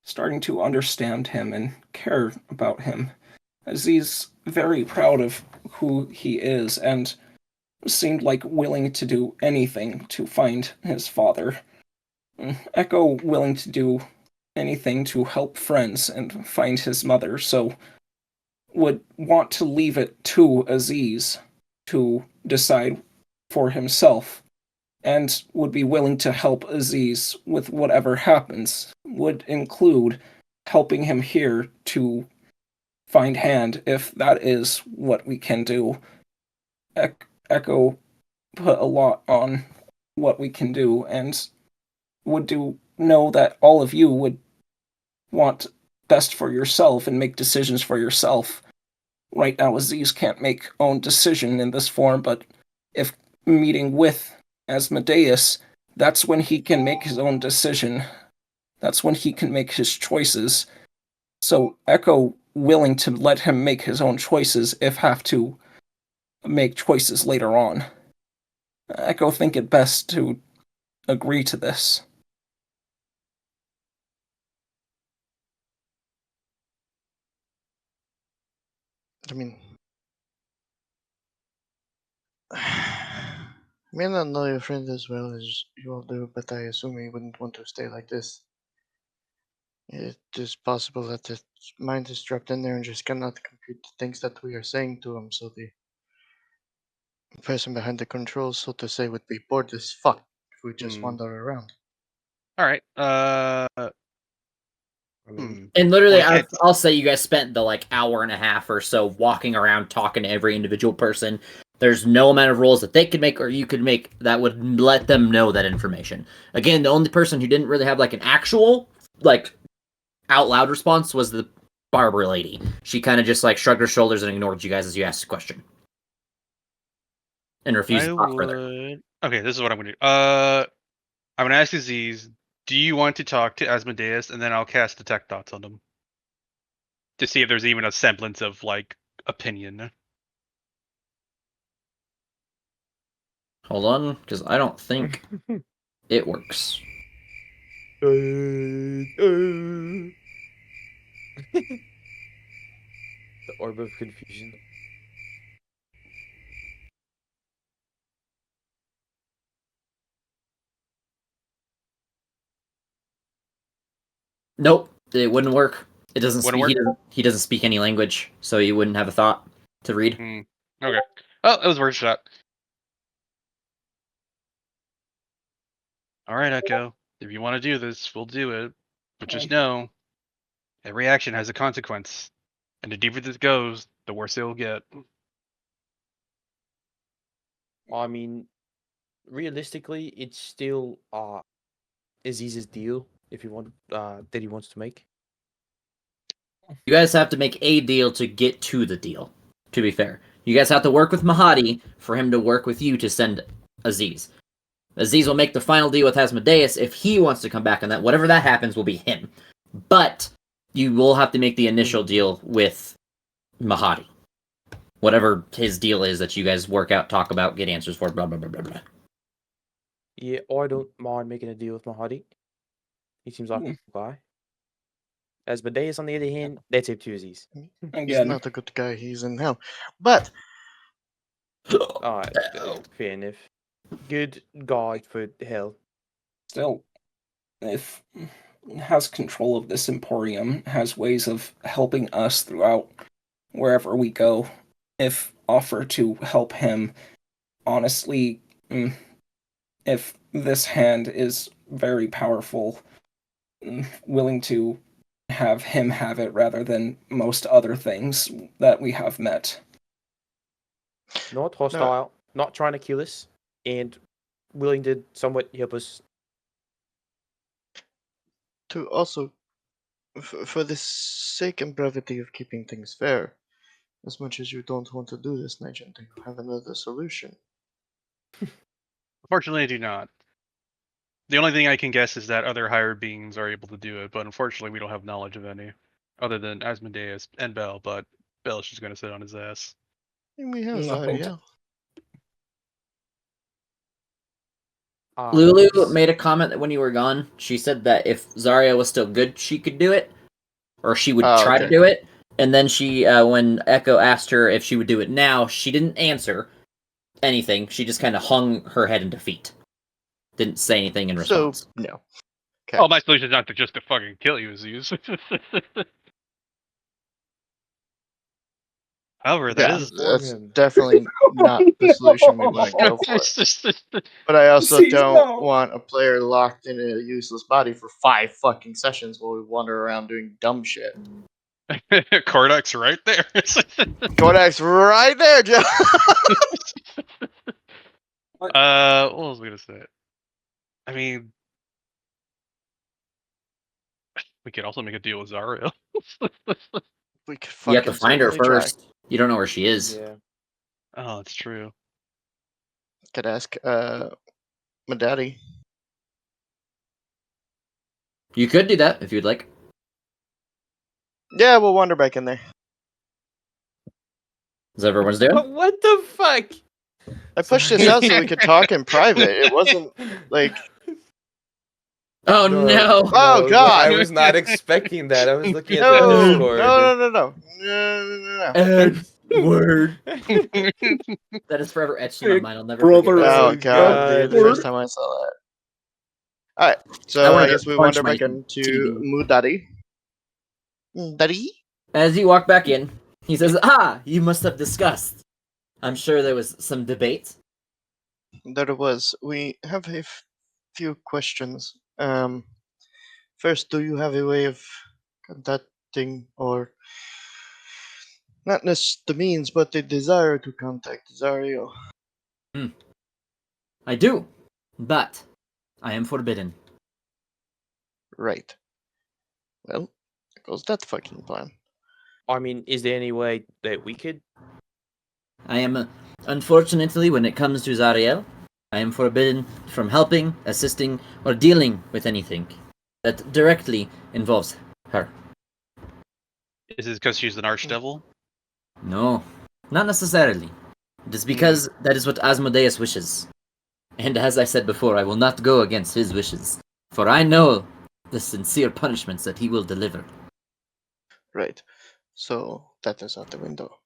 starting to understand him and care about him. Aziz very proud of who he is and seemed like willing to do anything to find his father. Echo willing to do anything to help friends and find his mother, so would want to leave it to Aziz to decide for himself, and would be willing to help Aziz with whatever happens, would include helping him here to find Hand if that is what we can do. Echo put a lot on what we can do, and would know that all of you would want best for yourself and make decisions for yourself. Right now, Aziz can't make own decision in this form, but if meeting with Asmodeus, that's when he can make his own decision. That's when he can make his choices. So Echo willing to let him make his own choices if have to make choices later on. Echo think it best to agree to this. I mean, I may not know your friend as well as you all do, but I assume he wouldn't want to stay like this. It is possible that his mind is trapped in there and just cannot compute the things that we are saying to him, so the person behind the controls, so to say, would be bored as fuck if we just wander around. All right. I mean, And literally, Well, I I'll say you guys spent the like hour and a half or so walking around talking to every individual person. There's no amount of rules that they could make or you could make that would let them know that information. Again, the only person who didn't really have like an actual like out loud response was the barber lady. She kind of just like shrugged her shoulders and ignored you guys as you asked the question and refused to talk further. Okay, this is what I'm gonna do. I'm gonna ask Aziz, do you want to talk to Asmodeus, and then I'll cast Detect Thoughts on him to see if there's even a semblance of like opinion. Hold on, because I don't think it works. the orb of confusion. Nope, it wouldn't work. It doesn't Wouldn't speak. work? He doesn't speak any language, so you wouldn't have a thought to read. Okay. Well, it was worth a shot. All right, Echo. If you want to do this, we'll do it. But just know, every action has a consequence, and the deeper this goes, the worse it'll get. I mean, realistically, it's still Aziz's deal if you want that he wants to make. You guys have to make a deal to get to the deal. To be fair, you guys have to work with Mahadi for him to work with you to send Aziz. Aziz will make the final deal with Asmodeus if he wants to come back on that. Whatever that happens will be him. But you will have to make the initial deal with Mahadi. Whatever his deal is that you guys work out, talk about, get answers for, blah, blah, blah, blah, blah. Yeah, I don't mind making a deal with Mahadi. He seems like a good guy. Asmodeus, on the other hand, that's up to Aziz. He's Again, not a good guy, he's in hell. But Alright, fair enough. Good guide for hell. still, if has control of this Emporium, has ways of helping us throughout wherever we go, if offer to help him, honestly, if this Hand is very powerful, willing to have him have it rather than most other things that we have met. Not hostile, not trying to kill us, and willing to somewhat help us. to also, for the sake and brevity of keeping things fair, as much as you don't want to do this, Nigel, do you have another solution? Unfortunately, I do not. The only thing I can guess is that other higher beings are able to do it, but unfortunately, we don't have knowledge of any, other than Asmodeus and Bell. But Bell's just gonna sit on his ass. We have No. Zarya. Lulu made a comment that when you were gone, she said that if Zarya was still good, she could do it, or she would try to do it. And then she, when Echo asked her if she would do it now, she didn't answer anything. She just kind of hung her head in defeat. Didn't say anything in So response. no. Okay. Oh, my solution is not to just to fucking kill you, Zeus. However, that Yeah, is. that's him. definitely not the solution we want to go for. But I also Please, don't no. want a player locked in a useless body for 5 fucking sessions while we wander around doing dumb shit. Cordak's right there. Kodak's right there, Joe. What was I gonna say? I mean, we could also make a deal with Zariel. We could You have to fucking find her certainly try. first. You don't know where she is. Yeah. Oh, that's true. Could ask my daddy. You could do that if you'd like. Yeah, we'll wander back in there. Is that what everyone's doing? What the fuck? I pushed this out so we could talk in private. It wasn't like Oh no! Oh, God. I was not expecting that. I was looking at the no, no, Discord. no. Word. That is forever etched in my Big mind. I'll never brother. forget. Oh Oh, God, dude! The God. first time I saw that. All right, I so wanted I to guess we punch wander my back into TV. Mudaddy. Daddy. As you walk back in, he says, "Ah, you must have discussed. I'm sure there was some debate." There was. We have a few questions. First, do you have a way of contacting, or not necessarily the means, but the desire to contact Zario? I do, but I am forbidden. Right. Well, there goes that fucking plan. I mean, is there any way that we could? I am, unfortunately, when it comes to Zariel, I am forbidden from helping, assisting, or dealing with anything that directly involves her. Is it because she's an archdevil? No, not necessarily. It is because that is what Asmodeus wishes. And as I said before, I will not go against his wishes, for I know the sincere punishments that he will deliver. Right. So that is out the window.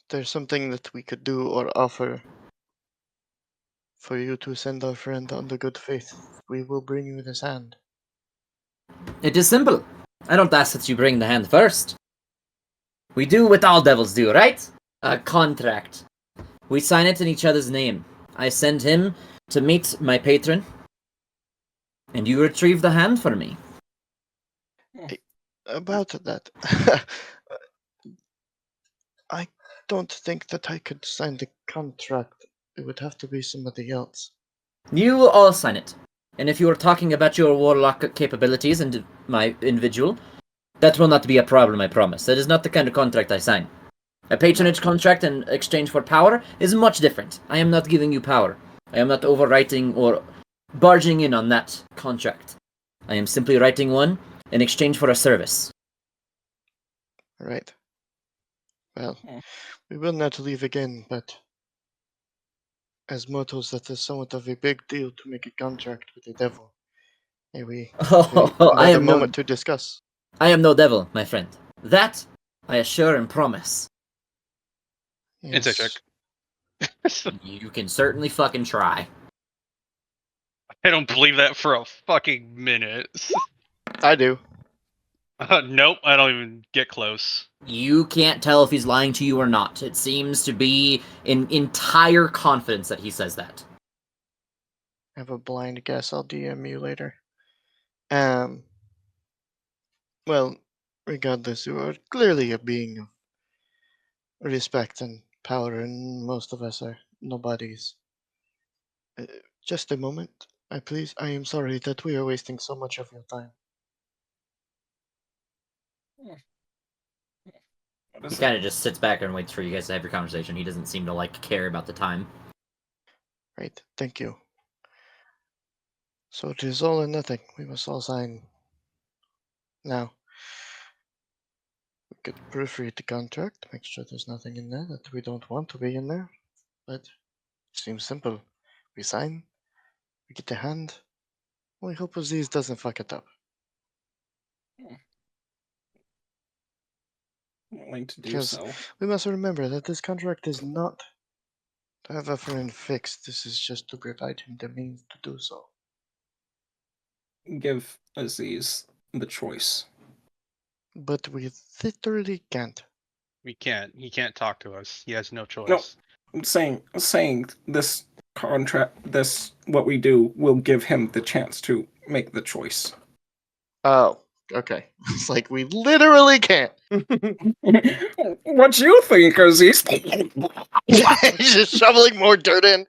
There's something that we could do or offer for you to send our friend on the good faith. We will bring you this hand. It is simple. I don't ask that you bring the hand first. We do what all devils do, right? A contract. We sign it in each other's name. I send him to meet my patron, and you retrieve the hand for me. About that, I don't think that I could sign the contract. It would have to be somebody else. You will all sign it. And if you are talking about your warlock capabilities and my individual, that will not be a problem, I promise. That is not the kind of contract I sign. A patronage contract in exchange for power is much different. I am not giving you power. I am not overwriting or barging in on that contract. I am simply writing one in exchange for a service. Right. Well, we will not leave again, but as mortals, that is somewhat of a big deal to make a contract with the devil. Maybe Oh, another moment to discuss. I am no devil, my friend. That I assure and promise. Insight check. You can certainly fucking try. I don't believe that for a fucking minute. I do. Nope, I don't even get close. You can't tell if he's lying to you or not. It seems to be in entire confidence that he says that. I have a blind guess. I'll DM you later. Well, regardless, you are clearly a being of respect and power, and most of us are nobodies. Just a moment, please. I am sorry that we are wasting so much of your time. He kind of just sits back and waits for you guys to have your conversation. He doesn't seem to care about the time. Right, thank you. So it is all or nothing. We must all sign now. We could proofread the contract, make sure there's nothing in there that we don't want to be in there. But it seems simple. We sign, we get the hand. We hope Aziz doesn't fuck it up. Willing to do Yes. so. We must remember that this contract is not to have a friend fixed. This is just to provide him the means to do so. Give Aziz the choice. But we literally can't. We can't. He can't talk to us. He has no choice. No. I'm saying this contract, this what we do, will give him the chance to make the choice. Oh, okay. It's like we literally can't. What you think, Aziz? He's just shoveling more dirt in.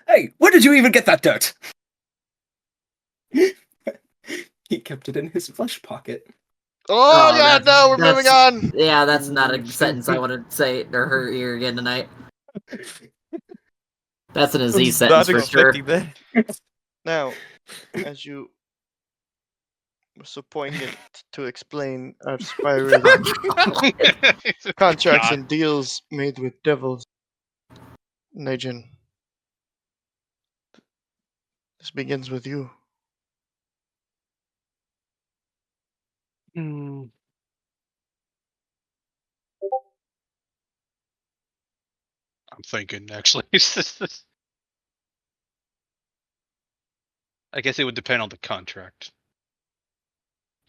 Hey, where did you even get that dirt? He kept it in his flesh pocket. Oh, Oh, God, no, we're moving on. Yeah, that's not a sentence I want to say or hear here again tonight. That's an Aziz sentence for sure. Now, as you were so poignant to explain our spiral contracts God. and deals made with devils, Najin, this begins with you. Hmm. I'm thinking, actually. I guess it would depend on the contract.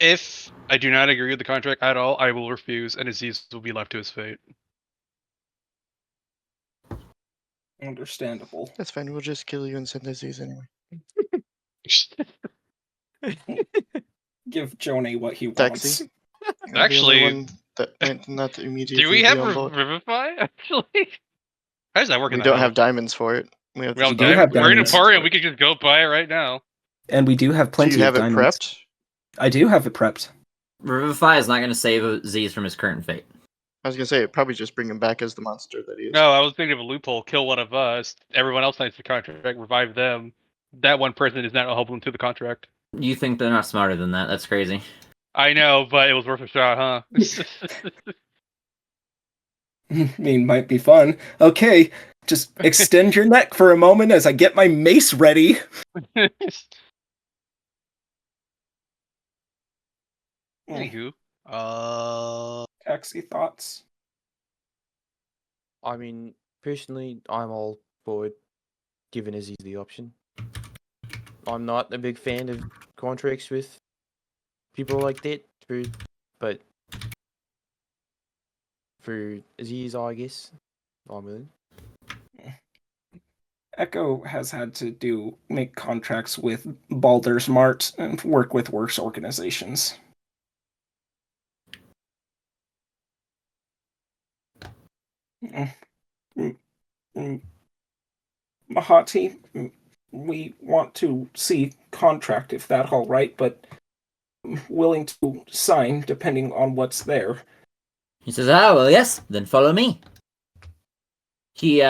If I do not agree with the contract at all, I will refuse, and Aziz will be left to his fate. Understandable. That's fine. We'll just kill you and send Aziz anyway. Give Jonah what he Taxi. wants. You're Actually, the only one that might not immediately Do we be have on board. Revivify, actually? How does that work in We that don't middle? have diamonds for it. We have We to do have We're in diamonds. Emporium, we could just go buy it right now. And we do have Do plenty you have of it diamonds. prepped? I do have it prepped. Revivify is not going to save Aziz from his current fate. I was gonna say, it'd probably just bring him back as the monster that he is. No, I was thinking of a loophole. Kill one of us. Everyone else signs the contract. Revive them. That one person is not helping to the contract. You think they're not smarter than that? That's crazy. I know, but it was worth a shot, huh? I mean, might be fun. Okay, just extend your neck for a moment as I get my mace ready. Anywho, Taxi thoughts? I mean, personally, I'm all for giving Aziz the option. I'm not a big fan of contracts with people like that, but for Aziz, I guess, I'm willing. Echo has had to make contracts with Baldur's Mart and work with worse organizations. Mahati, we want to see contract if that's all right, but willing to sign depending on what's there. He says, "Ah, well, yes, then follow me." He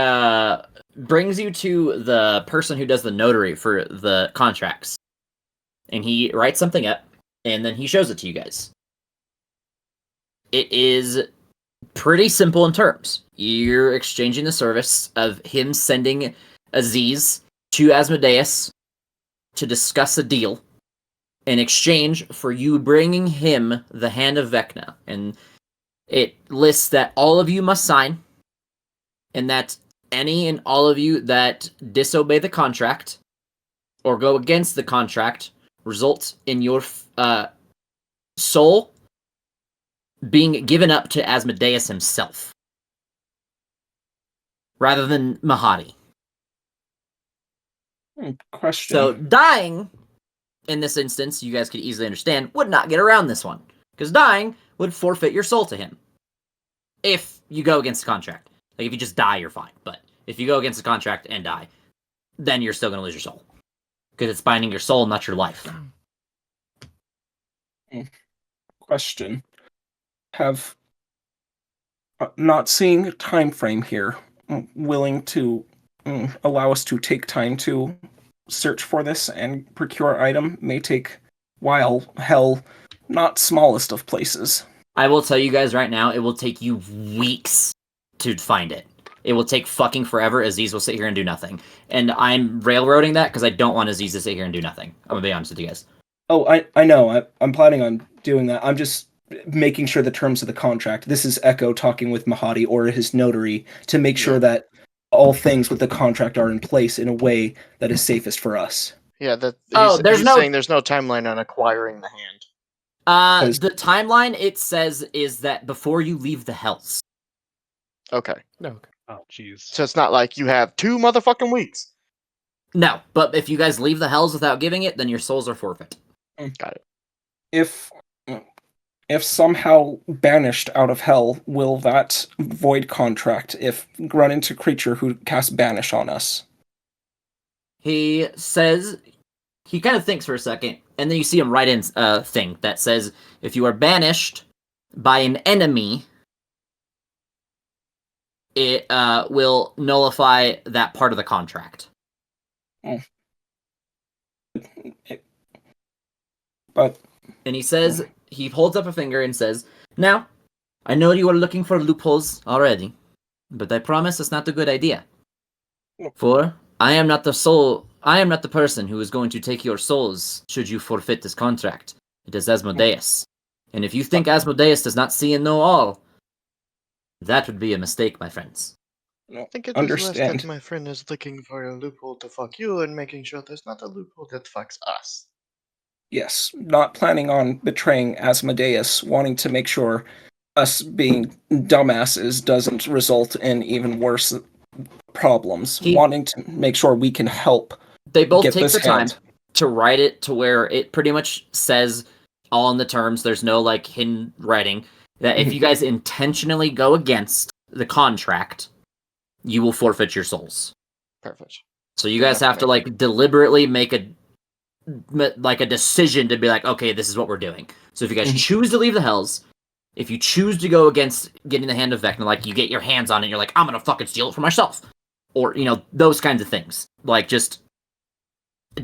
brings you to the person who does the notary for the contracts. And he writes something up, and then he shows it to you guys. It is pretty simple in terms. You're exchanging the service of him sending Aziz to Asmodeus to discuss a deal in exchange for you bringing him the Hand of Vecna. And it lists that all of you must sign, and that any and all of you that disobey the contract or go against the contract results in your soul being given up to Asmodeus himself, rather than Mahati. Question. So dying, in this instance, you guys could easily understand, would not get around this one. Because dying would forfeit your soul to him. If you go against the contract. Like, if you just die, you're fine. But if you go against the contract and die, then you're still going to lose your soul. Because it's binding your soul, not your life. Question. Have not seeing a time frame here, willing to allow us to take time to search for this and procure item may take while, hell, not smallest of places. I will tell you guys right now, it will take you weeks to find it. It will take fucking forever. Aziz will sit here and do nothing. And I'm railroading that because I don't want Aziz to sit here and do nothing. I'm going to be honest with you guys. Oh, I know. I'm planning on doing that. I'm just making sure the terms of the contract. This is Echo talking with Mahadi or his notary to make sure Yeah. that all things with the contract are in place in a way that is safest for us. Yeah, that Oh, there's he's no- saying there's no timeline on acquiring the hand. 'Cause- The timeline it says is that before you leave the Hells. Okay. No, okay. Oh, jeez. So it's not like you have 2 motherfucking weeks. No, but if you guys leave the Hells without giving it, then your souls are forfeit. Got it. If somehow banished out of hell, will that void contract if run into creature who casts banish on us? He says, he kind of thinks for a second, and then you see him write in a thing that says, if you are banished by an enemy, it will nullify that part of the contract. But And he says, he holds up a finger and says, now, I know you are looking for loopholes already, but I promise it's not a good idea. For I am not the person who is going to take your souls should you forfeit this contract. It is Asmodeus. And if you think Asmodeus does not see and know all, that would be a mistake, my friends. I think it is less understand. that my friend is looking for a loophole to fuck you and making sure there's not a loophole that fucks us. Yes, not planning on betraying Asmodeus, wanting to make sure us being dumbasses doesn't result in even worse problems. Wanting to make sure we can help. They both Get take this the time hand. to write it to where it pretty much says all in the terms. There's no like hidden writing that if you guys intentionally go against the contract, you will forfeit your souls. Perfect. So you guys have to like deliberately make a decision to be like, okay, this is what we're doing. So if you guys choose to leave the Hells, if you choose to go against getting the hand of Vecna, like you get your hands on it, and you're like, I'm gonna fucking steal it for myself, or you know those kinds of things, like just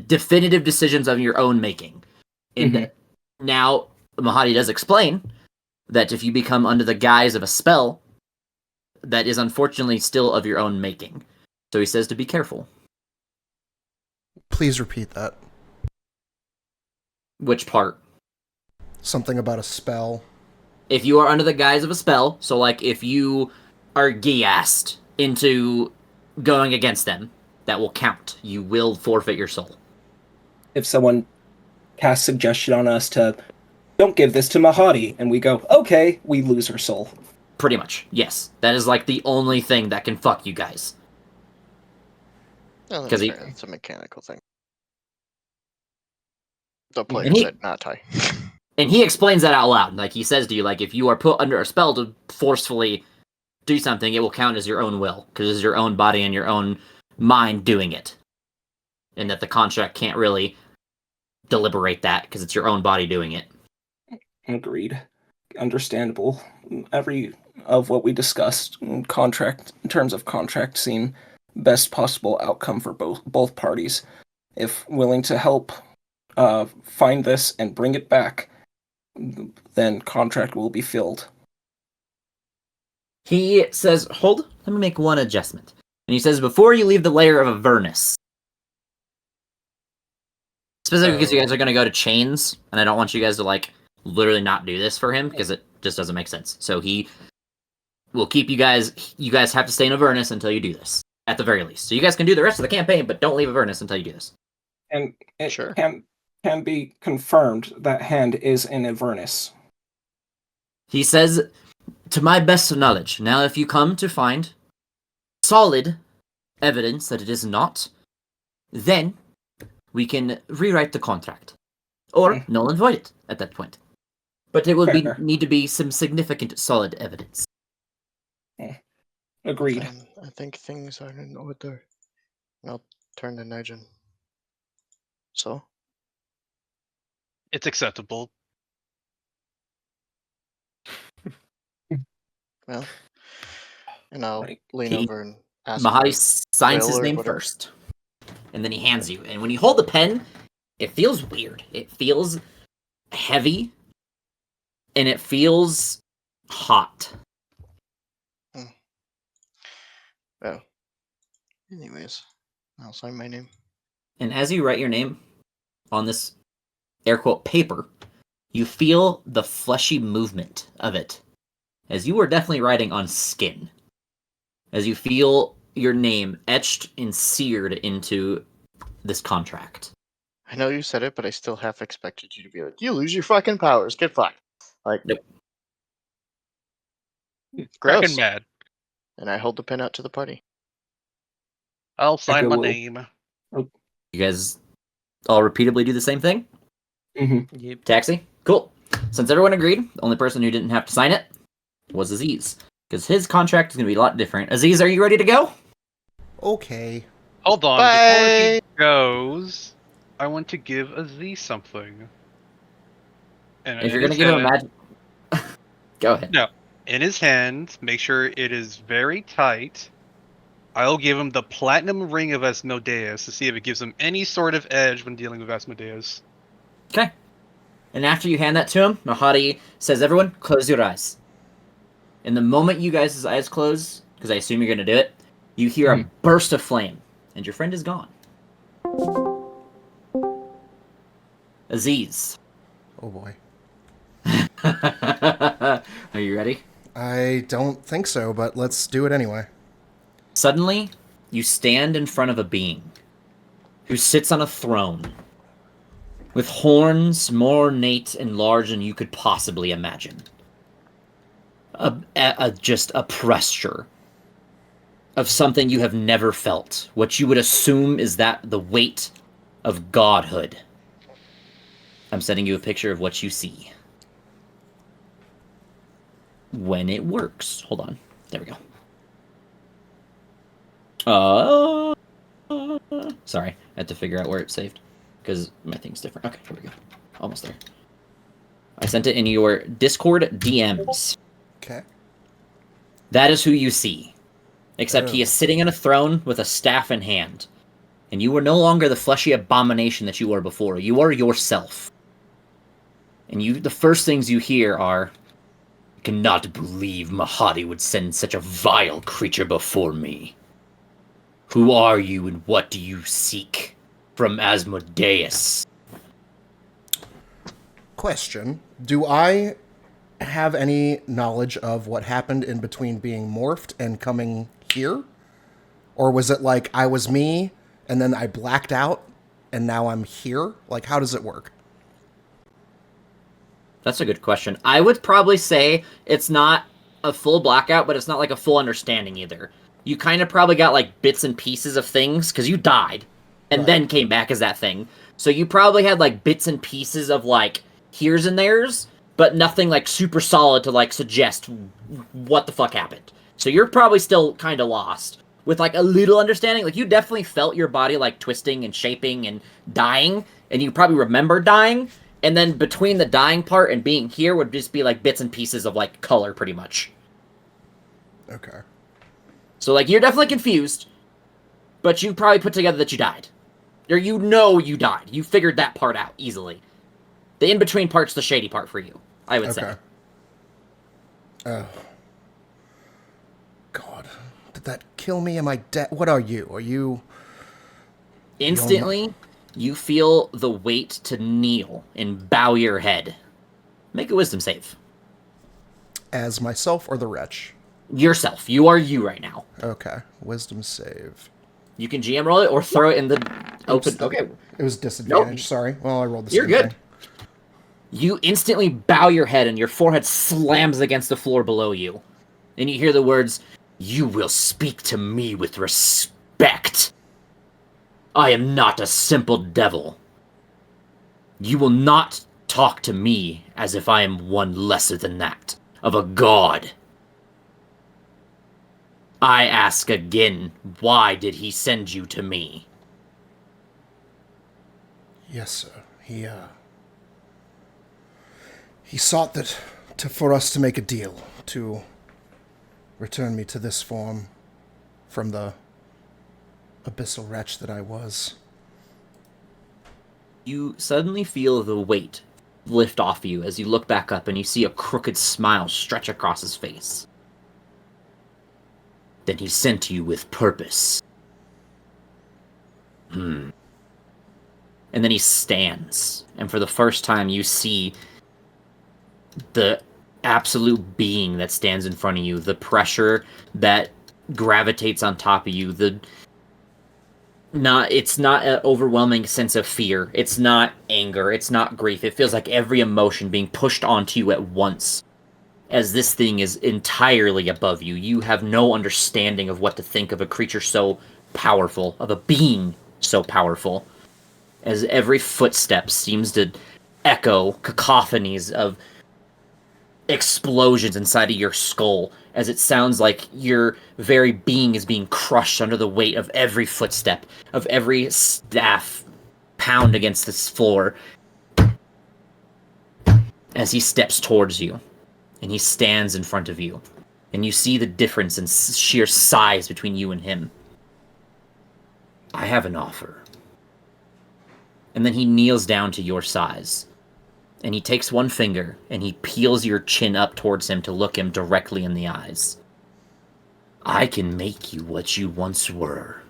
definitive decisions of your own making. And now Mahadi does explain that if you become under the guise of a spell, that is unfortunately still of your own making. So he says to be careful. Please repeat that. Which part? Something about a spell. If you are under the guise of a spell, so like if you are gassed into going against them, that will count. You will forfeit your soul. If someone casts suggestion on us to don't give this to Mahadi, and we go, okay, we lose our soul. Pretty much, yes. That is like the only thing that can fuck you guys. No, 'Cause that's he- fair. It's a mechanical thing. The player And he- said, not Ty. And he explains that out loud. Like he says to you, like if you are put under a spell to forcefully do something, it will count as your own will, because it's your own body and your own mind doing it. And that the contract can't really deliberate that, because it's your own body doing it. Agreed. Understandable. Every of what we discussed, contract in terms of contract, seem best possible outcome for both parties. If willing to help find this and bring it back, then contract will be filled. He says, hold, let me make one adjustment. And he says, before you leave the layer of Avernus, specifically because you guys are going to go to chains, and I don't want you guys to, like, literally not do this for him, because it just doesn't make sense. So he will keep you guys have to stay in Avernus until you do this, at the very least. So you guys can do the rest of the campaign, but don't leave Avernus until you do this. And it Sure. can be confirmed that hand is in Avernus. He says, to my best knowledge, now if you come to find solid evidence that it is not, then we can rewrite the contract. Or null and void it at that point. But it will Fair. need to be some significant solid evidence. Agreed. I think things are in order. I'll turn to Nigel. So? It's acceptable. Well, and I'll Right. lean He- over and ask Mahadi for signs his will or name whatever. first. And then he hands you. And when you hold the pen, it feels weird. It feels heavy. And it feels hot. Well, anyways, I'll sign my name. And as you write your name on this air quote, paper, you feel the fleshy movement of it, as you are definitely writing on skin. As you feel your name etched and seared into this contract. I know you said it, but I still half expected you to be like, "You lose your fucking powers. Get fucked." Like, Nope. Cracking gross. mad. And I hold the pin out to the party. I'll sign my will. name. You guys all repeatedly do the same thing? Mm-hmm. Yep. Taxi? Cool. Since everyone agreed, the only person who didn't have to sign it was Aziz. Because his contract is going to be a lot different. Aziz, are you ready to go? Okay. Hold on. Before he goes, I want to give Aziz something. And If you're going to give him a magic... Go ahead. No. In his hand, make sure it is very tight. I'll give him the platinum ring of Asmodeus to see if it gives him any sort of edge when dealing with Asmodeus. Okay. And after you hand that to him, Mahadi says, everyone, close your eyes. And the moment you guys' eyes close, because I assume you're going to do it, you hear a burst of flame, and your friend is gone. Aziz. Oh boy. Are you ready? I don't think so, but let's do it anyway. Suddenly, you stand in front of a being who sits on a throne with horns more ornate and large than you could possibly imagine. Just a pressure of something you have never felt. What you would assume is that the weight of godhood. I'm sending you a picture of what you see. When it works. Hold on. There we go. Sorry. I had to figure out where it's saved. Because my thing's different. Okay, here we go. Almost there. I sent it in your Discord DMs. Okay. That is who you see. Except he Oh. is sitting on a throne with a staff in hand. And you are no longer the fleshy abomination that you were before. You are yourself. And the first things you hear are, I cannot believe Mahadi would send such a vile creature before me. Who are you and what do you seek from Asmodeus? Question. Do I have any knowledge of what happened in between being morphed and coming here? Or was it like I was me and then I blacked out and now I'm here? Like, how does it work? That's a good question. I would probably say it's not a full blackout, but it's not like a full understanding either. You kind of probably got like bits and pieces of things because you died and then came back as that thing. So you probably had like bits and pieces of like here's and there's, but nothing like super solid to like suggest what the fuck happened. So you're probably still kind of lost with like a little understanding. Like you definitely felt your body like twisting and shaping and dying, and you probably remember dying. And then between the dying part and being here would just be like bits and pieces of like color pretty much. Okay. So like you're definitely confused, but you probably put together that you died. Or you know you died. You figured that part out easily. The in-between part's the shady part for you, I would say. Oh. God. Did that kill me? Am I dead? What are you? Are you... Instantly, you feel the weight to kneel and bow your head. Make a wisdom save. As myself or the wretch? Yourself. You are you right now. Okay. Wisdom save. You can GM roll it or throw it in the open... Oops. Okay. It was disadvantage, Nope. sorry. Well, I rolled the You're same good. thing. You instantly bow your head and your forehead slams against the floor below you. And you hear the words, "You will speak to me with respect. I am not a simple devil. You will not talk to me as if I am one lesser than that, of a god. I ask again, why did he send you to me?" Yes, sir. He sought for us to make a deal, to return me to this form from the abyssal wretch that I was. You suddenly feel the weight lift off you as you look back up and you see a crooked smile stretch across his face. Then he sent you with purpose. And then he stands. And for the first time, you see the absolute being that stands in front of you, the pressure that gravitates on top of you, it's not an overwhelming sense of fear. It's not anger. It's not grief. It feels like every emotion being pushed onto you at once, as this thing is entirely above you. You have no understanding of what to think of a creature so powerful, of a being so powerful, as every footstep seems to echo cacophonies of explosions inside of your skull, as it sounds like your very being is being crushed under the weight of every footstep, of every staff pound against this floor, as he steps towards you, and he stands in front of you, and you see the difference in sheer size between you and him. I have an offer. And then he kneels down to your size. And he takes one finger, and he peels your chin up towards him to look him directly in the eyes. I can make you what you once were.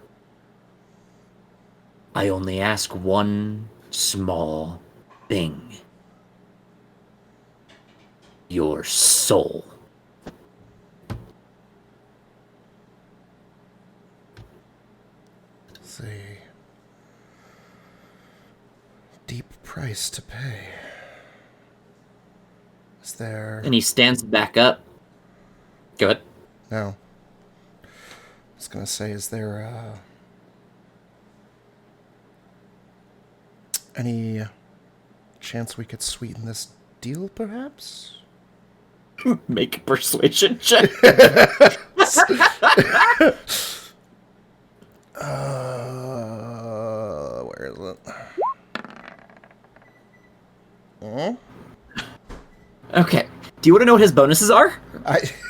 I only ask one small thing. Your soul. Let's see. Deep price to pay. Is there... And he stands back up. Go ahead. No. I was going to say, is there any chance we could sweeten this deal, perhaps? Make a persuasion check. Where is it? Hmm? Okay. Do you want to know what his bonuses are?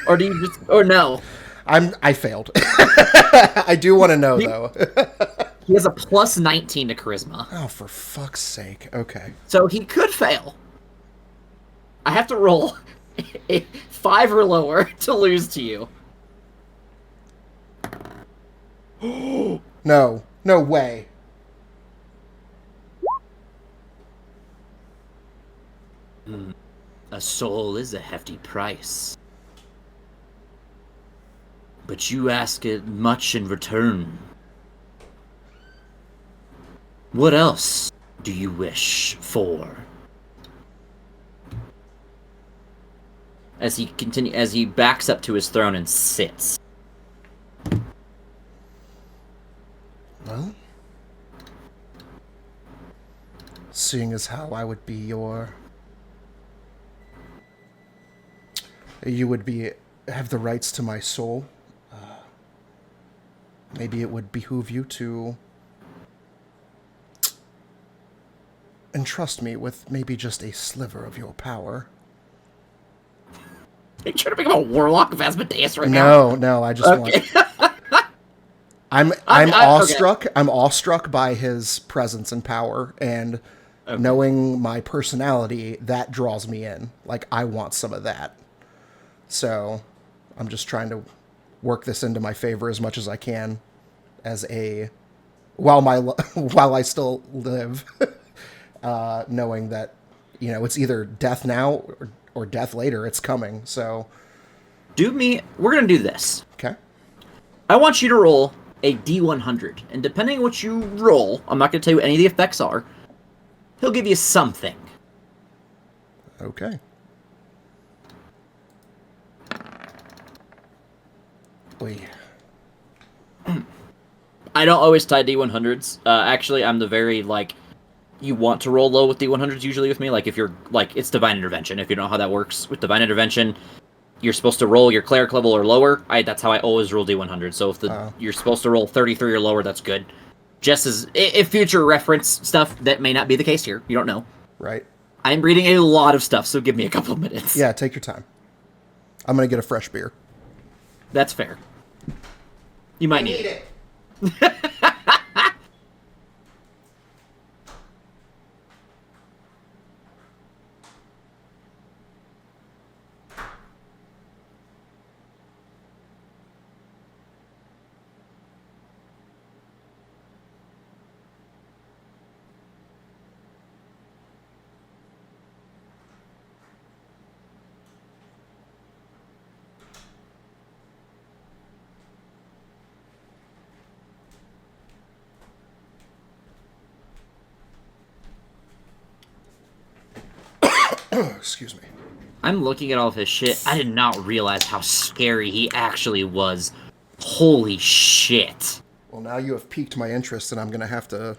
Or do you just... Or no? I failed. I do want to know, though. He has a plus 19 to charisma. Oh, for fuck's sake. Okay. So he could fail. I have to roll a 5 or lower to lose to you. No. No way. A soul is a hefty price. But you ask it much in return. What else do you wish for? As he backs up to his throne and sits. Well, seeing as how I would be you would have the rights to my soul, maybe it would behoove you to entrust me with maybe just a sliver of your power. Are you trying to become a warlock of Asmodeus right now? No, I just want... I'm awestruck. Okay. I'm awestruck by his presence and power, and knowing my personality, that draws me in. Like, I want some of that. So, I'm just trying to work this into my favor as much as I can, while I still live, knowing that, it's either death now or death later. It's coming. So, we're gonna do this. Okay. I want you to roll a D100, and depending on what you roll, I'm not going to tell you what any of the effects are, he'll give you something. Okay. Wait. I don't always tie D100s. Actually, I'm the very, you want to roll low with D100s usually with me. Like, if you're, it's Divine Intervention. If you don't know how that works, with Divine Intervention, you're supposed to roll your cleric level or lower. That's how I always roll D100. So if you're supposed to roll 33 or lower, that's good. Just as if future reference stuff, that may not be the case here. You don't know. Right. I'm reading a lot of stuff, so give me a couple of minutes. Yeah, take your time. I'm gonna get a fresh beer. That's fair. You might need it. Excuse me. I'm looking at all of his shit. I did not realize how scary he actually was. Holy shit. Well, now you have piqued my interest, and I'm gonna have to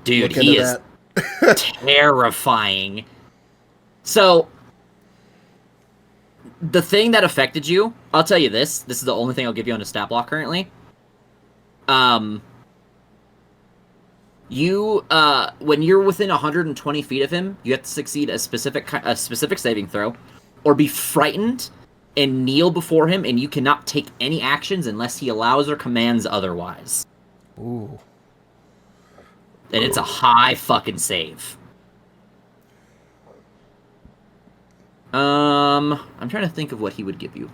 Dude, look into he is that. terrifying. So, the thing that affected you, I'll tell you this. This is the only thing I'll give you on a stat block currently. When you're within 120 feet of him, you have to succeed a specific saving throw, or be frightened and kneel before him, and you cannot take any actions unless he allows or commands otherwise. Ooh. And it's a high fucking save. I'm trying to think of what he would give you.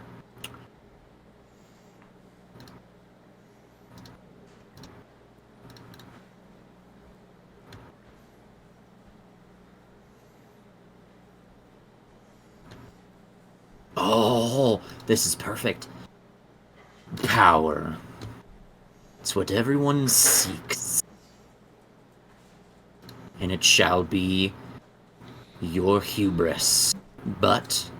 Oh, this is perfect. Power. It's what everyone seeks. And it shall be your hubris. But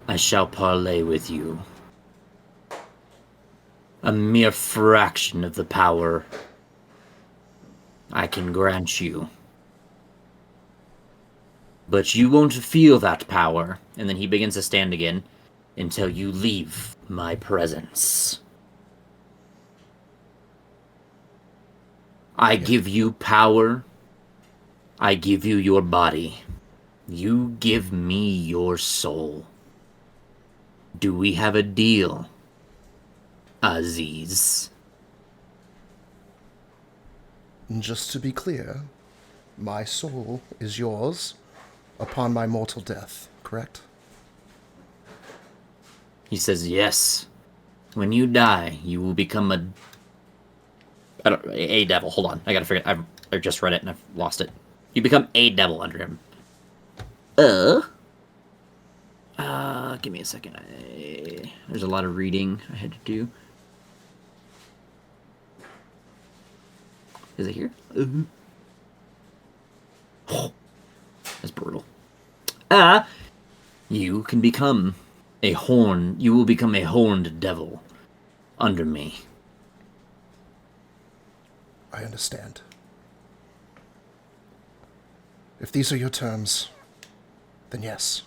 I shall parley with you. A mere fraction of the power I can grant you. But you won't feel that power, and then he begins to stand again, until you leave my presence. I give you power. I give you your body. You give me your soul. Do we have a deal, Aziz? And just to be clear, my soul is yours upon my mortal death, correct? He says, yes. When you die, you will become a devil. Hold on. I gotta figure it. I just read it and I've lost it. You become a devil under him. Give me a second. There's a lot of reading I had to do. Is it here? Oh, that's brutal. You can become a horn. You will become a horned devil under me. I understand. If these are your terms, then yes,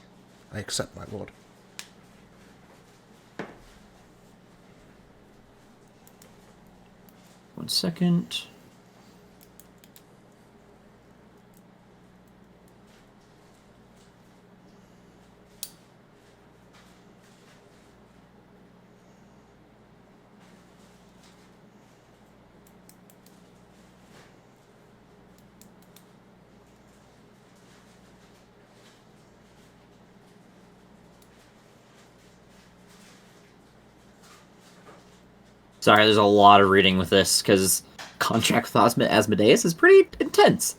I accept, my lord. One second. Sorry, there's a lot of reading with this, because contract with Asmodeus is pretty intense.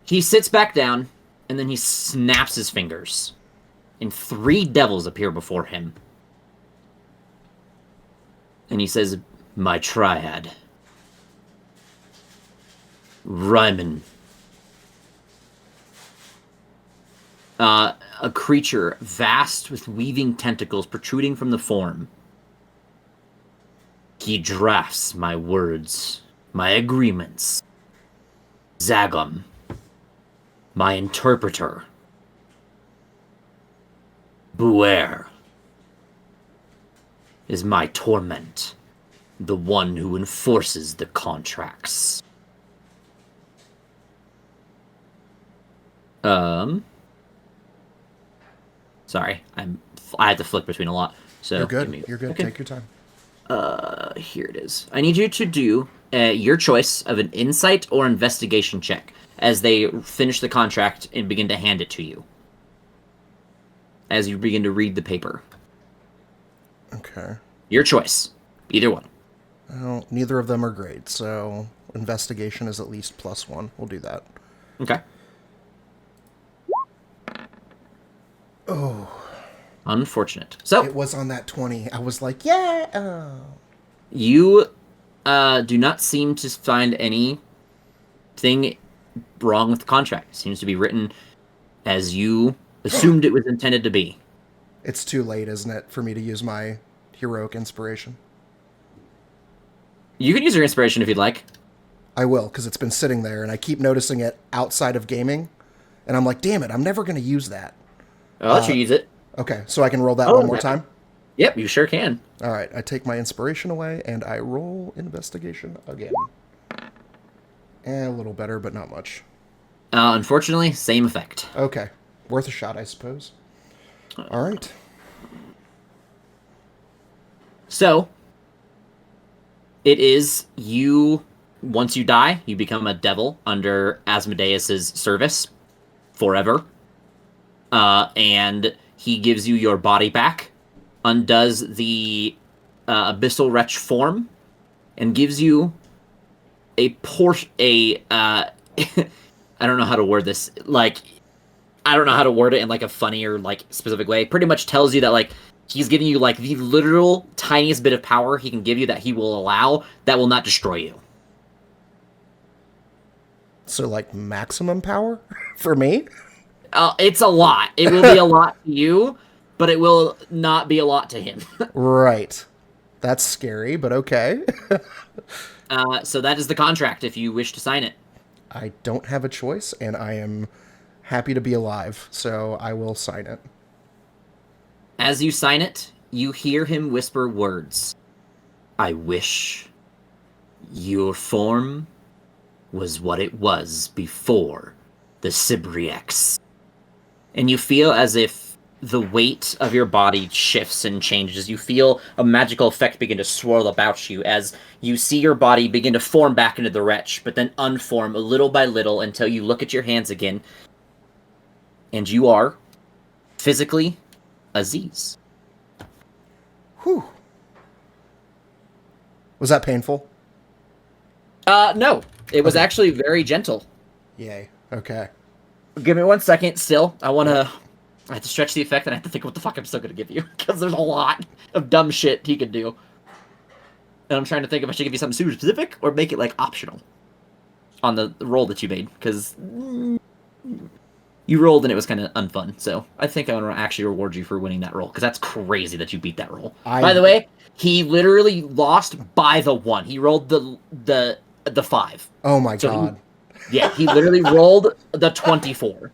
He sits back down, and then he snaps his fingers, and 3 devils appear before him. And he says, my triad. Ryman. A creature vast with weaving tentacles protruding from the form. He drafts my words, my agreements. Zagum, my interpreter. Buer is my torment, the one who enforces the contracts. Sorry, I had to flick between a lot. So You're good. You're good. Okay. Take your time. Here it is. I need you to do your choice of an insight or investigation check as they finish the contract and begin to hand it to you. As you begin to read the paper. Okay. Your choice. Either one. Well, neither of them are great, so investigation is at least +1. We'll do that. Okay. Oh. Unfortunate. So It was on that 20. I was like, yeah. Oh. you do not seem to find any anything wrong with the contract. It seems to be written as you assumed it was intended to be. It's too late, isn't it, for me to use my heroic inspiration? You can use your inspiration if you'd like. I will, because it's been sitting there, and I keep noticing it outside of gaming, and I'm like, damn it, I'm never going to use that. I'll let you use it. Okay, so I can roll that Oh, one more yeah. time? Yep, you sure can. All right, I take my inspiration away, and I roll investigation again. A little better, but not much. Unfortunately, same effect. Okay, worth a shot, I suppose. All right. So, it is you, once you die, you become a devil under Asmodeus's service forever. And he gives you your body back, undoes the Abyssal Wretch form, and gives you a portion, I don't know how to word this, like, I don't know how to word it in, like, a funny or, like, specific way. Pretty much tells you that, like, he's giving you, like, the literal tiniest bit of power he can give you that he will allow that will not destroy you. So, like, maximum power for me? It's a lot. It will be a lot to you, but it will not be a lot to him. Right. That's scary, but okay. So that is the contract if you wish to sign it. I don't have a choice, and I am happy to be alive, so I will sign it. As you sign it, you hear him whisper words. I wish your form was what it was before the Sibriex. And you feel as if the weight of your body shifts and changes. You feel a magical effect begin to swirl about you as you see your body begin to form back into the wretch, but then unform little by little until you look at your hands again. And you are, physically, Aziz. Whew. Was that painful? No. It was Okay. actually very gentle. Yay. Okay. Give me 1 second still. I have to stretch the effect and I have to think what the fuck I'm still gonna give you. Because there's a lot of dumb shit he could do. And I'm trying to think if I should give you something super specific or make it, like, optional. On the roll that you made. Because you rolled and it was kind of unfun. So I think I want to actually reward you for winning that roll. Because that's crazy that you beat that roll. By the way, he literally lost by the 1. He rolled the 5. Oh my So god. He literally rolled the 24.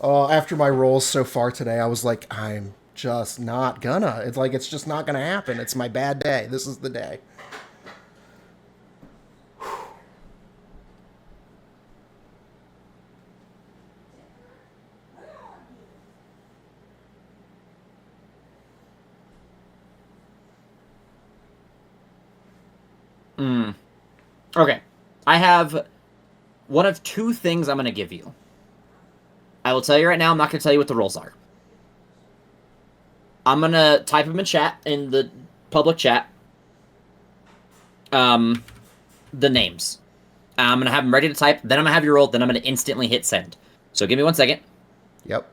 After my rolls so far today, I was like, I'm just not gonna. It's like, it's just not gonna happen. It's my bad day. This is the day. Okay. I have one of 2 things I'm going to give you. I will tell you right now, I'm not going to tell you what the rolls are. I'm going to type them in chat, in the public chat. The names. I'm going to have them ready to type, then I'm going to have you roll, then I'm going to instantly hit send. So give me 1 second. Yep.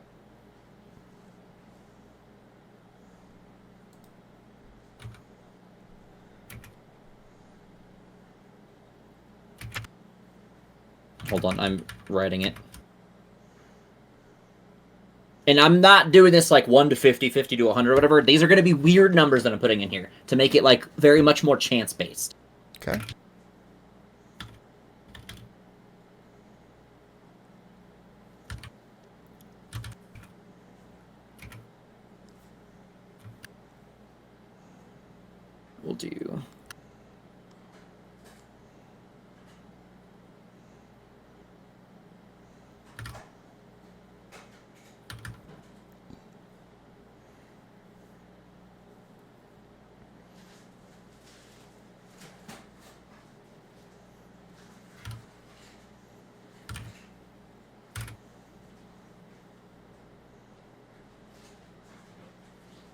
Hold on, I'm writing it. And I'm not doing this like 1 to 50, 50 to 100, or whatever. These are going to be weird numbers that I'm putting in here to make it, like, very much more chance-based. Okay. We'll do...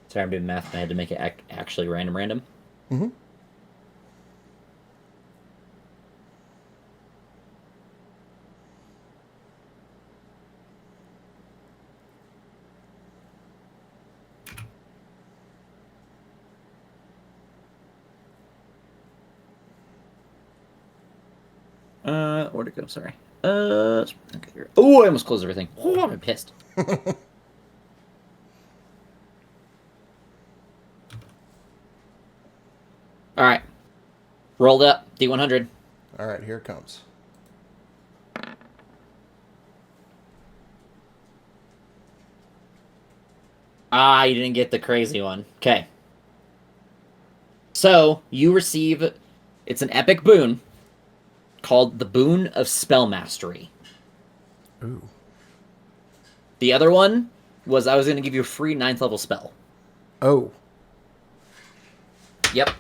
Sorry, I'm doing math and I had to make it actually random. Mm-hmm. Where'd it go? Sorry. Okay, here. Oh, I almost closed everything. Oh, I'm pissed. All right. Rolled up. D100. All right, here it comes. Ah, you didn't get the crazy one. Okay. So, you receive... It's an epic boon called the Boon of Spell Mastery. Ooh. The other one was I was going to give you a free 9th level spell. Oh. Yep.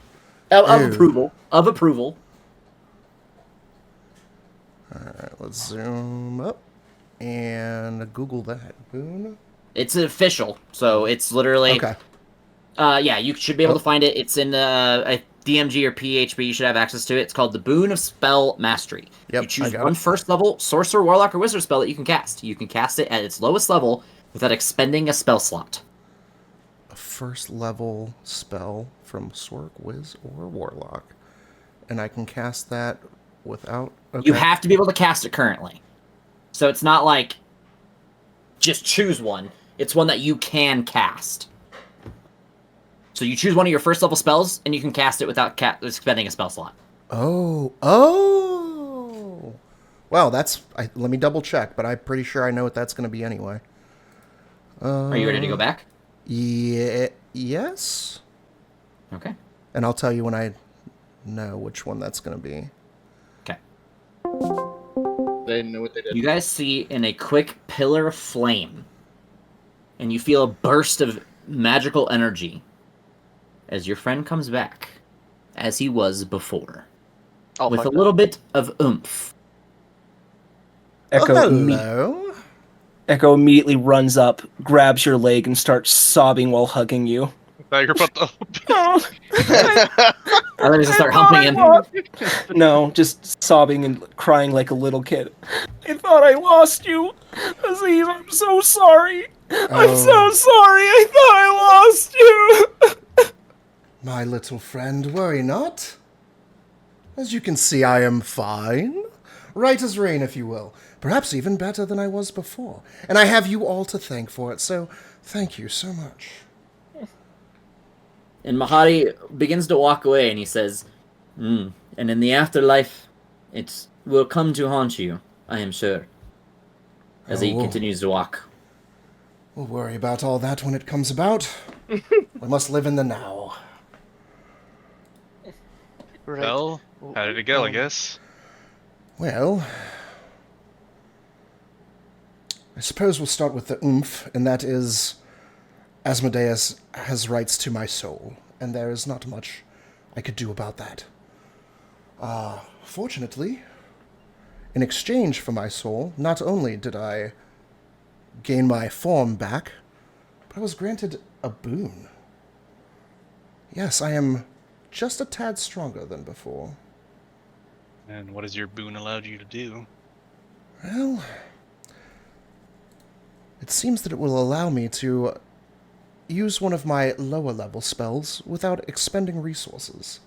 Of Ew. approval. Of approval. Alright, let's zoom up and Google that. Boon? It's official, so it's literally... Okay. Yeah, you should be able Oh. to find it. It's in a DMG or PHP. You should have access to it. It's called the Boon of Spell Mastery. Yep, You choose I got one it. first level sorcerer, warlock, or wizard spell that you can cast. You can cast it at its lowest level without expending a spell slot. A first level spell from Sork, Wiz, or Warlock. And I can cast that without... Okay. You have to be able to cast it currently. So it's not like just choose one. It's one that you can cast. So you choose one of your first level spells, and you can cast it without expending a spell slot. Oh. Oh! Wow, that's... let me double check, but I'm pretty sure I know what that's going to be anyway. Are you ready to go back? Yeah. Yes? Okay. And I'll tell you when I know which one that's going to be. Okay. They know what they did. You guys see in a quick pillar of flame, and you feel a burst of magical energy as your friend comes back, as he was before, Oh with my a God. little bit of oomph. Echo, Oh, hello. Echo immediately runs up, grabs your leg, and starts sobbing while hugging you. Now you're about to. Oh, I then just start I thought humping I him. lost- No, just sobbing and crying like a little kid. I thought I lost you. Aziz, I'm so sorry. I'm so Oh. sorry. I thought I lost you. My little friend, worry not. As you can see, I am fine. Right as rain, if you will. Perhaps even better than I was before. And I have you all to thank for it, so thank you so much. And Mahadi begins to walk away, and he says, and in the afterlife, it will come to haunt you, I am sure. As he Oh. continues to walk. We'll worry about all that when it comes about. We must live in the now. Right. Well, how did it go, I guess? Well, I suppose we'll start with the oomph, and that is Asmodeus has rights to my soul, and there is not much I could do about that. Fortunately, in exchange for my soul, not only did I gain my form back, but I was granted a boon. Yes, I am just a tad stronger than before. And what has your boon allowed you to do? Well, it seems that it will allow me to use one of my lower level spells without expending resources.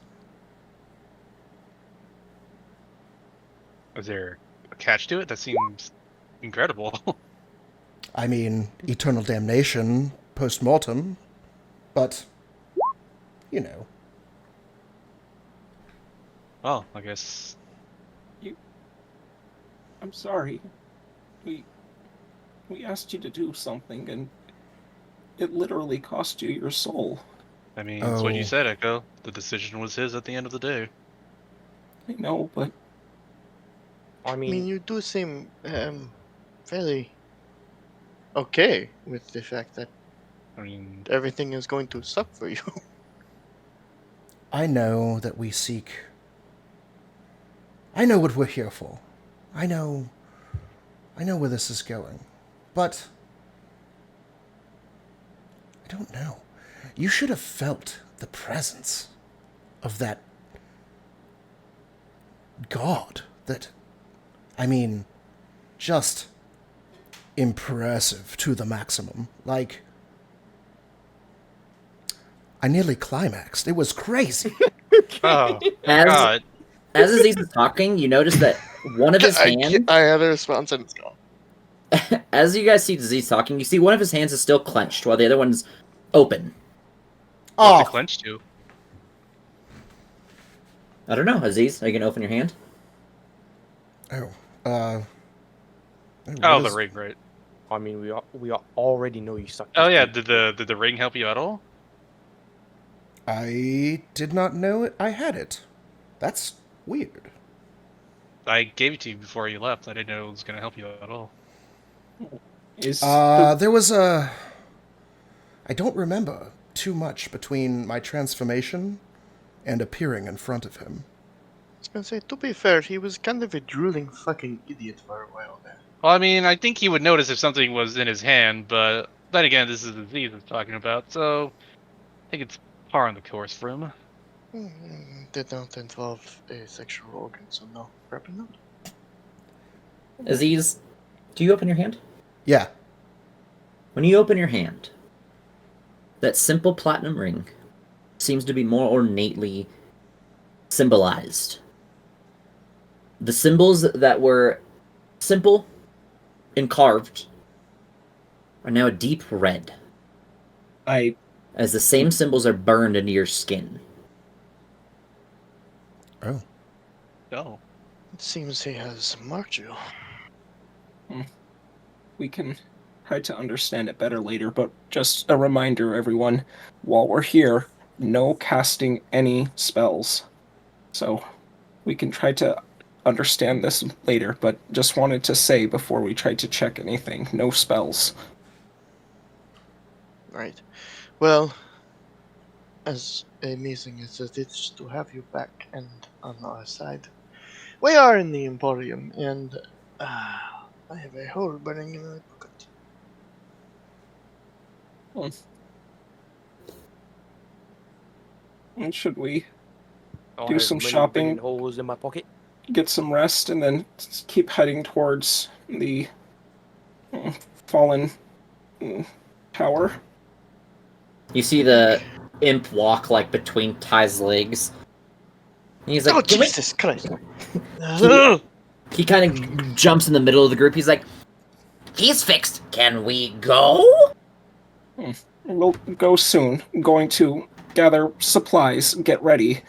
Is there a catch to it? That seems incredible. I mean, eternal damnation post-mortem, but, you know. Well, I guess. I'm sorry. We asked you to do something, and it literally cost you your soul. I mean, that's what you Oh. said, Echo. The decision was his at the end of the day. I know, but I I mean, mean, you do seem fairly okay with the fact that I mean, everything is going to suck for you. I know that we seek... I know what we're here for. I know where this is going. But... I don't know. You should have felt the presence of that god that... I mean, just impressive to the maximum. Like, I nearly climaxed. It was crazy. oh As, God! as Aziz is talking, you notice that one of his hands, I had a response and it's gone. as you guys see Aziz talking, you see one of his hands is still clenched while the other one's open. What's it Oh, clenched to? I don't know, Aziz, are you gonna open your hand? oh, Oh, what the is- ring, right? I mean, we already know you suck. Oh this yeah, dick. did the ring help you at all? I did not know it. I had it. That's weird. I gave it to you before you left. I didn't know it was gonna help you at all. Is There was a. I don't remember too much between my transformation and appearing in front of him. I was gonna say, to be fair, he was kind of a drooling fucking idiot for a while there. Well, I mean, I think he would notice if something was in his hand, but then again, this is the disease it's talking about, so I think it's par on the course for him. Did not involve a sexual organ, so no, probably not. Aziz, do you open your hand? Yeah. When you open your hand, that simple platinum ring seems to be more ornately symbolized. The symbols that were simple and carved are now a deep red, I as the same symbols are burned into your skin. Oh. Oh. It seems he has marked you. we can try to understand it better later, but just a reminder, everyone, while we're here, no casting any spells. So we can try to understand this later, but just wanted to say before we try to check anything, no spells. Right. Well, as amazing as it is to have you back and on our side, we are in the Emporium, and I have a hole burning in my pocket. And should we I do have some many shopping. burning holes in my pocket. get some rest and then keep heading towards the fallen tower? You see the imp walk like between Ty's legs. And he's like, Oh, "Can we-" Jesus Christ! He kind of jumps in the middle of the group. He's like, "He's fixed. Can we go?" We'll go soon. Going to gather supplies, get ready.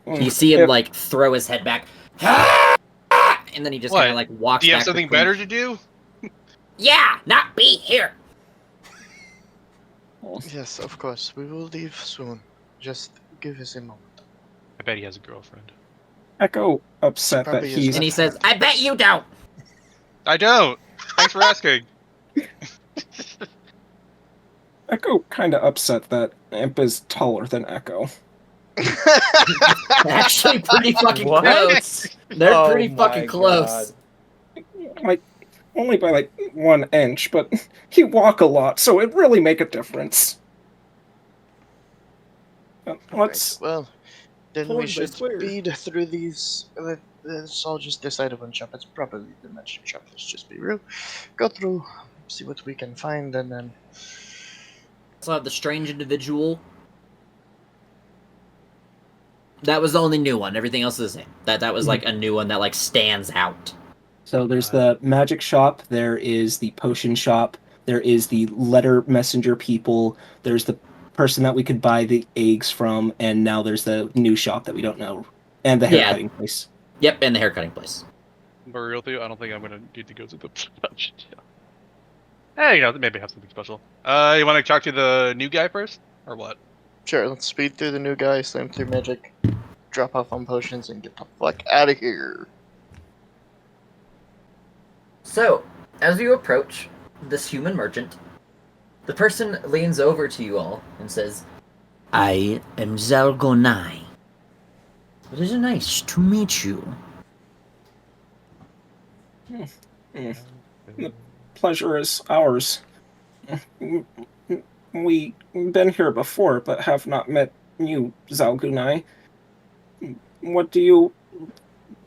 You see him like throw his head back, and then he just What? kind of like walks. Do you have back something between- better to do? Yeah, not be here. Yes, of course. We will leave soon. Just give us a moment. I bet he has a girlfriend. Echo upset that Probably is he's And he says, "I bet you don't." I don't. Thanks for asking. Echo kind of upset that Imp is taller than Echo. Actually, pretty fucking What? close. They're Oh pretty my fucking close. Like only by like 1 inch, but he walk a lot, so it really make a difference. Let's Right, well, then Forward we by should square. speed through these. Let's all just decide one shop. It's probably the magic shop. Let's just be real. Go through, see what we can find, and then. Also have the strange individual. That was the only new one. Everything else is the same. That was like a new one that like stands out. So there's the magic shop, there is the potion shop, there is the letter messenger people, there's the person that we could buy the eggs from, and now there's the new shop that we don't know, and the Yeah. haircutting place. Yep, and the haircutting place. For real, Theo, I don't think I'm gonna need to go to the punch. Hey, you know, maybe have something special. You want to talk to the new guy first, or what? Sure, let's speed through the new guy, slam through magic, drop off on potions, and get the fuck out of here. So, as you approach this human merchant, the person leans over to you all and says, "I am Zalgonai. It is nice to meet you." The pleasure is ours. We've been here before, but have not met you, Zalgunai. What do you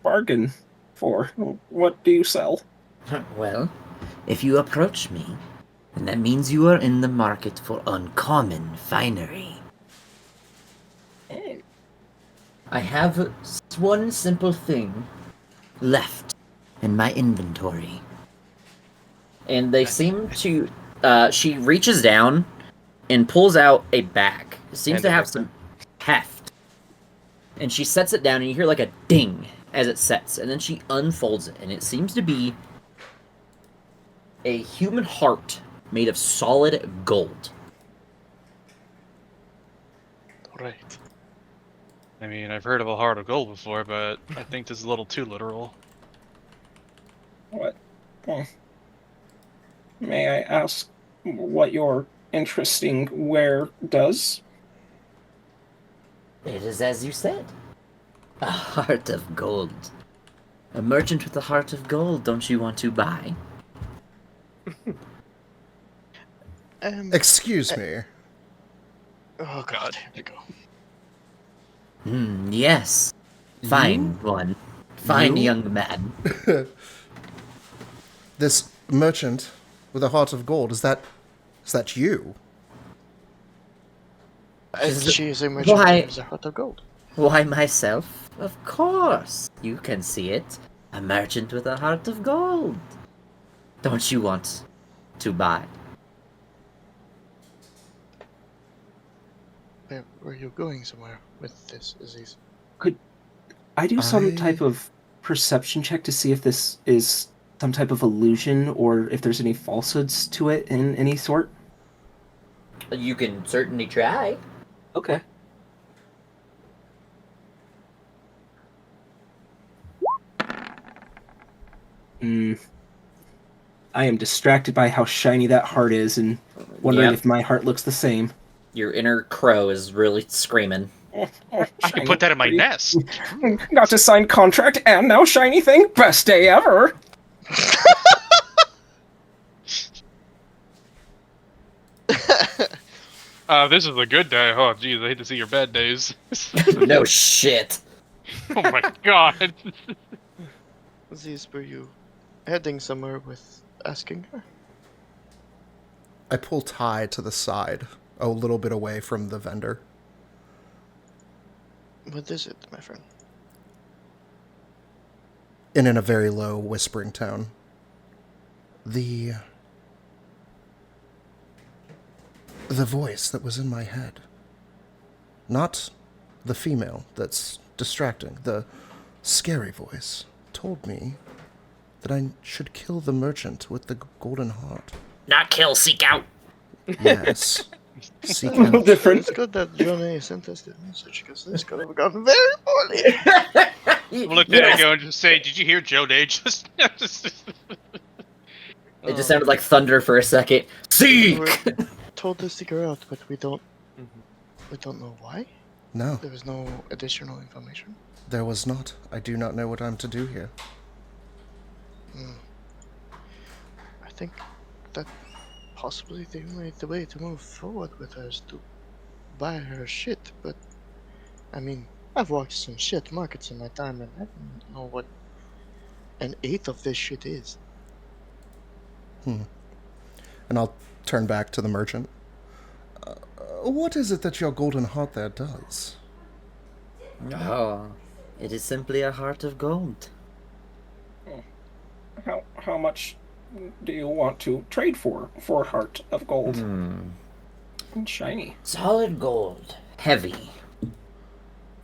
bargain for? What do you sell? Well, if you approach me, then that means you are in the market for uncommon finery. I have one simple thing left in my inventory. And they seem to. She reaches down and pulls out a bag. It seems Hand to it have back some heft. And she sets it down, and you hear like a ding as it sets. And then she unfolds it, and it seems to be a human heart made of solid gold. Right. I mean, I've heard of a heart of gold before, but I think this is a little too literal. What? May I ask what your interesting ware does? It is as you said. A heart of gold. A merchant with a heart of gold, don't you want to buy? Excuse me. Oh god, here we go. Yes. Fine one. Fine You? young man. This merchant with a heart of gold, is that you? She is a merchant Why- who has a heart of gold. Why, myself? Of course. You can see it. A merchant with a heart of gold. Don't you want to buy? Where were you going somewhere with this, Aziz? Could I do some I- type of perception check to see if this is some type of illusion or if there's any falsehoods to it in any sort? You can certainly try. Okay. I am distracted by how shiny that heart is and wondering Yep. if my heart looks the same. Your inner crow is really screaming. I can put that in my nest. Got to sign contract and now shiny thing. Best day ever. This is a good day. Oh, geez, I hate to see your bad days. No shit. Oh my god. Aziz, were you heading somewhere with asking her? I pull Ty to the side, a little bit away from the vendor. What is it, my friend? And in a very low, whispering tone. The voice that was in my head. Not the female that's distracting. The scary voice told me that I should kill the merchant with the golden heart. Not kill, seek out. Yes. Seek A little out. different. It's good that Johnny sent us the message, because this could have gone very poorly. Look at it go and just say, did you hear Joe Day just... It just sounded like thunder for a second. Seek! We're told to seek her out, but we don't know why. No, There was no additional information. there was not. I do not know what I'm to do here. I think that possibly the way to move forward with her is to buy her shit, but I mean, I've walked some shit markets in my time and I don't know what an eighth of this shit is. And I'll turn back to the merchant. What is it that your golden heart there does? Oh, it is simply a heart of gold. How much do you want to trade for heart of gold? And shiny. Solid gold. Heavy.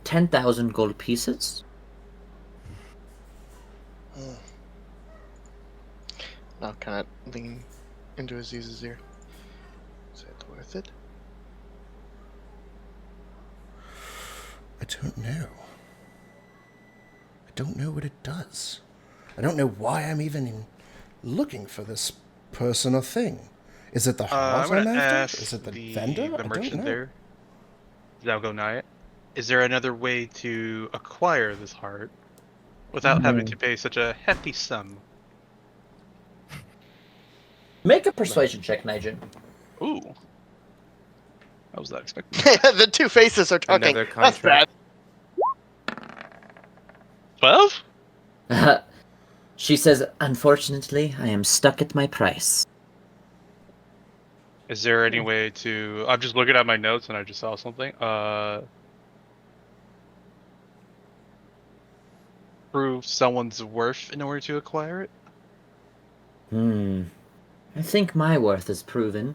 10,000 gold pieces. Now can I lean into Aziz's ear? Is it worth it? I don't know. I don't know what it does. I don't know why I'm even looking for this person or thing. Is it the I'm heart gonna I'm after? ask Is it the vendor? I the don't merchant know. there, Zalgonite, is there another way to acquire this heart without having to pay such a hefty sum? Make a persuasion check, Nigel. Ooh. I was not expecting. The two faces are talking. Another That's bad. contract. 12? She says, unfortunately, I am stuck at my price. Is there any way to... I'm just looking at my notes and I just saw something. prove someone's worth in order to acquire it? I think my worth is proven.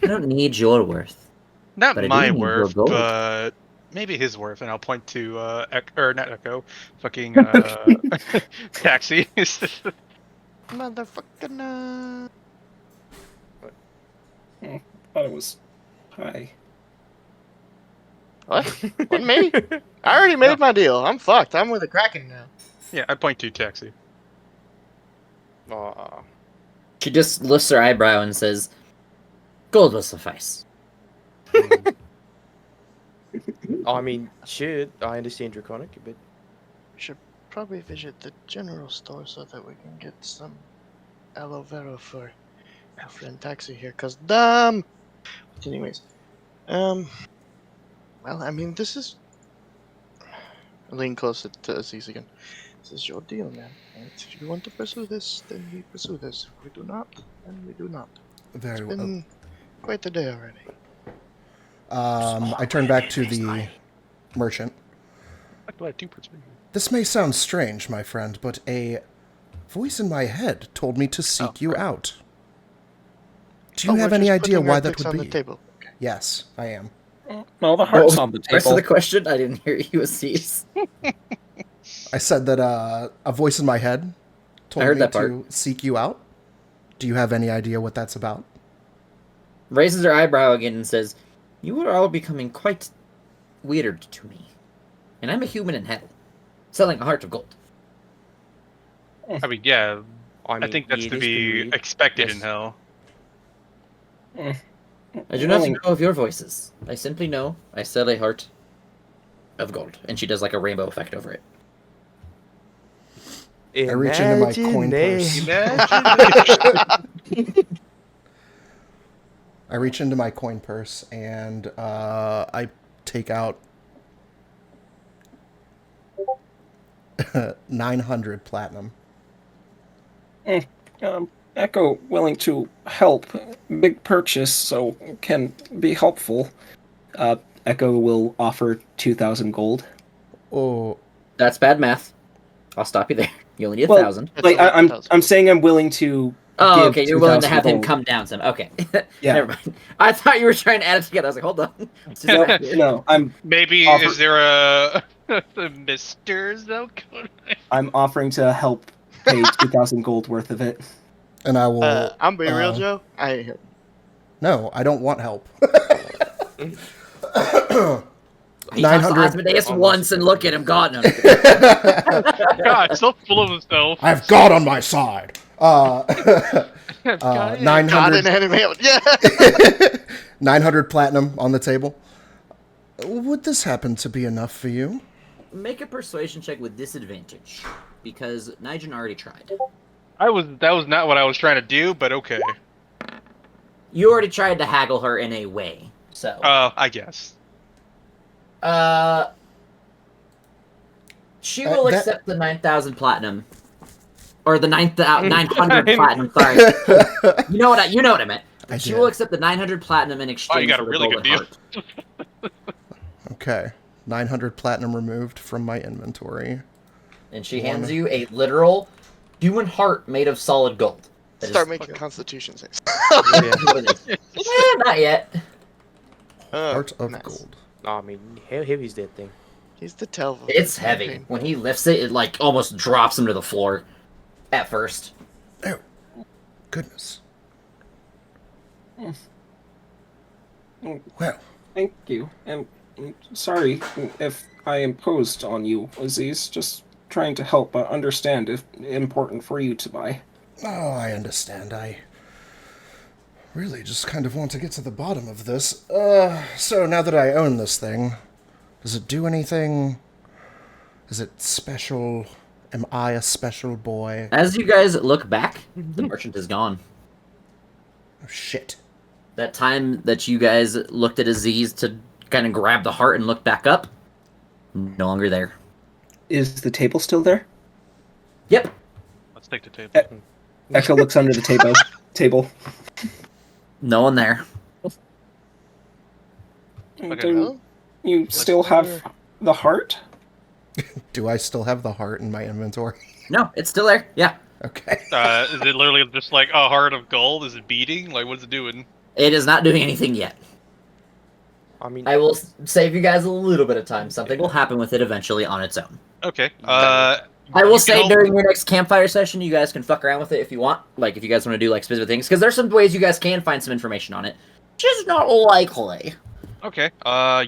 I don't need your worth. Not But I do my need your worth, gold. but maybe his worth, and I'll point to or not Echo, fucking Taxi. Motherfucking. Thought it was high. What? What, me? I already made my deal. I'm fucked. I'm with the Kraken now. Yeah, I point to Taxi. Aw. She just lifts her eyebrow and says, "Gold will suffice." I mean, sure, I understand Draconic, but We should probably visit the general store so that we can get some aloe vera for our friend Taxi here. Cause damn. But anyways, well, I mean, this is. Lean closer to Aziz again. This is your deal, man. If you want to pursue this, then we pursue this. If we do not, then we do not. Very It's well. been quite a day already. I turn back to the merchant. I have 2 perspective. This may sound strange, my friend, but a voice in my head told me to seek you out. Do you Oh, have we're any just idea putting why our that picks would on be? the table. Okay. Yes, I am. Well, the heart's Oh, on the Rest of table. the question, I didn't hear you, Aziz. I said that a voice in my head told heard me that to seek you out. Do you have any idea what that's about? Raises her eyebrow again and says, "You are all becoming quite weird to me. And I'm a human in hell, selling a heart of gold." I mean, yeah, I mean, think that's yeah, to it is pretty be weird. expected in Yes. hell. I do not know of your voices. I simply know I sell a heart of gold. And she does like a rainbow effect over it. I reach into my coin purse. Imagine. I reach into my coin purse and I take out 900 platinum. Echo willing to help. Big purchase, so can be helpful. Echo will offer 2,000 gold. Oh, That's bad math. I'll stop you there. You only need Well, 1,000. It's Like only I'm 1,000. I'm saying I'm willing to. Oh, give okay. You're willing to 2,000 have him gold. come down some. Okay. Yeah. Never mind. I thought you were trying to add it together. I was like, hold on. No, I'm Maybe Offer- is there a Mr. Zelko? I'm offering to help pay 2,000 gold worth of it. and I will. I'm being real, Joe. I ain't helping. No, I don't want help. He talks to 900 Asmodeus once and look at him. God, no. God, so full of himself. I have God on my side. God, 900, God in anime. Yeah. 900 platinum on the table. Would this happen to be enough for you? Make a persuasion check with disadvantage. Because Nigel already tried. that was not what I was trying to do, but okay. You already tried to haggle her in a way. So. I guess. She will that- accept the 9,000 platinum. Or the 900 platinum, sorry. You know what I meant. I She did. will accept the 900 platinum in exchange got a for the really golden good deal. heart. Okay. 900 platinum removed from my inventory. And she hands you a literal human heart made of solid gold. That Start is- making constitution saves. Not yet. Heart of nice. gold. I mean, how heavy is that thing? He's the tell. It's heavy. When he lifts it, it like almost drops him to the floor. At first. Oh, goodness. Well, Thank you. And sorry if I imposed on you, Aziz. Just trying to help understand if important for you to buy. oh, I understand. I really just kind of want to get to the bottom of this. So now that I own this thing, does it do anything? Is it special? Am I a special boy? As you guys look back, the merchant is gone. Oh, shit. That time that you guys looked at Aziz to kind of grab the heart and look back up, no longer there. Is the table still there? Yep. Let's take the table. Echo looks under the table. No one there. Okay. Do you still have the heart? Do I still have the heart in my inventory? No, it's still there. Yeah. Okay. Is it literally just like a heart of gold? Is it beating? Like, what's it doing? It is not doing anything yet. I mean, I will save you guys a little bit of time. Something will happen with it eventually on its own. Okay. I will say during your next campfire session, you guys can fuck around with it if you want. Like, if you guys want to do, like, specific things. Because there's some ways you guys can find some information on it. Just not likely. Okay.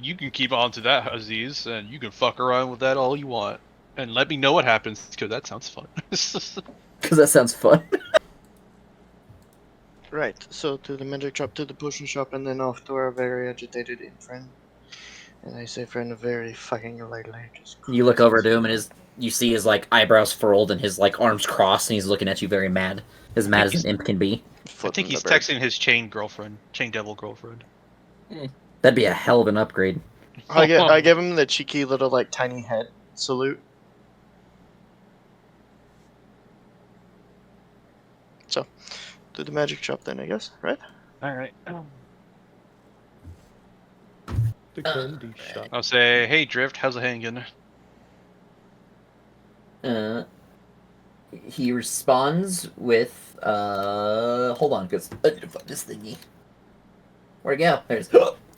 You can keep on to that, Aziz, and you can fuck around with that all you want. And let me know what happens, because that sounds fun. Because that sounds fun. Right, so to the magic shop, to the potion shop, and then off to our very agitated inn friend. And I say friend very fucking lightly. You look over to him and you see his, like, eyebrows furled and his, like, arms crossed, and he's looking at you very mad. As mad as an imp can be. I think he's texting his chain devil girlfriend. That'd be a hell of an upgrade. I give him the cheeky little, like, tiny head salute. So, to the magic shop then, I guess, right? Alright. the candy shop. I'll say, hey Drift, how's it hanging? He responds with, hold on, because I need to find this thingy. Where'd it go? There's,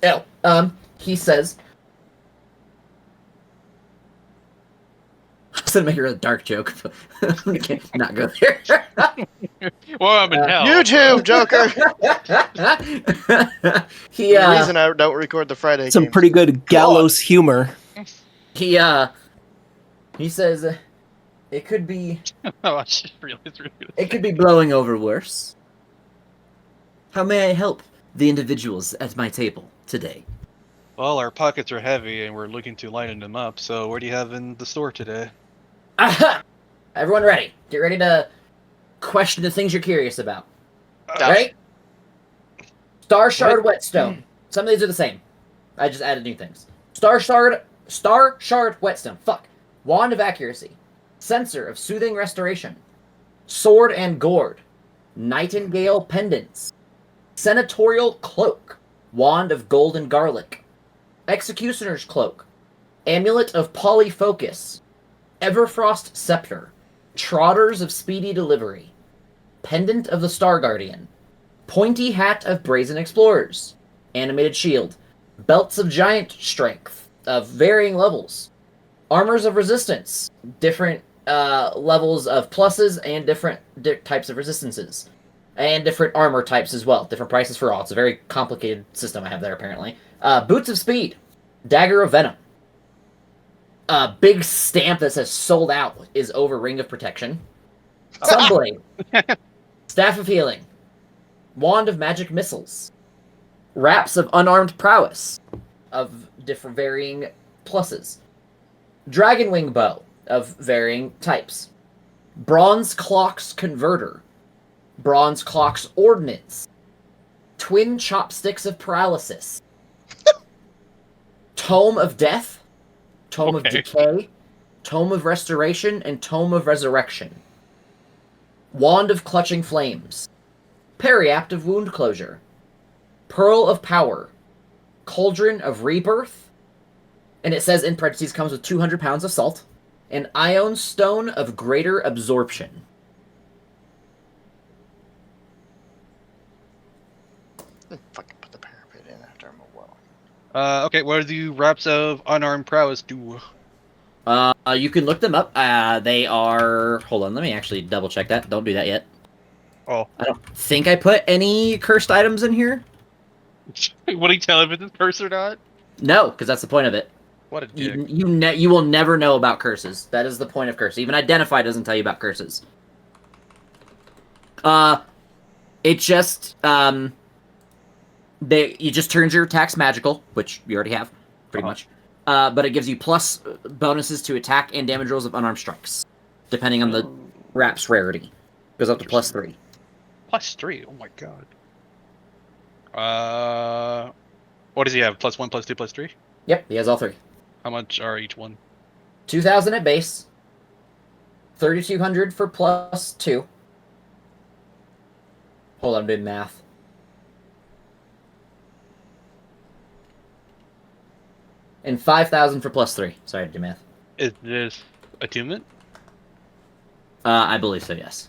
oh, he says, I was gonna make a really dark joke, but I can't not go there. Well, I'm in hell. YouTube, Joker! He, The reason I don't record the Friday Some games. pretty good gallows humor. he says, it could be, Oh, I just realized it could be blowing over worse. How may I help the individuals at my table today? Well, our pockets are heavy and we're looking to lighten them up, so what do you have in the store today? Aha! Everyone ready? Get ready to question the things you're curious about. Right? Star Shard Whetstone. Some of these are the same. I just added new things. Star Shard Whetstone. Fuck. Wand of Accuracy. Censer of Soothing Restoration. Sword and Gourd. Nightingale Pendants. Senatorial Cloak. Wand of Golden Garlic. Executioner's Cloak. Amulet of Polyfocus. Everfrost Scepter. Trotters of Speedy Delivery. Pendant of the Star Guardian. Pointy Hat of Brazen Explorers. Animated Shield. Belts of Giant Strength of varying levels. Armors of Resistance. Different levels of pluses and different types of resistances. And different armor types as well. Different prices for all. It's a very complicated system I have there, apparently. Boots of Speed. Dagger of Venom. A big stamp that says sold out is over Ring of Protection. Sunblade. Staff of Healing. Wand of Magic Missiles. Wraps of Unarmed Prowess of different varying pluses. Dragonwing Bow of varying types. Bronze Clocks Converter. Bronze Clocks Ordnance. Twin Chopsticks of Paralysis. Tome of Death. Tome of Decay, Tome of Restoration, and Tome of Resurrection. Wand of Clutching Flames. Periapt of Wound Closure. Pearl of Power. Cauldron of Rebirth. And it says in parentheses comes with 200 pounds of salt. And Ion Stone of Greater Absorption. Fucking put the parapet in after I'm a while. Okay, what do wraps of unarmed prowess do? You can look them up. They are... Hold on, let me actually double check that. Don't do that yet. Oh. I don't think I put any cursed items in here. What do you tell if it's a curse or not? No, because that's the point of it. What a dick. You will never know about curses. That is the point of curse. Even Identify doesn't tell you about curses. It just, it just turns your attacks magical, which you already have, pretty much. But it gives you plus bonuses to attack and damage rolls of unarmed strikes, depending on the wrap's rarity. Goes up to +3. +3? Oh my god. What does he have? +1, +2, +3? Yep, he has all three. How much are each one? 2,000 at base. 3,200 for +2. Hold on, I'm doing math. And 5,000 for +3. Sorry to do math. Is this attunement? I believe so, yes.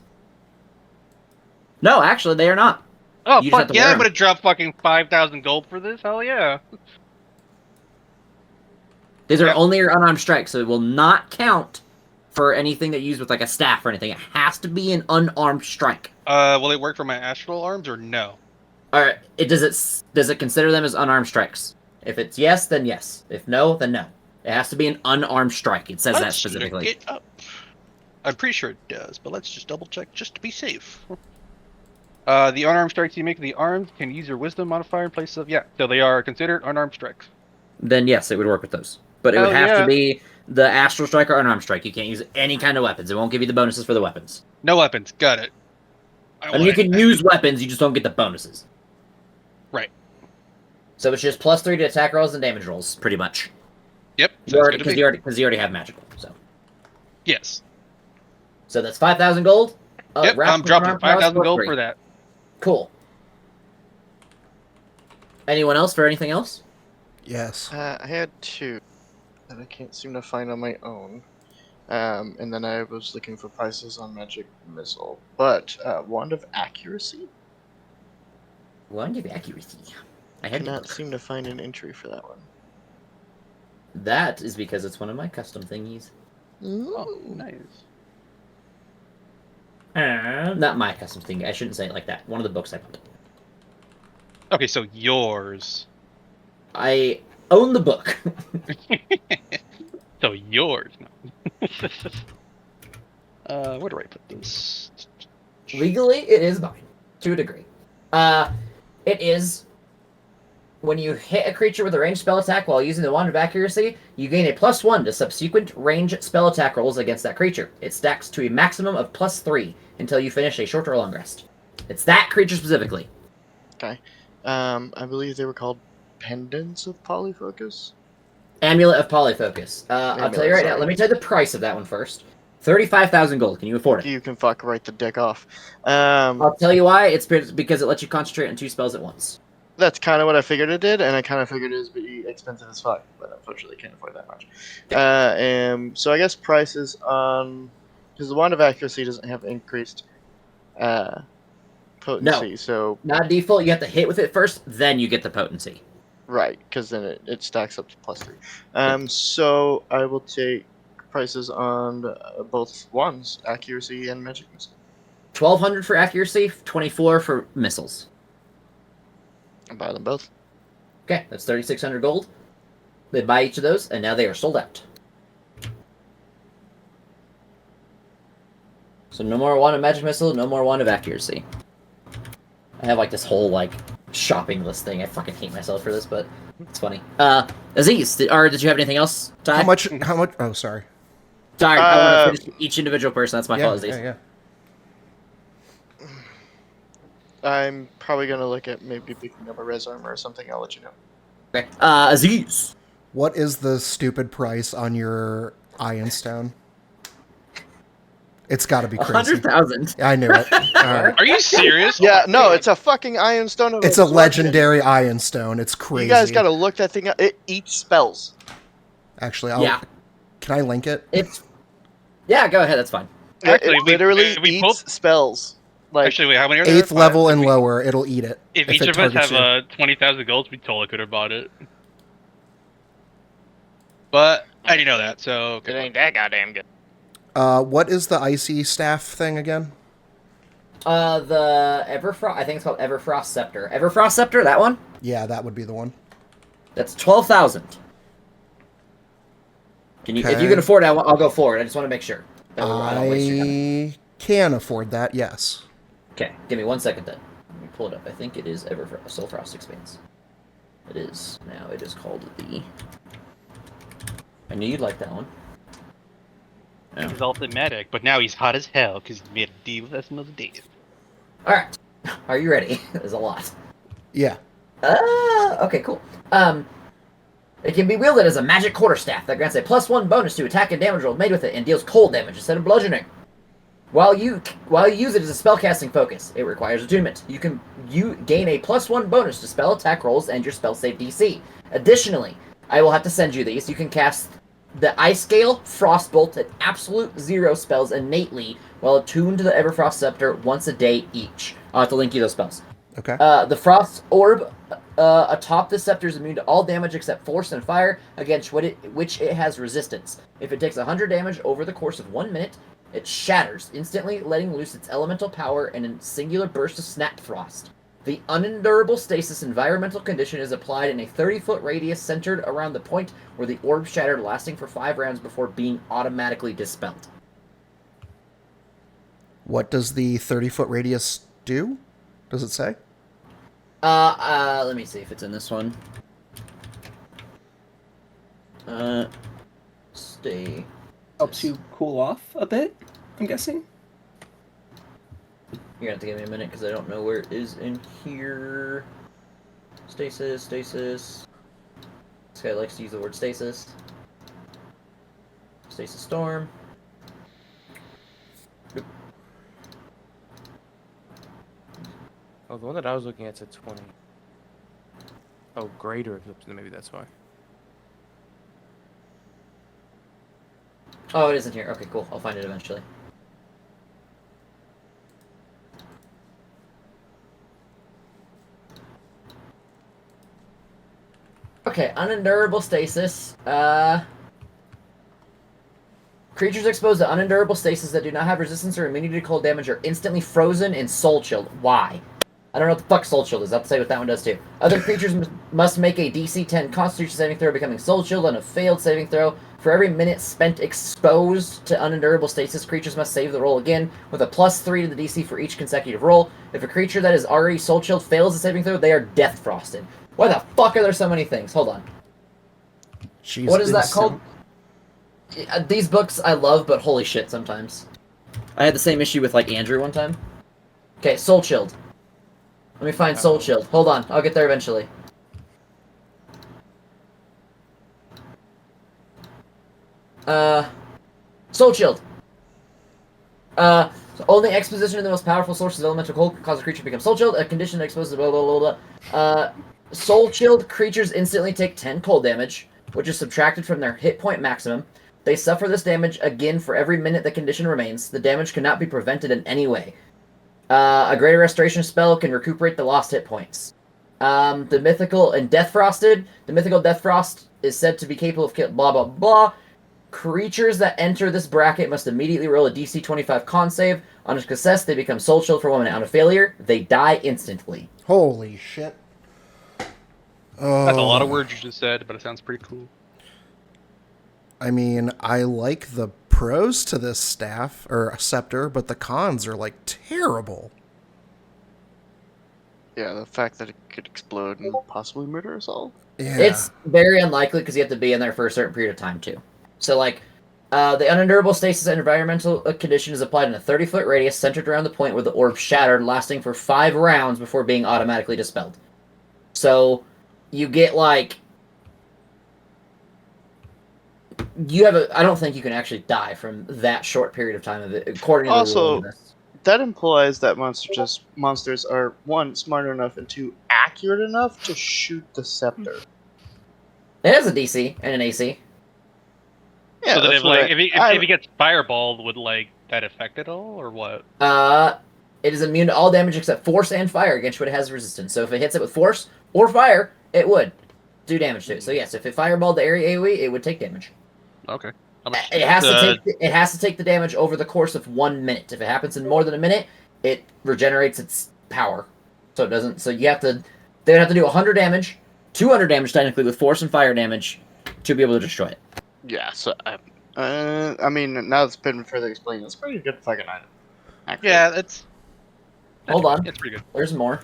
No, actually, they are not. Oh, You just have fuck to yeah, wear I'm gonna 'em. drop fucking 5,000 gold for this? Hell yeah. These are Yep. only your unarmed strikes, so it will not count for anything that you use with like a staff or anything. It has to be an unarmed strike. Will it work for my astral arms or no? Alright, does it consider them as unarmed strikes? If it's yes, then yes. If no, then no. It has to be an unarmed strike. It says that Let's specifically. look it up. I'm pretty sure it does, but let's just double check just to be safe. The unarmed strikes you make with the arms can use your wisdom modifier in place of so they are considered unarmed strikes. Then yes, it would work with those. But it would Hell have yeah. to be the astral strike or unarmed strike. You can't use any kind of weapons. It won't give you the bonuses for the weapons. No weapons, got it. I mean, you can use weapons, you just don't get the bonuses. Right. So it's just +3 to attack rolls and damage rolls, pretty much. Yep. Because you already have magical. So Yes. that's 5,000 gold. Yep. wrapped I'm with dropping unarmed powers 5,000 gold +3. for that. Cool. Anyone else for anything else? Yes. I had 2 that I can't seem to find on my own. And then I was looking for prices on magic missile. But wand of accuracy? Wand of accuracy. I had to Cannot look. seem to find an entry for that one. That is because it's one of my custom thingies. Oh, nice. Not my custom thing. I shouldn't say it like that. One of the books I bought. Okay, so yours. I own the book. So yours. No. Where do I put this? Legally, it is mine. To a degree. It is... When you hit a creature with a ranged spell attack while using the Wand of Accuracy, you gain a +1 to subsequent range spell attack rolls against that creature. It stacks to a maximum of +3 until you finish a short or long rest. It's that creature specifically. Okay. I believe they were called Pendants of Polyfocus? Amulet of Polyfocus. I'll tell you right now. sorry. Let me tell you the price of that one first. 35,000 gold. Can you afford it? You can fuck right the dick off. I'll tell you why. It's because it lets you concentrate on 2 spells at once. That's kind of what I figured it did, and I kind of figured it was be expensive as fuck, but unfortunately can't afford that much. So I guess prices on... Because the Wand of Accuracy doesn't have increased potency, so... Not default. You have to hit with it first, then you get the potency. Right, because then it stacks up to +3. So I will take prices on both wands, accuracy and magic missile. 1,200 for accuracy, 24 for missiles. I'll buy them both. Okay, that's 3,600 gold. They buy each of those, and now they are sold out. So no more Wand of Magic Missile, no more Wand of Accuracy. I have like this whole like shopping list thing. I fucking hate myself for this, but it's funny. Aziz, did you have anything else? Ty? How much? Oh, sorry. Sorry, I want to finish each individual person. That's my fault, Aziz. Yeah. I'm probably gonna look at maybe picking up a res armor or something. I'll let you know. Okay. Aziz. What is the stupid price on your Iron Stone? It's got to be crazy. 100,000. I knew it. All right. Are you serious? Yeah, no, it's a fucking Iron Stone. Of It's a absorption. legendary Iron Stone. It's crazy. You guys gotta look that thing up. It eats spells. Actually, can I link it? Yeah, go ahead. That's fine. Actually, it literally we eats spells. Like, Actually, wait, how many are there? 8th level and lower, it'll eat it. If it each of us targets have you. 20,000 golds, we totally could have bought it. But I didn't know that, so it ain't that goddamn good. What is the icy staff thing again? The Everfrost. I think it's called Everfrost Scepter. Everfrost Scepter. That one. Yeah, that would be the one. That's 12,000. Can you? If Okay. you can afford it, I'll go forward. I just want to make sure. That way I don't waste your time. I can afford that, yes. Okay, give me 1 second then. Let me pull it up. I think it is Everfrost Soulfrost Expanse. It is now. It is called the. I knew you'd like that one. he was also medic, but now he's hot as hell because he made a deal with us another day. All right. Are you ready? There's a lot. Yeah. Okay, cool. It can be wielded as a magic quarterstaff that grants a +1 bonus to attack and damage rolls made with it and deals cold damage instead of bludgeoning. While you use it as a spellcasting focus, it requires attunement. You gain a +1 bonus to spell attack rolls and your spell save DC. Additionally, I will have to send you these. You can cast The Ice Scale, Frostbolt, and Absolute Zero spells innately while attuned to the Everfrost Scepter once a day each. I'll have to link you those spells. Okay. The Frost Orb atop the scepter is immune to all damage except force and fire, against which it has resistance. If it takes 100 damage over the course of 1 minute, it shatters, instantly letting loose its elemental power in a singular burst of Snap Frost. The unendurable stasis environmental condition is applied in a 30-foot radius centered around the point where the orb shattered, lasting for 5 rounds before being automatically dispelled. What does the 30-foot radius do? Does it say? Let me see if it's in this one. Stay. Helps you cool off a bit, I'm guessing. You're gonna have to give me a minute because I don't know where it is in here. Stasis. This guy likes to use the word stasis. Stasis storm. Oh, the one that I was looking at said 20. Oh, greater. Maybe that's why. Oh, it isn't here. Okay, cool. I'll find it eventually. Okay, unendurable stasis. Creatures exposed to unendurable stasis that do not have resistance or immunity to cold damage are instantly frozen and soul chilled. Why? I don't know what the fuck soul chill is. I'll have to say what that one does too. Other creatures must make a DC 10 Constitution saving throw, becoming soul chilled on a failed saving throw. For every minute spent exposed to unendurable stasis, creatures must save the roll again with a +3 to the DC for each consecutive roll. If a creature that is already soul chilled fails the saving throw, they are death frosted. Why the fuck are there so many things? Hold on. Jeez, What is that called? These books I love, but holy shit sometimes. I had the same issue with, like, Andrew one time. Okay, soul chilled. Let me find soul chilled. Hold on, I'll get there eventually. Soul chilled. Only exposition of the most powerful sources of elemental cold can cause a creature to become soul chilled. A condition that exposes blah blah blah blah. Soul chilled creatures instantly take 10 cold damage, which is subtracted from their hit point maximum. They suffer this damage again for every minute the condition remains. The damage cannot be prevented in any way. A greater restoration spell can recuperate the lost hit points. The mythical and Death Frosted. The mythical Death Frost is said to be capable of blah blah blah. Creatures that enter this bracket must immediately roll a DC 25 con save. On a success, they become soul chilled for 1 minute. On a failure, they die instantly. Holy shit. That's a lot of words you just said, but it sounds pretty cool. I mean, I like the pros to this staff, or scepter, but the cons are, like, terrible. Yeah, the fact that it could explode and possibly murder us all. Yeah. It's very unlikely because you have to be in there for a certain period of time, too. So, like, the unendurable stasis and environmental condition is applied in a 30-foot radius centered around the point where the orb shattered, lasting for 5 rounds before being automatically dispelled. So, you get, like... I don't think you can actually die from that short period of time of it, according to the Also, rule of this. that implies that monsters are, 1, smart enough, and 2, accurate enough to shoot the scepter. It has a DC and an AC. Yeah, So then that's if what like if he gets fireballed, would like that affect it all, or what? It is immune to all damage except force and fire, against which it has resistance. So if it hits it with force or fire, it would do damage to it. So yes, if it fireballed the area AoE, it would take damage. Okay. It has to take the damage over the course of 1 minute. If it happens in more than a minute, it regenerates its power. So it doesn't. So you have to. They would have to do 100 damage, 200 damage technically with force and fire damage to be able to destroy it. Yeah, so, I mean, now it's been further explained, it's a pretty good fucking item. Actually. Yeah, it's. Hold on. It's pretty good. There's more,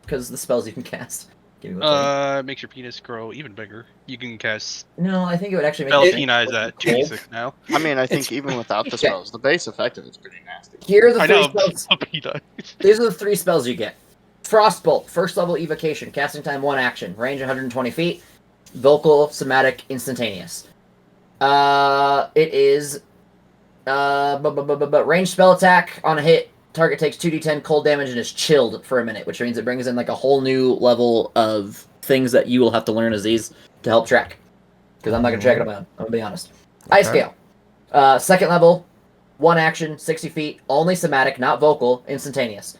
because the spells you can cast. Give me one second. Makes your penis grow even bigger. You can cast No, I think it would actually make spell it penize at 2d6 now. I mean, I think even without the Okay. spells, the base effect of it's pretty nasty. Here are the I three know. spells. Penize. These are the 3 spells you get. Frostbolt, first level evocation, casting time 1 action, range 120 feet, vocal, somatic, instantaneous. It is range spell attack on a hit. Target takes 2d10 cold damage and is chilled for a minute, which means it brings in like a whole new level of things that you will have to learn as these to help track. Because I'm not going to check it on my own. I'm going to be honest. Ice Okay. Scale. Second level, 1 action, 60 feet, only somatic, not vocal, instantaneous.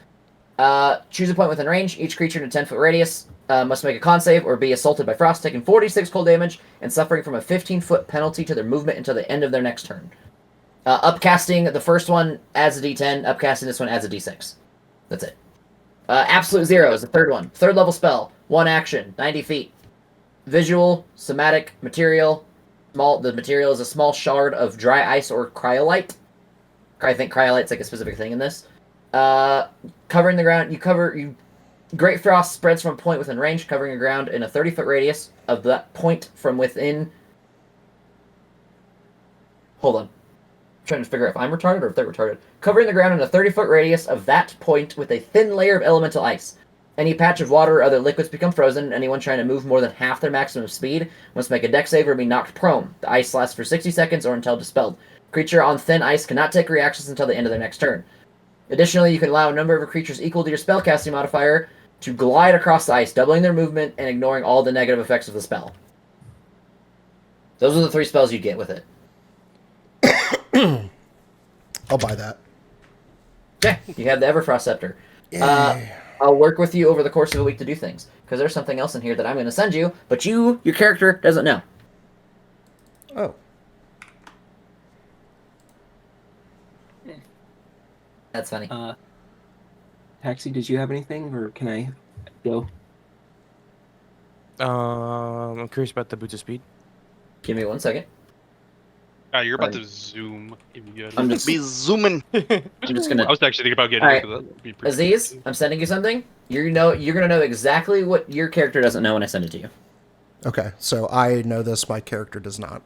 Choose a point within range. Each creature in a 10-foot radius must make a con save or be assaulted by frost, taking 46 cold damage and suffering from a 15-foot penalty to their movement until the end of their next turn. Upcasting, the first one adds a d10. Upcasting, this one adds a d6. That's it. Absolute Zero is the third one. Third level spell. 1 action, 90 feet. Visual, somatic, material. The material is a small shard of dry ice or cryolite. I think cryolite's like a specific thing in this. Covering the ground, Great Frost spreads from a point within range, covering the ground in a 30-foot radius of that point from within. Hold on. I'm trying to figure out if I'm retarded or if they're retarded. Covering the ground in a 30-foot radius of that point with a thin layer of elemental ice. Any patch of water or other liquids become frozen, and anyone trying to move more than half their maximum speed must make a dex save or be knocked prone. The ice lasts for 60 seconds or until dispelled. Creature on thin ice cannot take reactions until the end of their next turn. Additionally, you can allow a number of creatures equal to your spellcasting modifier to glide across the ice, doubling their movement and ignoring all the negative effects of the spell. Those are the 3 spells you get with it. I'll buy that. Okay, you have the Everfrost Scepter. Yay. I'll work with you over the course of a week to do things, because there's something else in here that I'm going to send you, but your character doesn't know. Oh. That's funny. Taxi, did you have anything, or can I go? I'm curious about the boots of speed. Give me 1 second. You're about Fine. to zoom. If you get it. I'm just Be zooming. gonna. I was actually thinking about getting Alright. it. 'cause that'd be pretty Aziz, cool. I'm sending you something. You're gonna know exactly what your character doesn't know when I send it to you. Okay, so I know this, my character does not.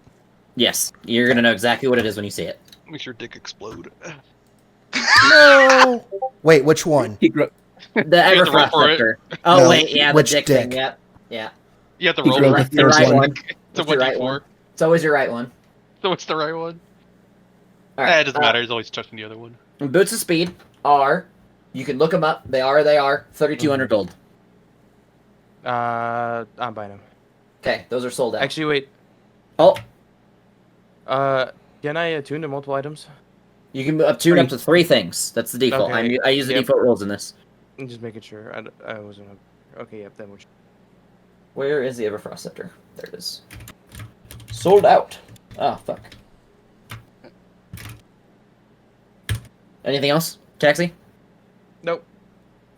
Yes, you're gonna know exactly what it is when you see it. Makes your dick explode. No! Wait, which one? He grew- The have to roll Everfrost for it. Scepter. Oh No, wait, yeah, the which dick dick? thing. Yeah, yeah. You have to He roll grew for the it. The right third one. It's a It's the right 1d4. one. It's always your right one. So what's the right one? All right. It doesn't matter. It's always touching the other one. Boots of Speed are. You can look them up. They are 3,200 gold. I'm buying them. Okay, those are sold out. Actually, wait. Oh, Can I attune to multiple items? you can tune up to 3 things. That's the default. Okay, I use the yep. default rules in this. I'm just making sure. I wasn't. Okay, yep, that much. Where is the Everfrost Scepter? There it is. Sold out. Oh, fuck. Anything else? Taxi? Nope.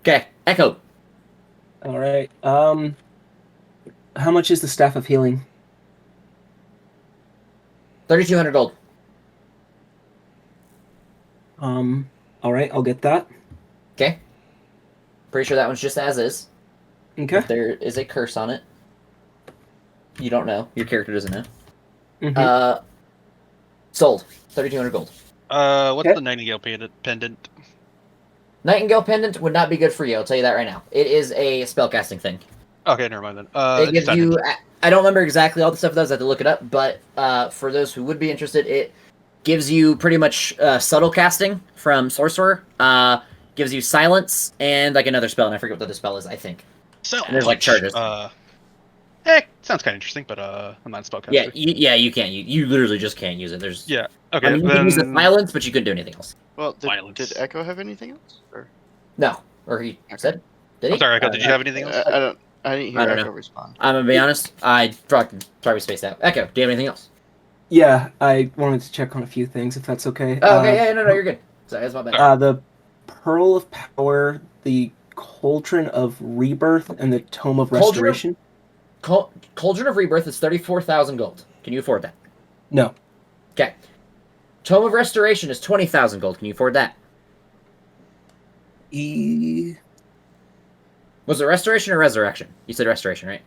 Okay, Echo. All right. How much is the Staff of Healing? 3,200 gold. All right, I'll get that. Okay. Pretty sure that one's just as is. Okay. If there is a curse on it, you don't know. Your character doesn't know. Mhm. Sold. 3,200 gold. What's Okay. the Nightingale pendant? Nightingale Pendant would not be good for you, I'll tell you that right now. It is a spellcasting thing. Okay, never mind then. It gives it's you... I don't remember exactly all the stuff it does, I have to look it up, but for those who would be interested, it gives you pretty much subtle casting from Sorcerer, gives you silence, and like another spell, and I forget what the other spell is, I think. So and there's, like, charges. Sounds kind of interesting, but I'm not a spellcaster. Yeah, you can't. You literally just can't use it. There's... Yeah. Okay. I mean, you then... can use the silence, but you couldn't do anything else. Well, Violence. did Echo have anything else? Or? No. Or he said... Did he? I'm sorry, Echo. I Did don't you have anything else? I didn't hear I don't Echo know. respond. I'm gonna be honest, I probably spaced out. Echo, do you have anything else? Yeah, I wanted to check on a few things, if that's okay. Oh, okay, yeah, no, you're good. Sorry, that's my bad. The Pearl of Power, the Cauldron of Rebirth, and the Tome of Cauldron of- Restoration. Cauldron of Rebirth is 34,000 gold. Can you afford that? No. Okay. Tome of Restoration is 20,000 gold. Can you afford that? Was it Restoration or Resurrection? You said Restoration, right?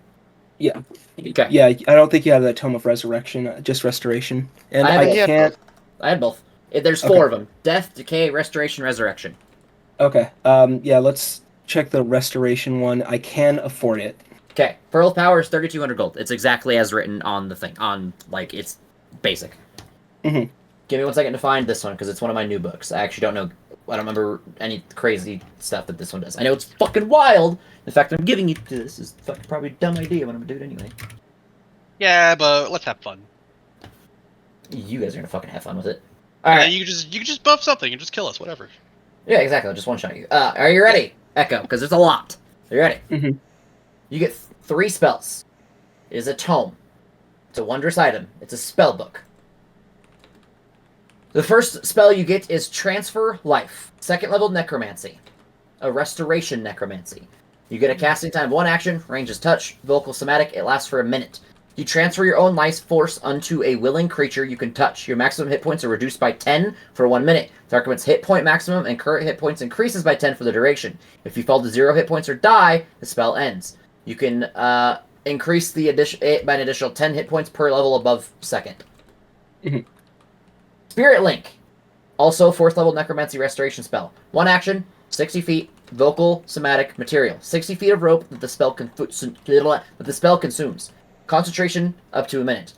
Yeah. Okay. Yeah, I don't think you have that Tome of Resurrection, just Restoration. And I I, haven't yet, can't... I had both. There's Okay. 4 of them. Death, Decay, Restoration, Resurrection. Okay, yeah, let's check the Restoration one. I can afford it. Okay. Pearl of Power is 3,200 gold. It's exactly as written on the thing. It's basic. Mhm. Give me 1 second to find this one, because it's one of my new books. I actually don't know. I don't remember any crazy stuff that this one does. I know it's fucking wild. The fact that I'm giving you this is fucking probably a dumb idea, but I'm gonna do it anyway. Yeah, but let's have fun. You guys are gonna fucking have fun with it. All right. You can just buff something and just kill us, whatever. Yeah, exactly. I'll just one shot you. Are you ready, Echo? Because there's a lot. Are you ready? Mm-hmm. You get 3 spells. It is a tome. It's a wondrous item. It's a spell book. The first spell you get is Transfer Life. 2nd level Necromancy. A Restoration Necromancy. You get a casting time of 1 action, range is touch, vocal somatic, it lasts for a minute. You transfer your own life force unto a willing creature you can touch. Your maximum hit points are reduced by 10 for 1 minute. Target's hit point maximum and current hit points increases by 10 for the duration. If you fall to 0 hit points or die, the spell ends. You can increase the by an additional 10 hit points per level above 2nd. Mhm. Spirit Link. Also 4th level Necromancy Restoration spell. 1 action, 60 feet, vocal, somatic, material. 60 feet of rope that the spell consumes. Concentration up to a minute.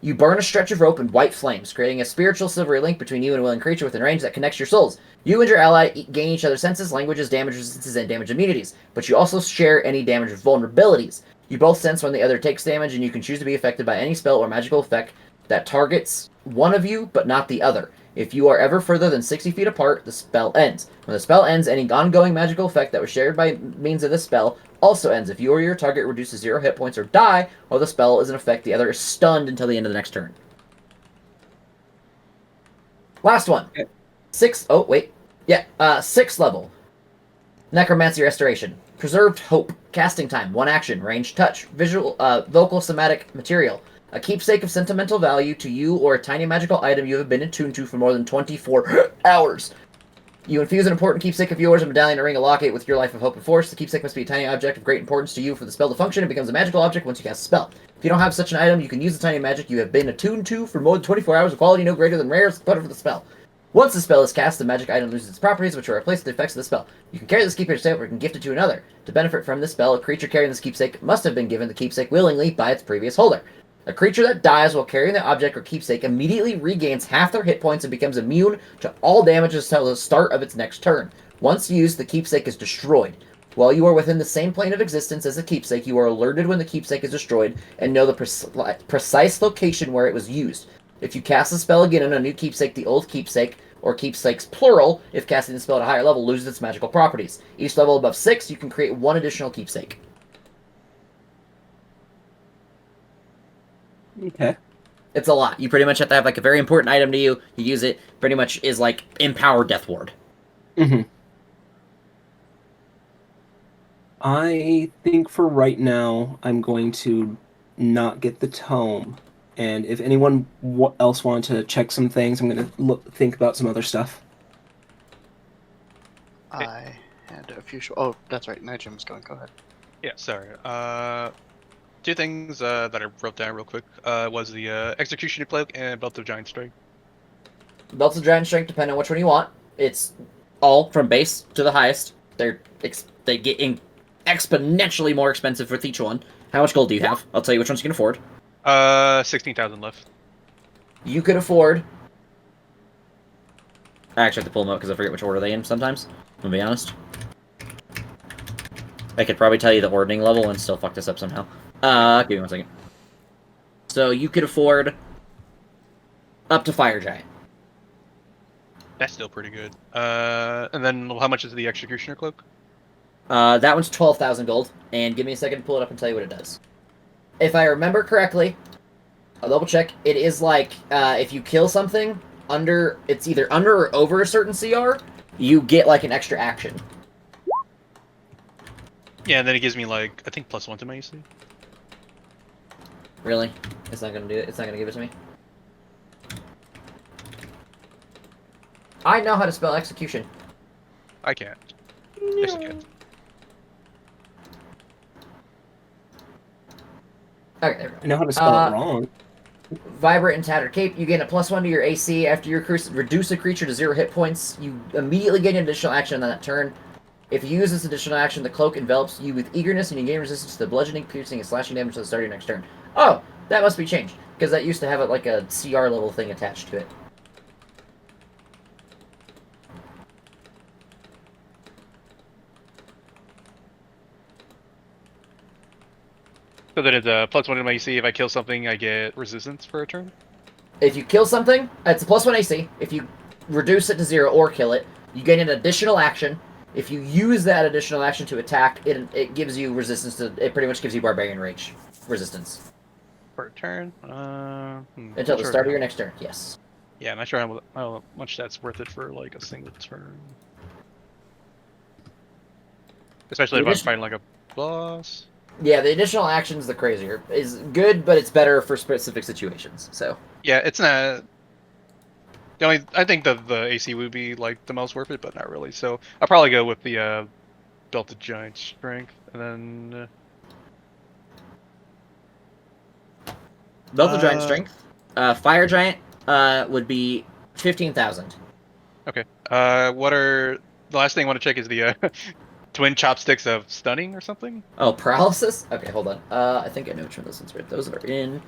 You burn a stretch of rope in white flames, creating a spiritual silvery link between you and a willing creature within range that connects your souls. You and your ally gain each other's senses, languages, damage resistances, and damage immunities, but you also share any damage vulnerabilities. You both sense when the other takes damage, and you can choose to be affected by any spell or magical effect that targets one of you, but not the other. If you are ever further than 60 feet apart, the spell ends. When the spell ends, any ongoing magical effect that was shared by means of this spell also ends. If you or your target reduces 0 hit points or die, while the spell is in effect, the other is stunned until the end of the next turn. Last one. Okay. 6th level. Necromancy Restoration. Preserved Hope. Casting time. 1 action. Range touch. Visual, vocal somatic material. A keepsake of sentimental value to you or a tiny magical item you have been attuned to for more than 24 hours. You infuse an important keepsake of yours, a medallion, a ring, a locket with your life of hope and force. The keepsake must be a tiny object of great importance to you for the spell to function. It becomes a magical object once you cast a spell. If you don't have such an item, you can use the tiny magic you have been attuned to for more than 24 hours of quality no greater than rare but for the spell. Once the spell is cast, the magic item loses its properties, which are replaced with the effects of the spell. You can carry this keepsake or you can gift it to another. To benefit from this spell, a creature carrying this keepsake must have been given the keepsake willingly by its previous holder. A creature that dies while carrying the object or keepsake immediately regains half their hit points and becomes immune to all damage until the start of its next turn. Once used, the keepsake is destroyed. While you are within the same plane of existence as the keepsake, you are alerted when the keepsake is destroyed and know the precise location where it was used. If you cast the spell again on a new keepsake, the old keepsake, or keepsakes plural, if casting the spell at a higher level, loses its magical properties. Each level above 6, you can create 1 additional keepsake. Okay. It's a lot. You pretty much have to have like a very important item to you. You use it. Pretty much is like Empower Death Ward. Mm-hmm. I think for right now, I'm going to not get the tome. And if anyone else wanted to check some things, I'm going to think about some other stuff. I had a few. Oh, that's right. Night Jim's going. Go ahead. Yeah, sorry. 2 things that I wrote down real quick was the Executioner Cloak and Belt of Giant Strength. Belts of Giant Strength, depending on which one you want. It's all from base to the highest. They get exponentially more expensive with each one. How much gold do you have? I'll tell you which ones you can afford. 16,000 left. You could afford... I actually have to pull them up because I forget which order they in sometimes. I'm gonna be honest. I could probably tell you the ordering level and still fuck this up somehow. Give me 1 second. So you could afford up to Fire Giant. That's still pretty good. And then how much is the Executioner Cloak? That one's 12,000 gold. And give me a second to pull it up and tell you what it does. If I remember correctly, I'll double check. It is like if you kill something it's either under or over a certain CR, you get like an extra action. Yeah, and then it gives me like I think +1 to my AC. Really? It's not gonna do it. It's not gonna give it to me. I know how to spell execution. I can't. Yes, I can. Okay, there we go. I know how to spell it wrong. Vibrant and Tattered Cape. You gain a +1 to your AC after you reduce a creature to 0 hit points. You immediately gain an additional action on that turn. If you use this additional action, the cloak envelops you with eagerness, and you gain resistance to the bludgeoning, piercing, and slashing damage to the start of your next turn. Oh, that must be changed, because that used to have like a CR level thing attached to it. So then it's a +1 in my AC. If I kill something, I get resistance for a turn. If you kill something, it's a +1 AC. If you reduce it to 0 or kill it, you gain an additional action. If you use that additional action to attack, it gives you resistance to. It pretty much gives you Barbarian Rage resistance Per turn? until the start of your next turn. Yes. Yeah, I'm not sure how much that's worth it for like a single turn. Especially if I'm fighting like a boss. Yeah, the additional actions, the crazier, is good, but it's better for specific situations. So. Yeah, it's not. I think the AC would be like the most worth it, but not really. So I'll probably go with the Delta Giant Strength, and then Delta Giant Strength. Fire Giant would be 15,000. Okay. What are the last thing I want to check is the twin chopsticks of stunning or something? Oh, paralysis? Okay, hold on. I think I know which one those ones are. Those are in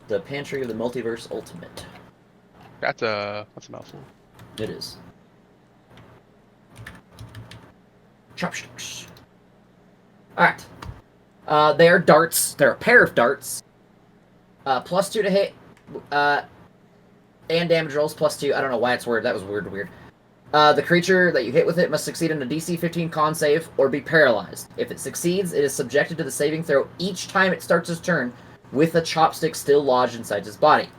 the Pantry of the Multiverse Ultimate. That's a mouthful. It is. Chopsticks. Alright. They are darts. They're a pair of darts. +2 to hit. And damage rolls +2. I don't know why it's weird. That was weird. The creature that you hit with it must succeed on a DC 15 con save or be paralyzed. If it succeeds, it is subjected to the saving throw each time it starts its turn with a chopstick still lodged inside its body.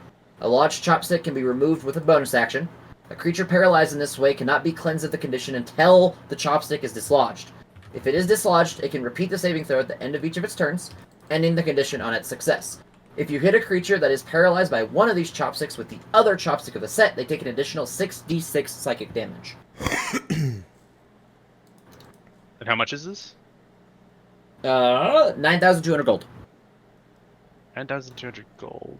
A lodged chopstick can be removed with a bonus action. A creature paralyzed in this way cannot be cleansed of the condition until the chopstick is dislodged. If it is dislodged, it can repeat the saving throw at the end of each of its turns, ending the condition on its success. If you hit a creature that is paralyzed by one of these chopsticks with the other chopstick of the set, they take an additional 6d6 psychic damage. And how much is this? 9,200 gold. 9,200 gold.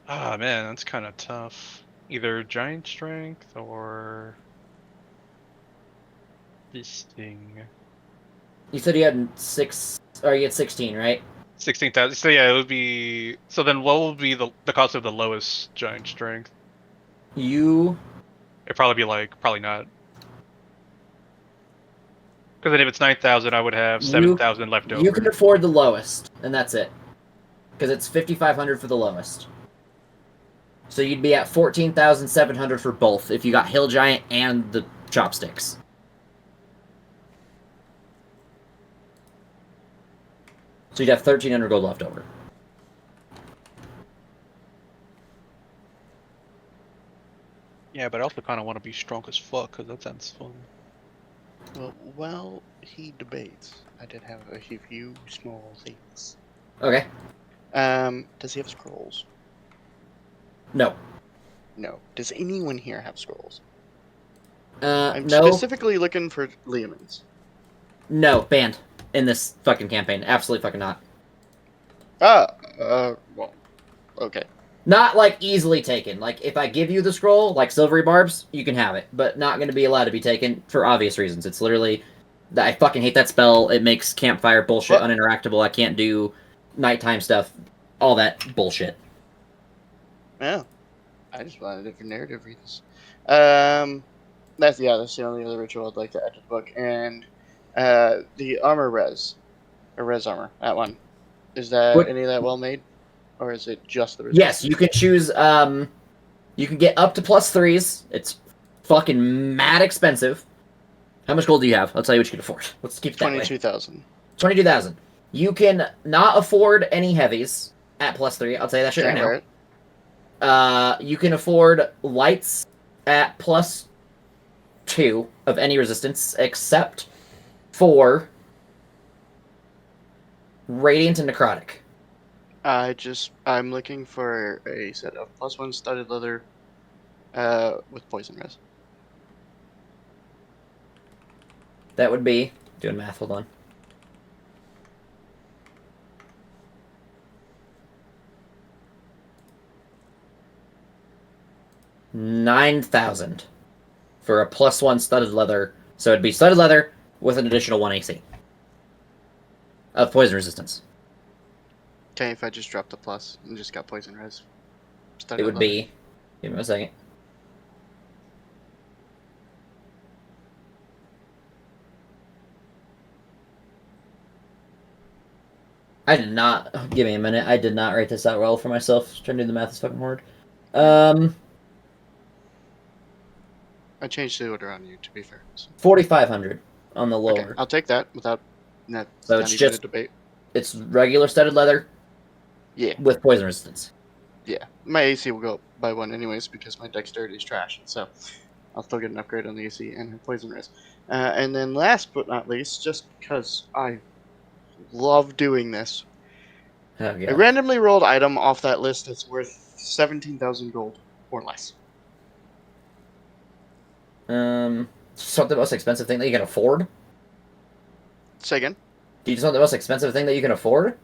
Ah, man, that's kind of tough. Either Giant Strength or this thing. You said you had 16, right? 16,000. So yeah, it would be. So then, what will be the cost of the lowest Giant Strength? It'd probably be probably not. Because then if it's 9,000, I would have 7,000 left over. You can afford the lowest, and that's it. Because it's 5,500 for the lowest. So you'd be at 14,700 for both if you got Hill Giant and the chopsticks. So you'd have 1,300 gold left over. Yeah, but I also kind of want to be strong as fuck, because that sounds fun. Well, while he debates, I did have a few small things. Okay. Does he have scrolls? No. No. Does anyone here have scrolls? I'm specifically looking for Leomans. No, banned in this fucking campaign. Absolutely fucking not. Well, okay. Not, easily taken. If I give you the scroll, Silvery Barbs, you can have it. But not going to be allowed to be taken for obvious reasons. It's literally... I fucking hate that spell. It makes campfire bullshit uninteractable. I can't do nighttime stuff. All that bullshit. Yeah. I just wanted it for narrative reasons. That's the only other ritual I'd like to add to the book. And the armor res. Or res armor. That one. Is that any of that well made? Or is it just the resistance? Yes, you can choose, you can get up to +3s. It's fucking mad expensive. How much gold do you have? I'll tell you what you can afford. Let's keep it that way. 22,000. 22,000. You can not afford any heavies at +3. I'll tell you that shit right now. You can afford lights at +2 of any resistance, except for Radiant and Necrotic. I'm looking for a set of +1 studded leather with poison res. That would be... Doing math, hold on. $9,000 for a +1 studded leather. So it'd be studded leather with an additional 1 AC of poison resistance. Okay, if I just dropped the plus and just got poison res. It would be... Give me a second. I did not. Give me a minute. I did not write this out well for myself. Trying to do the math is fucking hard. I changed the order on you, to be fair. So. 4,500 on the Okay, lower. I'll take that without not, So not it's even just- a debate. It's regular studded leather Yeah, with poison resistance. yeah. My AC will go up by 1 anyways because my dexterity is trash. So I'll still get an upgrade on the AC and have poison res. And then last but not least, just because I love doing this, Oh, a yeah. randomly rolled item off that list that's worth 17,000 gold or less. Just want the most expensive thing that you can afford? Say again? Do you just want the most expensive thing that you can afford?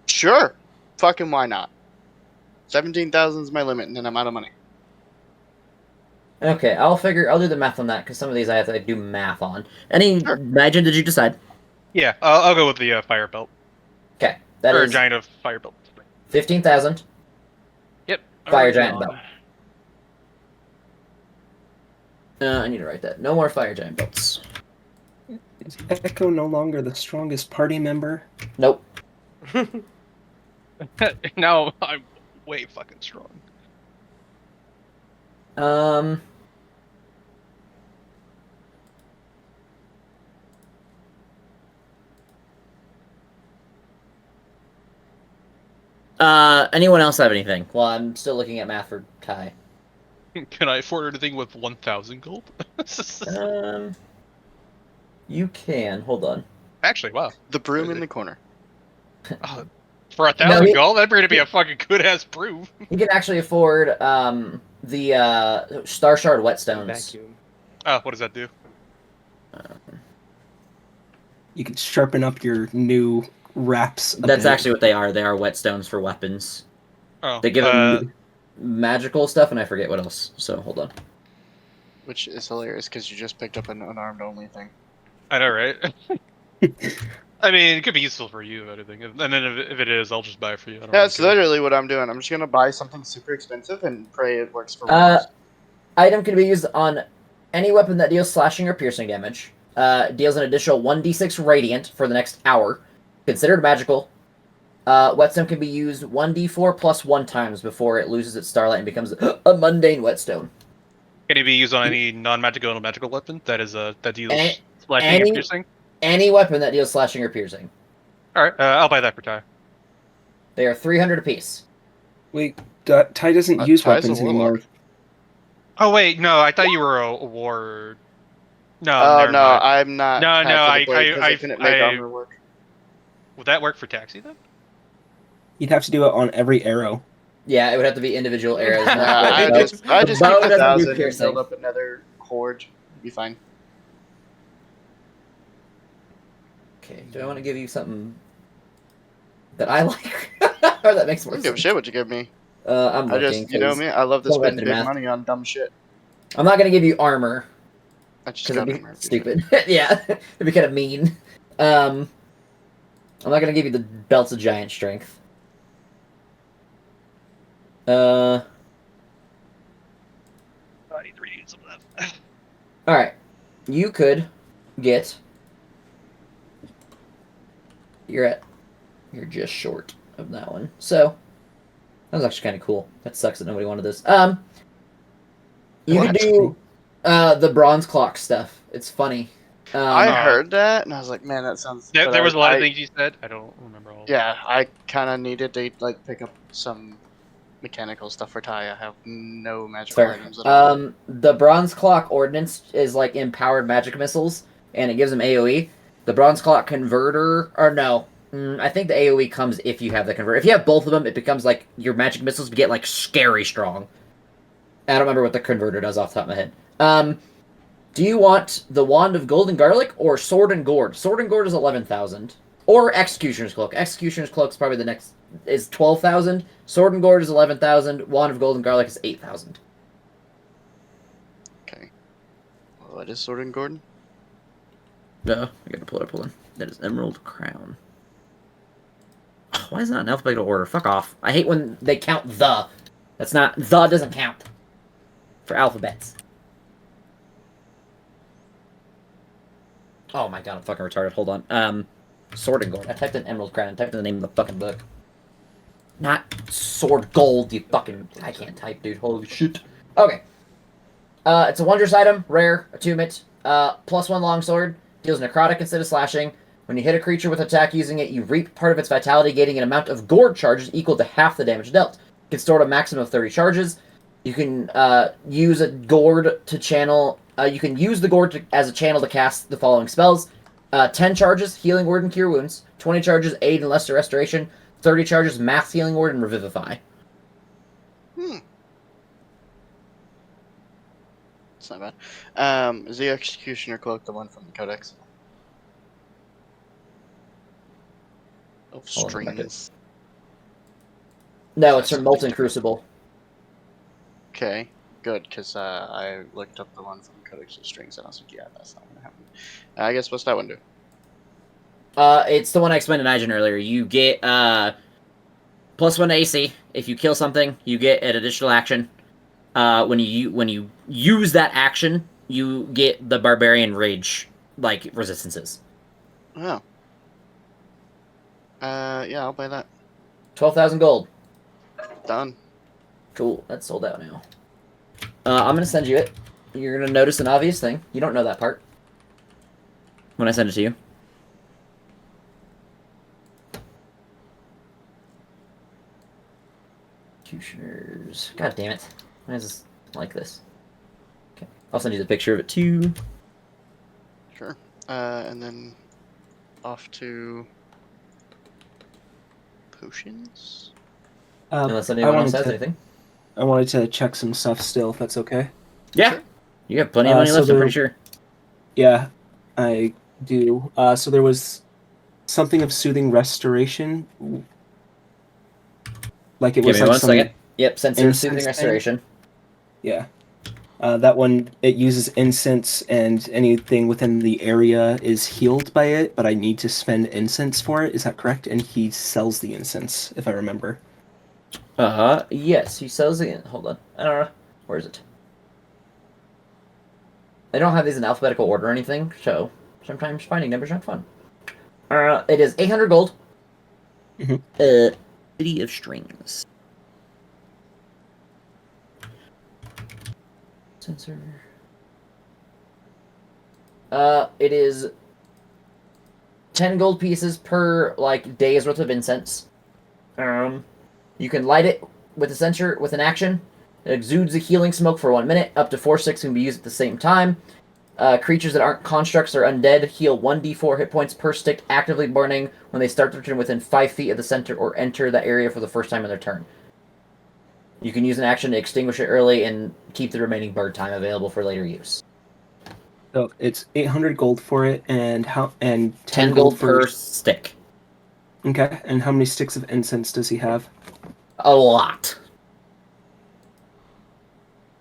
Sure. Fucking why not? 17,000 is my limit, and then I'm out of money. Okay, I'll do the math on that, because some of these I have to do math on. Any Sure. magic did you decide? Yeah, I'll go with the fire belt. Okay, that or is giant of fire belt. 15,000. Yep. Fire already giant on. belt. I need to write that. No more fire giant belts. Is Echo no longer the strongest party member? Nope. Now I'm way fucking strong. Anyone else have anything? Well, I'm still looking at math for Ty. Can I afford anything with 1,000 gold? You can. Hold on. Actually, wow. The broom in the corner. For 1,000 No, gold, that'd be to be a fucking good ass broom. You can actually afford the Star Shard whetstones. Vacuum. Oh, what does that do? You can sharpen up your new wraps. a That's bit. actually what they are. They are whetstones for weapons. Oh, They give them magical stuff, and I forget what else. So hold on. Which is hilarious because you just picked up an unarmed only thing. I know, right? I mean, it could be useful for you, I think. And then if it is, I'll just buy it for you. I don't That's really care. literally what I'm doing. I'm just gonna buy something super expensive and pray it works for one. Item can be used on any weapon that deals slashing or piercing damage. Deals an additional 1d6 radiant for the next hour. Considered magical. Whetstone can be used 1d4 plus 1 times before it loses its starlight and becomes a mundane whetstone. Can it be used on any non-magical and magical weapon that is that deals Any- slashing any- and piercing? Any weapon that deals slashing or piercing. All right, I'll buy that for Ty. They are 300 apiece. Wait, Ty doesn't use Ty's a weapons warlock. anymore. Oh wait, no, I thought you were a ward. No, Oh never no, mind. I'm not. No, half no, of the blade 'cause I couldn't make I- armor work. Would that work for Taxi then? You'd have to do it on every arrow. Yeah, it would have to be individual arrows. not I bow. just The keep bow the doesn't do 1,000 and piercing. build up another horde. Be fine. Okay, do I want to give you something that I like? Or that makes I more don't give a sense? shit what you give me. I'm I looking. just, you know 'cause me, I love to Don't let spend the big math. money on dumb shit. I'm not going to give you armor. I just Because got it'd armor. be stupid. Yeah, it'd be kind of mean. I'm not gonna give you the belts of giant strength. I need to read some of that. All right, you could get. You're just short of that one. So that was actually kind of cool. That sucks that nobody wanted this. You could What? do the bronze clock stuff. It's funny. I Oh. heard that and I was like, man, that sounds. There but was a lot I- of things you said. I don't remember all. Yeah, I kind of needed to like pick up some mechanical stuff for Ty. I have no magical Fair. items at all. The bronze clock ordnance is like empowered magic missiles, and it gives them AOE. The bronze clock converter, or no, I think the AOE comes if you have the converter. If you have both of them, it becomes like your magic missiles get like scary strong. I don't remember what the converter does off the top of my head. Do you want the Wand of Golden Garlic or Sword and Gourd? Sword and Gourd is 11,000. Or Executioner's Cloak. Executioner's Cloak is probably the next, is 12,000. Sword and Gourd is 11,000. Wand of Golden Garlic is 8,000. Okay. Well, what is Sword and Gordon? No, I gotta pull it up. Hold on. That is Emerald Crown. Oh, why is that in alphabetical order? Fuck off. I hate when they count the. That's not, the doesn't count. For alphabets. Oh my god, I'm fucking retarded. Hold on. Sword and Gold. I typed in Emerald Crown and typed in the name of the fucking book. Not Sword Gold, you fucking... I can't type, dude. Holy shit. Okay. It's a wondrous item, rare, attunement. +1 longsword, deals necrotic instead of slashing. When you hit a creature with attack using it, you reap part of its vitality, gaining an amount of gourd charges equal to half the damage dealt. You can store a maximum of 30 charges. You can use a gourd to channel... you can use the gourd as a channel to cast the following spells. 10 charges, Healing Word and Cure Wounds. 20 charges, Aid and Lesser Restoration. 30 charges, Mass Healing Word and Revivify. It's not bad. Is the Executioner Cloak the one from the Codex? Of Hold on, strings. No, it's from Molten Crucible. Okay, good, because I looked up the one from Codex of Strings and I was like, yeah, that's not gonna happen. I guess what's that one do? It's the one I explained to Nigel earlier. You get +1 to AC. If you kill something, you get an additional action. When you use that action, you get the Barbarian Rage like resistances. Oh. Yeah, I'll buy that. 12,000 gold. Done. Cool, that's sold out now. I'm gonna send you it. You're gonna notice an obvious thing. You don't know that part when I send it to you. Executioners. God damn it. Why is this like this? Okay. I'll send you the picture of it too. Sure. And then off to potions. Unless anyone else has to, anything. I wanted to check some stuff still, if that's okay. Yeah. Sure. You have plenty of money so left, I'm there- pretty sure. Yeah, I do. So there was something of soothing restoration. Like it Give was me like one some, second. Yep, Sensitive incense Soothing thing? Restoration. Yeah. That one, it uses incense and anything within the area is healed by it, but I need to spend incense for it. Is that correct? And he sells the incense, if I remember. Yes, he sells it. Hold on. I don't know. Where is it? They don't have these in alphabetical order or anything, so sometimes finding numbers aren't fun. It is 800 gold. Mhm. City of Strings. Sensor. It is 10 gold pieces per, like, day's worth of incense. You can light it with a sensor with an action. It exudes a healing smoke for 1 minute. Up to 4 sticks can be used at the same time. Creatures that aren't constructs or undead heal 1d4 hit points per stick actively burning when they start to return within 5 feet of the center or enter the area for the first time in their turn. You can use an action to extinguish it early and keep the remaining burn time available for later use. So it's 800 gold for it, and 10 gold per stick. Okay, and how many sticks of incense does he have? A lot.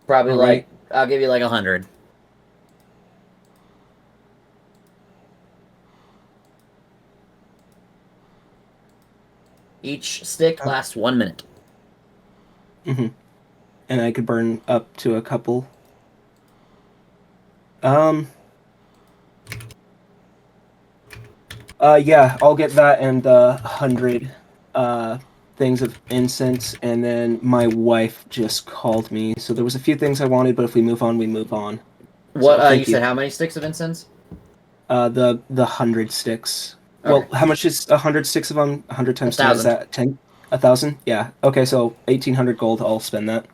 Probably All like, right. I'll give you like 100. Each stick lasts 1 minute. Mm-hmm. And I could burn up to a couple. Yeah, I'll get that and 100 things of incense, and then my wife just called me. So there was a few things I wanted, but if we move on, we move on. What, So, you thank said how many sticks of incense? The 100 sticks. Okay. Well, how much is 100 sticks of them? 100 times 10, is 1,000. that 10? 1,000? Yeah. Okay, so 1,800 gold, I'll spend that.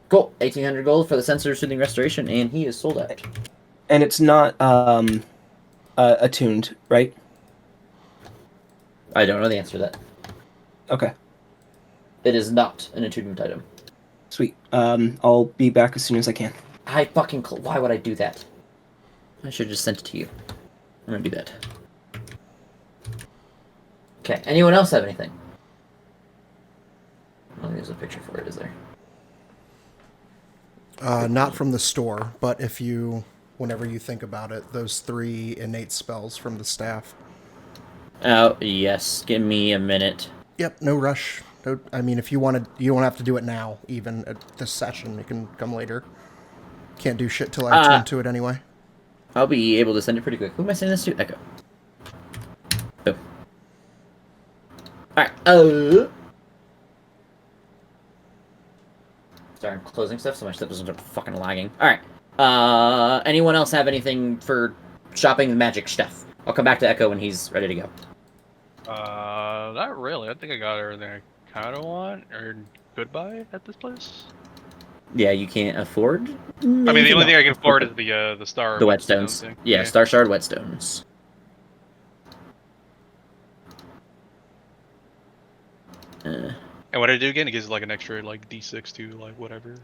Cool. 1,800 gold for the Sensor Soothing Restoration, and he is sold out. And it's not attuned, right? I don't know the answer to that. Okay, It is not an attunement item. sweet. I'll be back as soon as I can. I fucking... Why would I do that? I should have just sent it to you. I'm gonna do that. Okay, anyone else have anything? Oh, there's a picture for it, is there? Not from the store, but if you, whenever you think about it, those 3 innate spells from the staff. Oh, yes. Give me a minute. Yep, no rush. No, I mean, if you want to, you don't have to do it now, even at this session. You can come later. Can't do shit till I turn to it anyway. I'll be able to send it pretty quick. Who am I sending this to? Echo. Alright, sorry, I'm closing stuff so my stuff doesn't start fucking lagging. Alright. Anyone else have anything for shopping and magic stuff? I'll come back to Echo when he's ready to go. Not really. I think I got everything I kind of want or could buy at this place. Yeah, you can't afford. I mean, the anything only thing I can else. afford is the star. The whetstone whetstones. thing. Yeah, Star Shard whetstones. And what I do again, it gives like an extra like D6 to like whatever.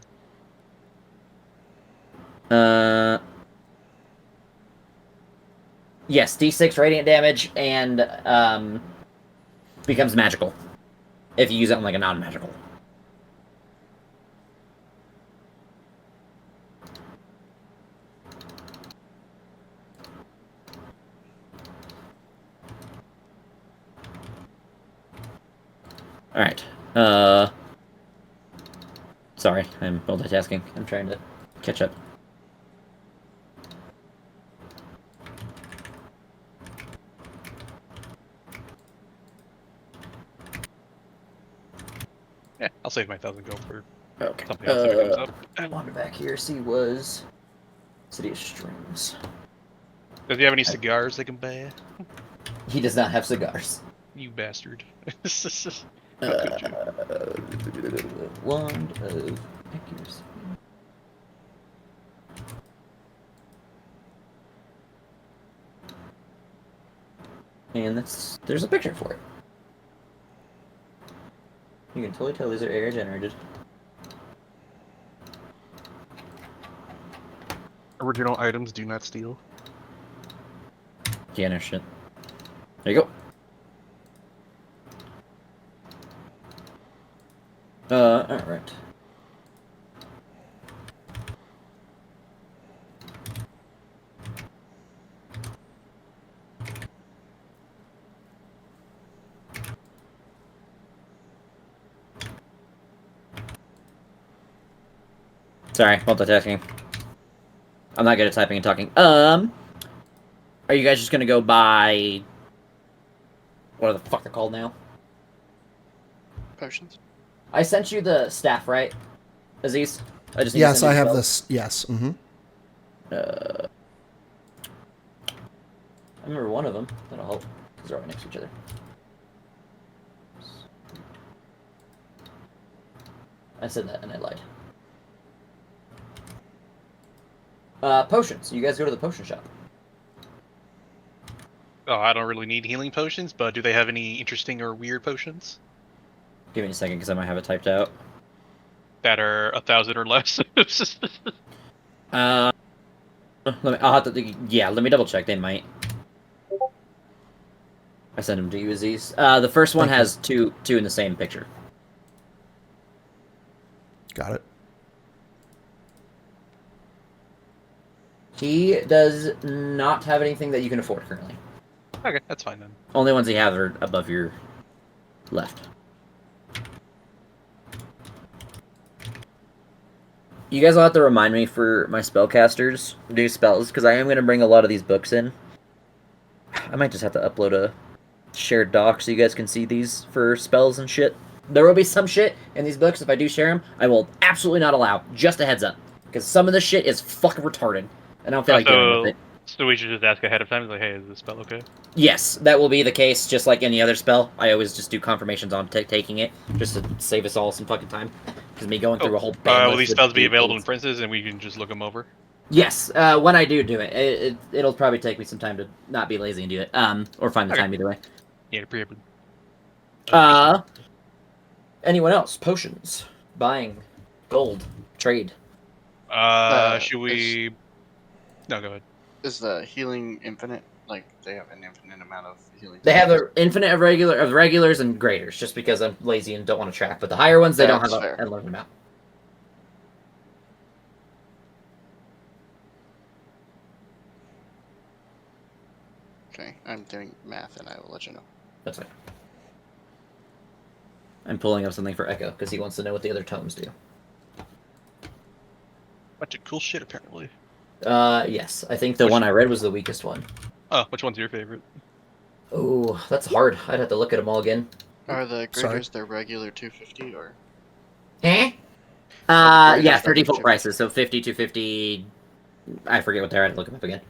Yes, D6 radiant damage and becomes magical if you use it on like a non-magical. All right. Sorry, I'm multitasking. I'm trying to catch up. Yeah, I'll save my 1,000 gold for Okay. something else if it comes up. I wanted back here. See, was City of Streams. Does he have any cigars they can buy? He does not have cigars. You bastard. Wand of accuracy. And there's a picture for it. You can totally tell these are air generated. Original items do not steal. Yeah, no shit. There you go. Alright. Sorry, multitasking. I'm not good at typing and talking. Are you guys just gonna go buy... What are the fuck they're called now? Potions. I sent you the staff, right, Aziz? I just need to Yes, send I you have the this. Yes. Mm-hmm. I remember one of them. That'll help, because they're right next to each other. I said that and I lied. Potions. You guys go to the potion shop. Oh, I don't really need healing potions, but do they have any interesting or weird potions Give me a second, because I might have it typed out. that are 1,000 or less? I'll have to. Yeah, let me double check. They might. I sent them to you, Aziz. The first one Thank you. has two in the same picture. Got it. He does not have anything that you can afford currently. Okay, that's fine then. Only ones he has are above your left. You guys will have to remind me for my spellcasters do spells, because I am going to bring a lot of these books in. I might just have to upload a shared doc so you guys can see these for spells and shit. There will be some shit in these books, if I do share them, I will absolutely not allow. Just a heads up. Because some of this shit is fucking retarded. And I don't feel like dealing with it. So we should just ask ahead of time, like, hey, is this spell okay? Yes, that will be the case, just like any other spell. I always just do confirmations on taking it, just to save us all some fucking time. Because me going through a whole ban Will list these would spells be be available in things. Princes, and we can just look them over? Yes, when I do it. It'll probably take me some time to not be lazy and do it, or find the Okay. time either way. Yeah, pre-open. Anyone else? Potions, buying, gold, trade. Should we... No, go ahead. Is the healing infinite? Like they have an infinite amount of healing. They have an infinite of regulars and graders, just because I'm lazy and don't want to track. But the higher ones, they don't That's have fair. an unlimited amount. Okay, I'm doing math, and I will let you know. That's fine. I'm pulling up something for Echo because he wants to know what the other tomes do. Bunch of cool shit, apparently. Yes, I think the one I read was the weakest one. Oh, which one's your favorite? Oh, that's hard. I'd have to look at them all again. Are the Sorry. graders their regular 250 or? Eh? Are the Yeah, graders for regular default prices. So 50 to 50. I forget what they're at. Look them up again.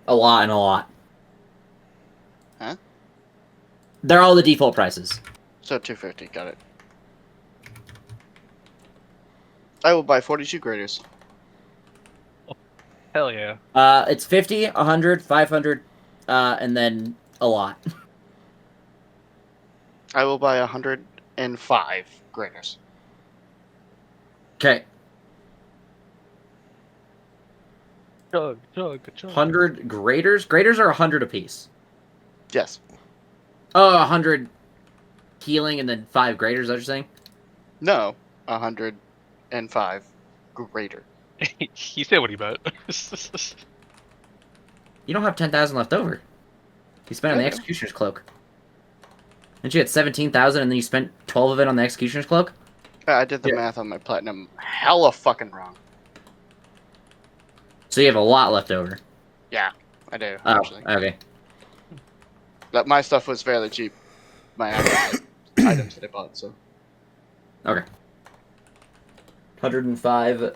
A lot and a lot. Huh? They're all the default prices. So 250, got it. I will buy 42 graders. Hell yeah. It's 50, 100, 500, and then a lot. I will buy 105 graders. Okay. Chug. 100 graders? Graders are 100 apiece. Yes. Oh, 100 healing and then 5 graders, is that what you're saying? No, 105 greater. He said what he meant. You don't have 10,000 left over. You spent on the I do. Executioner's Cloak. Didn't you get 17,000 and then you spent 12 of it on the Executioner's Cloak? I did the Yeah. math on my platinum hella fucking wrong. So you have a lot left over. Yeah, I do, Oh, actually. okay. But my stuff was fairly cheap. My actual items that I bought, so. Okay. 105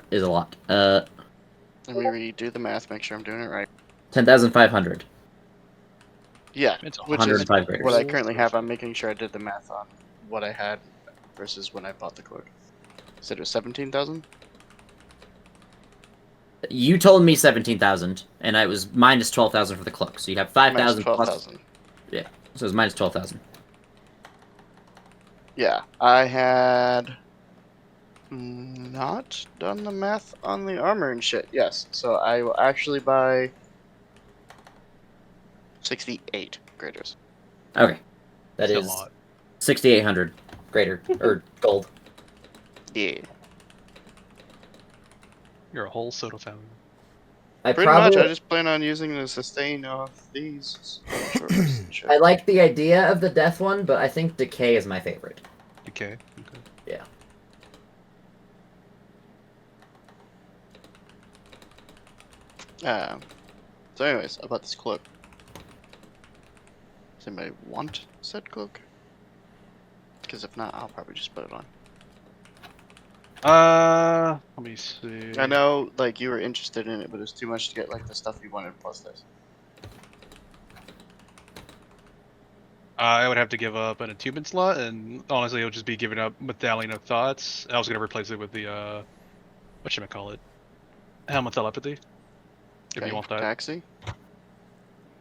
is a lot. Let me redo the math, make sure I'm doing it right. 10,500. Yeah, It's which is 105 graders. what I currently have. I'm making sure I did the math on what I had versus when I bought the cloak. Said it was 17,000? You told me 17,000, and I was minus 12,000 for the cloak. So you have 5,000 plus. 12,000. Yeah, so it's minus 12,000. Yeah, I had not done the math on the armor and shit. Yes, so I will actually buy 68 graders. Okay, that Still is a lot. 6,800 greater or gold. Yeah, You're a whole soda fountain. I pretty much. I just plan on using the sustain off these. short bursts and shit. I like the idea of the death one, but I think decay is my favorite. Okay. Yeah. So anyways, about this cloak. Does anybody want said cloak? Because if not, I'll probably just put it on. Let me see. I know, like, you were interested in it, but it's too much to get, like, the stuff you wanted plus this. I would have to give up an attunement slot, and honestly, it would just be giving up Medallion of Thoughts. I was gonna replace it with the whatchamacallit? Helm of Telepathy. If you want that. Taxi.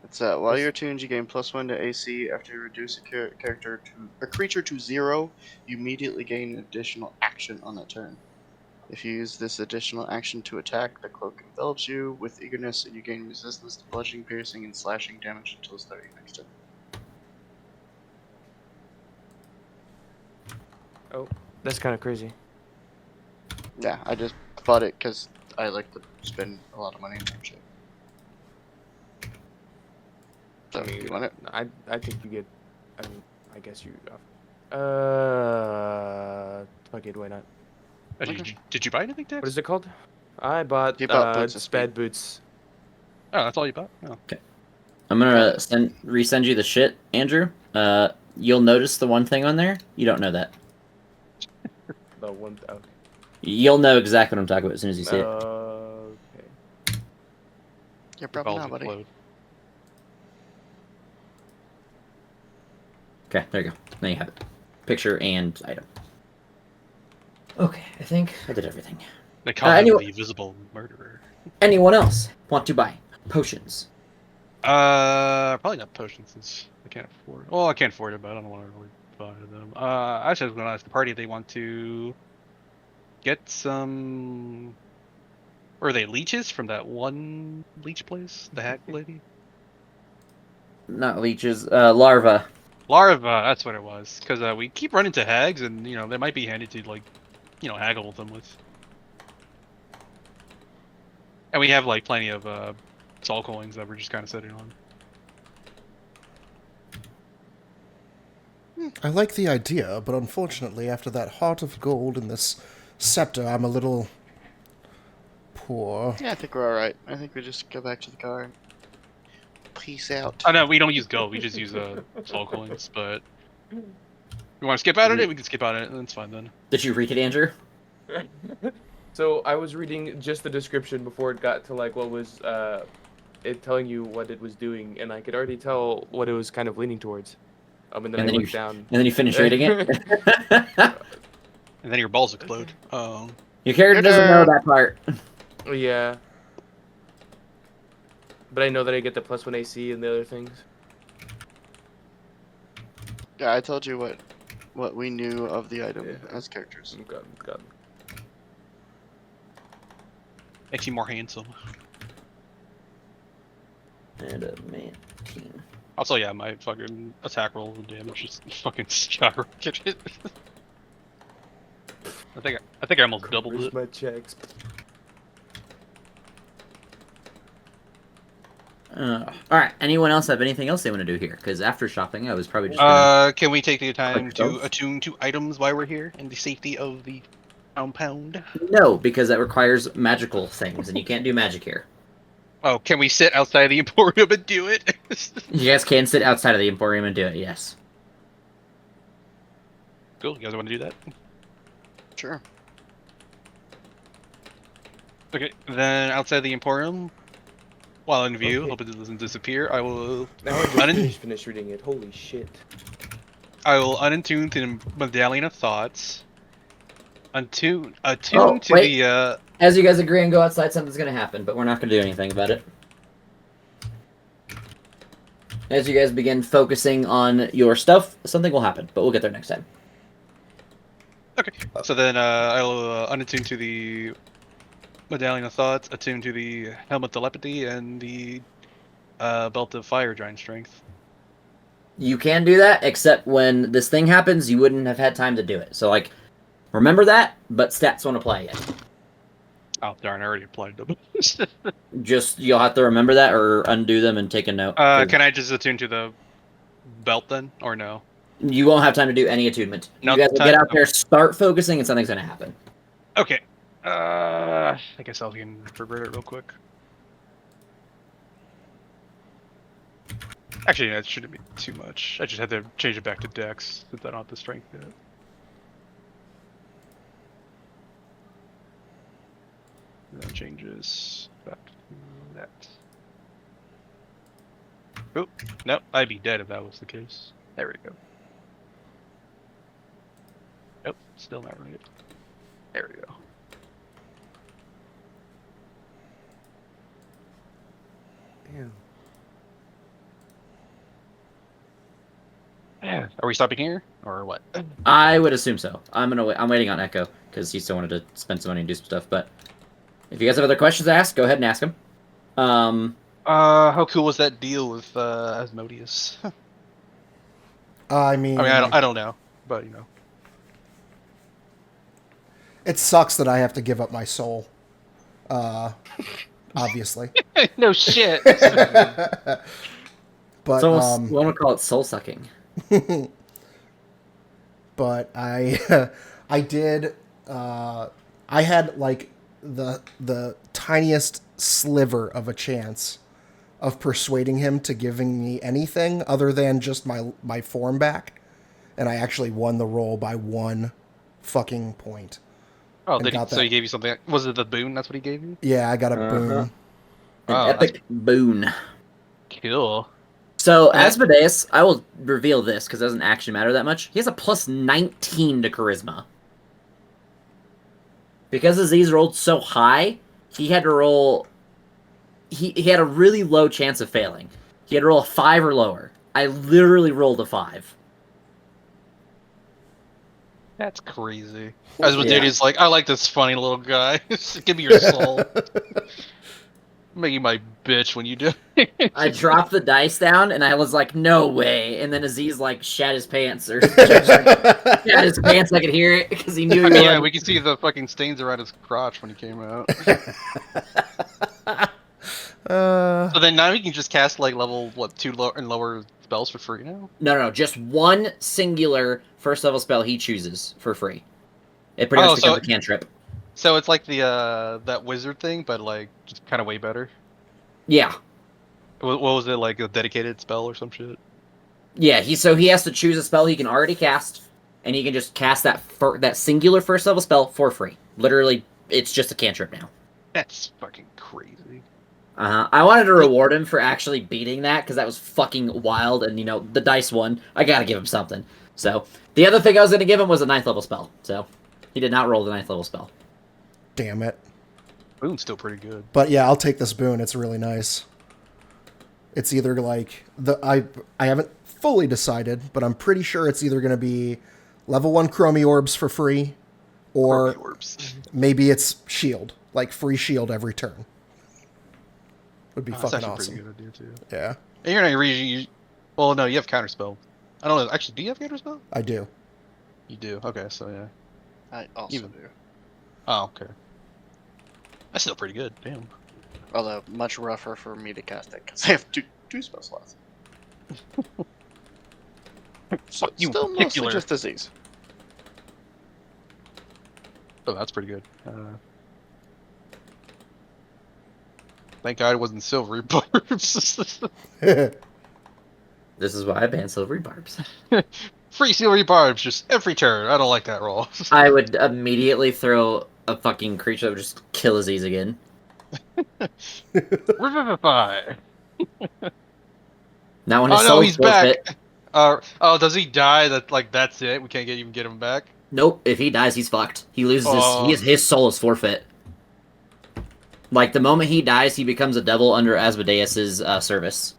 It's while you're tuned, you gain +1 to AC. After you reduce a creature to 0, you immediately gain an additional action on that turn. If you use this additional action to attack, the cloak envelops you with eagerness, and you gain resistance to bludgeoning, piercing, and slashing damage until it's 30 next turn. Oh, that's kind of crazy. Yeah, I just bought it because I like to spend a lot of money on that shit. So, you want it? I think you get. I mean, I guess you. Fuck it, why not? Did you buy anything, Dex? What is it called? I bought You bought Boots of Spad Speed. Boots. Oh, that's all you bought? Oh. I'm gonna resend you the shit, Andrew. You'll notice the one thing on there. You don't know that. The one. Okay. You'll know exactly what I'm talking about as soon as you see it. Okay. You're probably Balls not, buddy. explode. Okay, there you go. Now you have it. Picture and item. Okay, I think I did everything. They call him anyway- the Visible Murderer. Anyone else want to buy potions? Probably not potions since I can't afford it. Well, I can't afford it, but I don't want to really buy them. Actually, I was going to ask the party if they want to get some. Or are they leeches from that one leech place? The hack lady? Not leeches, larva. Larva, that's what it was. Because we keep running into hags, and, you know, they might be handy to, like, you know, haggle with them with. And we have, like, plenty of soul coins that we're just kind of sitting on. I like the idea, but unfortunately, after that heart of gold and this scepter, I'm a little poor. Yeah, I think we're alright. I think we just go back to the car and Peace out. Oh no, we don't use gold. We just use soul coins. But you want to skip out of it? We can skip out of it. That's fine then. Did you read it, Andrew? So I was reading just the description before it got to like what was it telling you what it was doing, and I could already tell what it was kind of leaning towards. And then I looked down. And then you finish reading it. And then your balls explode. Your character doesn't know that part. Yeah. But I know that I get the +1 AC and the other things. Yeah, I told you what we knew of the item as characters. Got it. Makes you more handsome. And a man team. Also, yeah, my fucking attack roll damage just fucking skyrocketed. I think I almost doubled it. My checks. All right. Anyone else have anything else they want to do here? Because after shopping, I was probably just. Gonna... Can we take the time Quick to stuff? attune to items while we're here in the safety of the compound? No, because that requires magical things, and you can't do magic here. Oh, can we sit outside the Emporium and do it? You guys can sit outside of the Emporium and do it. Yes. Cool. You guys want to do that? Sure. Okay. Then outside the Emporium, while in view, hope it doesn't disappear. I will. Now I just finished reading it. Holy shit. I will unattune to the Medallion of Thoughts. Attune Oh, to wait. the. As you guys agree and go outside, something's gonna happen, but we're not gonna do anything about it. As you guys begin focusing on your stuff, something will happen, but we'll get there next time. Okay. So then I'll unattune to the Medallion of Thoughts, attune to the Helmet Telepathy, and the Belt of Fire Giant Strength. You can do that, except when this thing happens, you wouldn't have had time to do it. So, like, remember that, but stats won't apply yet. Oh, darn, I already applied them. Just, you'll have to remember that or undo them and take a note. 'cause Can I just attune to the belt then, or no? You won't have time to do any attunement. No You guys will time? get out there, start focusing, and something's gonna happen. Okay. I guess I'll convert it real quick. Actually, that shouldn't be too much. I just had to change it back to Dex since I don't have the strength yet. And that changes back to that. Oh, no, I'd be dead if that was the case. There we go. Nope, still not right. There we go. Damn. Yeah. Are we stopping here, or what? I would assume so. I'm waiting on Echo, because he still wanted to spend some money and do some stuff, but if you guys have other questions to ask, go ahead and ask them. How cool was that deal with Asmodeus? I mean, I don't know, but you know. it sucks that I have to give up my soul. Obviously. No shit. But one would call it soul sucking. but I did I had like the tiniest sliver of a chance of persuading him to giving me anything other than just my form back, and I actually won the roll by 1 fucking point. Oh, And got so that. he gave you something? Was it the boon? That's what he gave you? Yeah, I got a boon. An Oh, epic boon. Cool. So, Okay. Asmodeus, I will reveal this, because it doesn't actually matter that much. He has a plus 19 to Charisma. Because Aziz rolled so high, he had to roll... He had a really low chance of failing. He had to roll a 5 or lower. I literally rolled a 5. That's crazy. Asmodeus like, I like this funny little guy. Give me your soul. Make you my bitch when you do. I dropped the dice down, and I was like, no way. And then Aziz, like, shat his pants, or shat his pants, I could hear it, because he knew I he mean, yeah, would. we can see the fucking stains around his crotch when he came out. So then now he can just cast like level 2 and lower spells for free now. No, just one singular first level spell he chooses for free. It pretty much becomes a cantrip. So it's like the that wizard thing, but like just kind of way better. Yeah. What was it, like a dedicated spell or some shit? Yeah, he has to choose a spell he can already cast, and he can just cast that singular first level spell for free. Literally, it's just a cantrip now. That's fucking crazy. I wanted to reward him for actually beating that, because that was fucking wild, and, the dice won. I gotta give him something. So, the other thing I was gonna give him was a 9th level spell. So, he did not roll the 9th level spell. Damn it. Boon's still pretty good. But yeah, I'll take this boon. It's really nice. It's either like I haven't fully decided, but I'm pretty sure it's either going to be level 1 Chromie orbs for free, or maybe it's shield, like free shield every turn. Would be fucking awesome. Pretty good idea too. Yeah. And you're not well, no, you have counterspell. I don't know. Actually, do you have counterspell? I do. You do. Okay, so yeah. I also do. Oh, okay. That's still pretty good. Damn. Although much rougher for me to cast it because I have two spell slots. So You still mostly particular. just disease. Oh, that's pretty good. Thank God it wasn't silvery barbs. This is why I banned silvery barbs. Free silvery barbs just every turn. I don't like that roll. I would immediately throw a fucking creature that would just kill Aziz again. Revivify. Now when his Oh no, soul's he's forfeit- back. Does he die? That's it. We can't even get him back. Nope, if he dies, he's fucked. He loses Oh. his soul is forfeit. Like, the moment he dies, he becomes a devil under Asmodeus's service.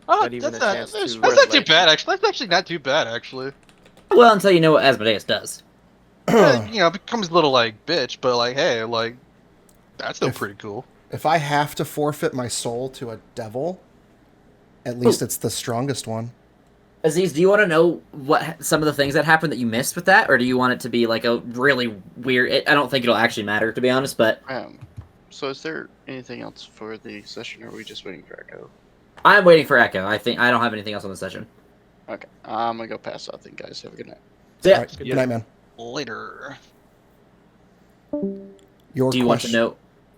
Oh, Not even that's a not, chance that's to, not too like- bad, actually. That's actually not too bad, actually. Well, until you know what Asmodeus does. It becomes a little, like, bitch, but, like, hey, like, that's still If- pretty cool. If I have to forfeit my soul to a devil, at least it's the strongest one. Aziz, do you want to know what some of the things that happened that you missed with that, or do you want it to be like a really weird? I don't think it'll actually matter, to be honest. But So is there anything else for the session, or are we just waiting for Echo? I'm waiting for Echo. I think I don't have anything else on the session. Okay, I'm gonna go pass out then, guys. Have a good night. So, yeah. All right, good night, man. Later. Your Do you want to question. know?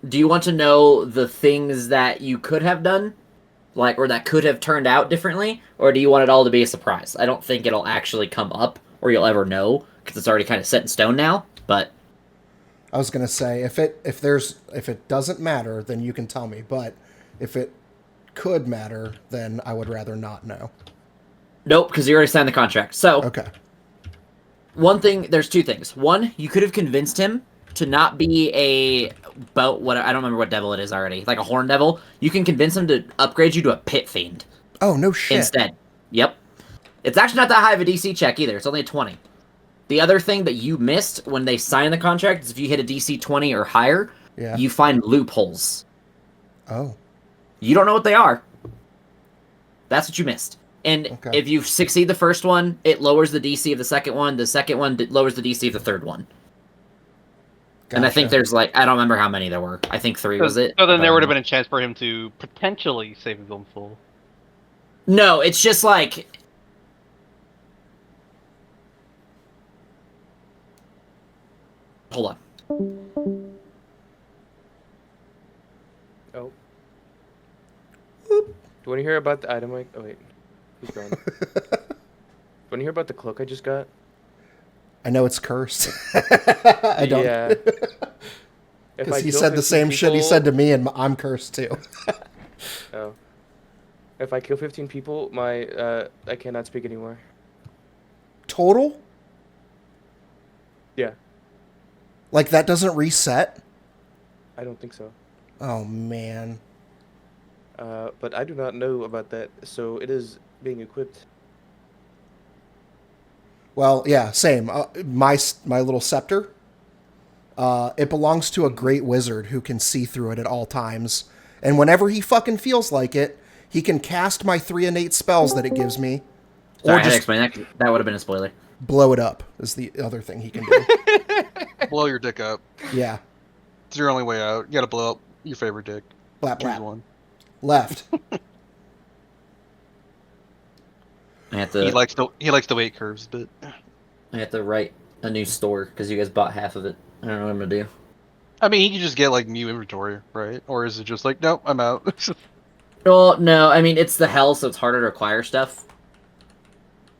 Do you want to know the things that you could have done, like, or that could have turned out differently, or do you want it all to be a surprise? I don't think it'll actually come up, or you'll ever know, because it's already kind of set in stone now. But I was gonna say if it doesn't matter, then you can tell me. But if it could matter, then I would rather not know. nope, because you already signed the contract. So Okay. there's two things. One, you could have convinced him to not be I don't remember what devil it is already, like a horn devil. You can convince him to upgrade you to a pit fiend Oh no shit. instead. Yep. It's actually not that high of a DC check either. It's only a 20. The other thing that you missed when they signed the contract is if you hit a DC 20 or higher, Yeah. you find loopholes. Oh. You don't know what they are. That's what you missed. And Okay. if you succeed the first one, it lowers the DC of the second one. The second one lowers the DC of the third one. And I think Gotcha. there's I don't remember how many there were. I think 3 was it. So then there But- would have been a chance for him to potentially save his own soul. No, it's just like... Hold on. Oh. Do you want to hear about the item? Oh wait, he's gone. Do you want to hear about the cloak I just got? I know it's cursed. I don't. Yeah. If Because I he kill said the 15 same shit he people- said to me, and I'm cursed too. Oh. If I kill 15 people, I cannot speak anymore. Total? Yeah, Like that doesn't reset? I don't think so. Oh man. But I do not know about that, so it is being equipped. Well, yeah, same. My little scepter. It belongs to a great wizard who can see through it at all times, and whenever he fucking feels like it, he can cast my 3 innate spells that it gives me, Sorry, I or had to just explain that. That would have been a spoiler. blow it up. Is the other thing he can do. Blow your dick up. Yeah. It's your only way out. You gotta blow up your favorite dick. Blap Choose blap. one. Left. I have He to. likes the way it curves a bit. I have to write a new store because you guys bought half of it. I don't know what I'm gonna do. I mean, he can just get like new inventory, right? Or is it just like, nope, I'm out? Well, no, I mean, it's the hell, so it's harder to acquire stuff.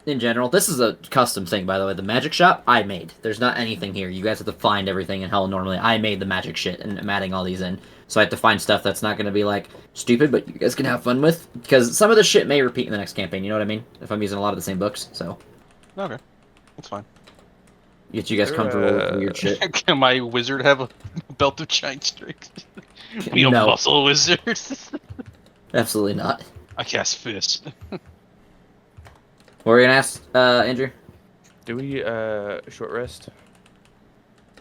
In general, this is a custom thing, by the way. The magic shop, I made. There's not anything here. You guys have to find everything in hell normally. I made the magic shit, and I'm adding all these in. So I have to find stuff that's not going to be, like, stupid, but you guys can have fun with. Because some of the shit may repeat in the next campaign, you know what I mean? If I'm using a lot of the same books, so. Okay, that's fine. Get you guys comfortable with weird shit. Can my wizard have a belt of giant strength? We don't No. muscle wizards. Absolutely not. I cast fist. What were you going to ask, Andrew? Do we short rest?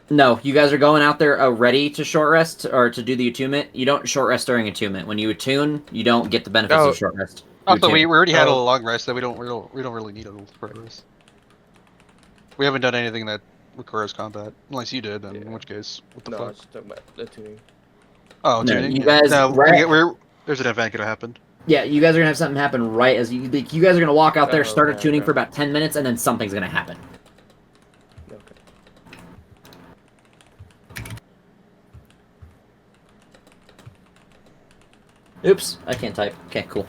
No, you guys are going out there ready to short rest or to do the attunement. You don't short rest during attunement. When you attune, you don't get the benefits Oh. of short rest. You Also, we attune. already had a Oh. long rest, so we don't really need a short rest. We haven't done anything that requires combat, unless you did. In Yeah. which case, what the No, I fuck? was just talking about the tuning. Oh, No, tuning. you Yeah. guys- No, right- there's an event gonna happen. Yeah, you guys are gonna have something happen right as you guys are gonna walk out there, Oh, start okay, attuning okay. for about 10 minutes, and then something's gonna happen. Okay. Oops, I can't type. Okay, cool.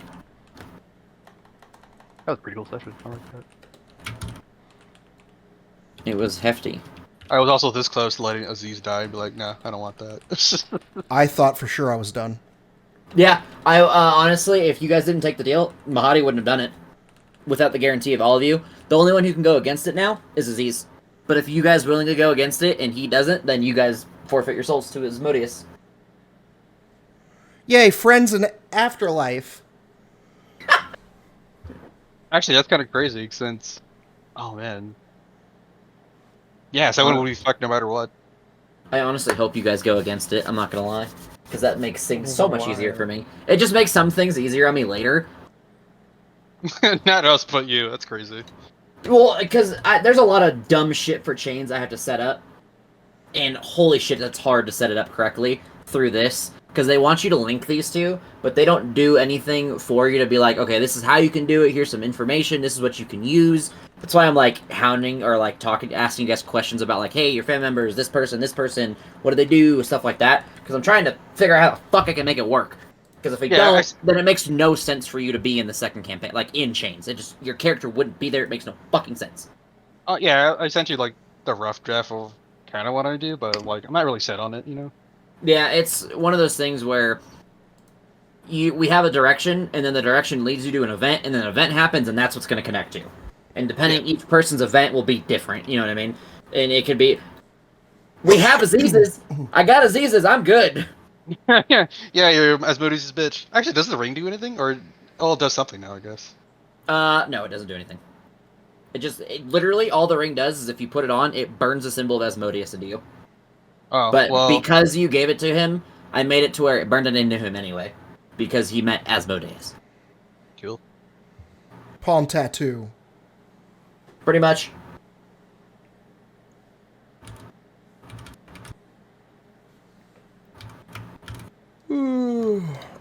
That was a pretty cool session. I like that. It was hefty. I was also this close to letting Aziz die and be like, nah, I don't want that. I thought for sure I was done. Yeah, I honestly, if you guys didn't take the deal, Mahadi wouldn't have done it without the guarantee of all of you. The only one who can go against it now is Aziz. But if you guys willing to go against it and he doesn't, then you guys forfeit your souls to Asmodeus. Yay, friends in afterlife. Actually, that's kind of crazy since, oh man, yeah, so one would be fucked no matter what. I honestly hope you guys go against it, I'm not gonna lie. Because that makes things so much easier Why? for me. It just makes some things easier on me later. Not us, but you. That's crazy. Well, because there's a lot of dumb shit for chains I have to set up. And holy shit, that's hard to set it up correctly through this. Because they want you to link these two, but they don't do anything for you to be like, okay, this is how you can do it, here's some information, this is what you can use. That's why I'm like hounding or like asking you guys questions about like, hey, your family members, this person, what do they do, stuff like that. Because I'm trying to figure out how the fuck I can make it work. Because if we don't, then it makes no sense for you to be in the second campaign, like in chains. It just, your character wouldn't be there, it makes no fucking sense. Oh yeah, I sent you like the rough draft of kind of what I do, but like I'm not really set on it, you know. Yeah, it's one of those things where we have a direction, and then the direction leads you to an event, and then an event happens, and that's what's going to connect you. And depending, each person's event will be different, you know what I mean? And it could be, we have Aziz's, I got Aziz's, I'm good. Yeah, you're Asmodeus' bitch. Actually, does the ring do anything, or it does something now, I guess. No, it doesn't do anything. Literally, all the ring does is if you put it on, it burns the symbol of Asmodeus into you. Oh, But well, because you gave it to him, I made it to where it burned it into him anyway. Because he met Asmodeus. cool. Palm tattoo. Pretty much.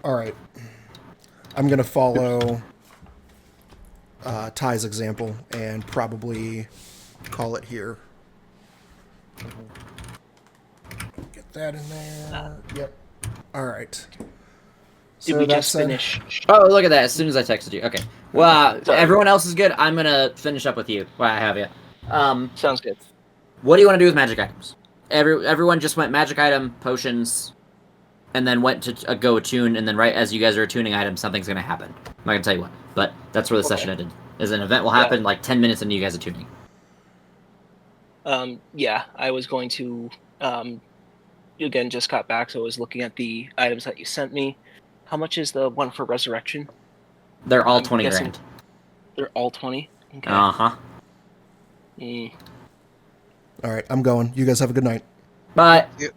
Alright. I'm going to follow Ty's example and probably call it here. Get that in there. Yep. Alright. Did we just finish? Oh, look at that! As soon as I texted you. Okay. Well, everyone else is good. I'm gonna finish up with you. While I have you. Sounds good. What do you want to do with magic items? Everyone just went magic item, potions, and then went to go attune, and then right as you guys are attuning items, something's gonna happen. I'm not gonna tell you what, but that's where the session ended. Is an event will happen like 10 minutes into you guys attuning. Yeah, I was going to, again, just got back, so I was looking at the items that you sent me. How much is the one for resurrection? They're all I'm 20 guessing- grand. They're all 20? Okay. Uh-huh. Mm. Alright, I'm going. You guys have a good night. But Yep.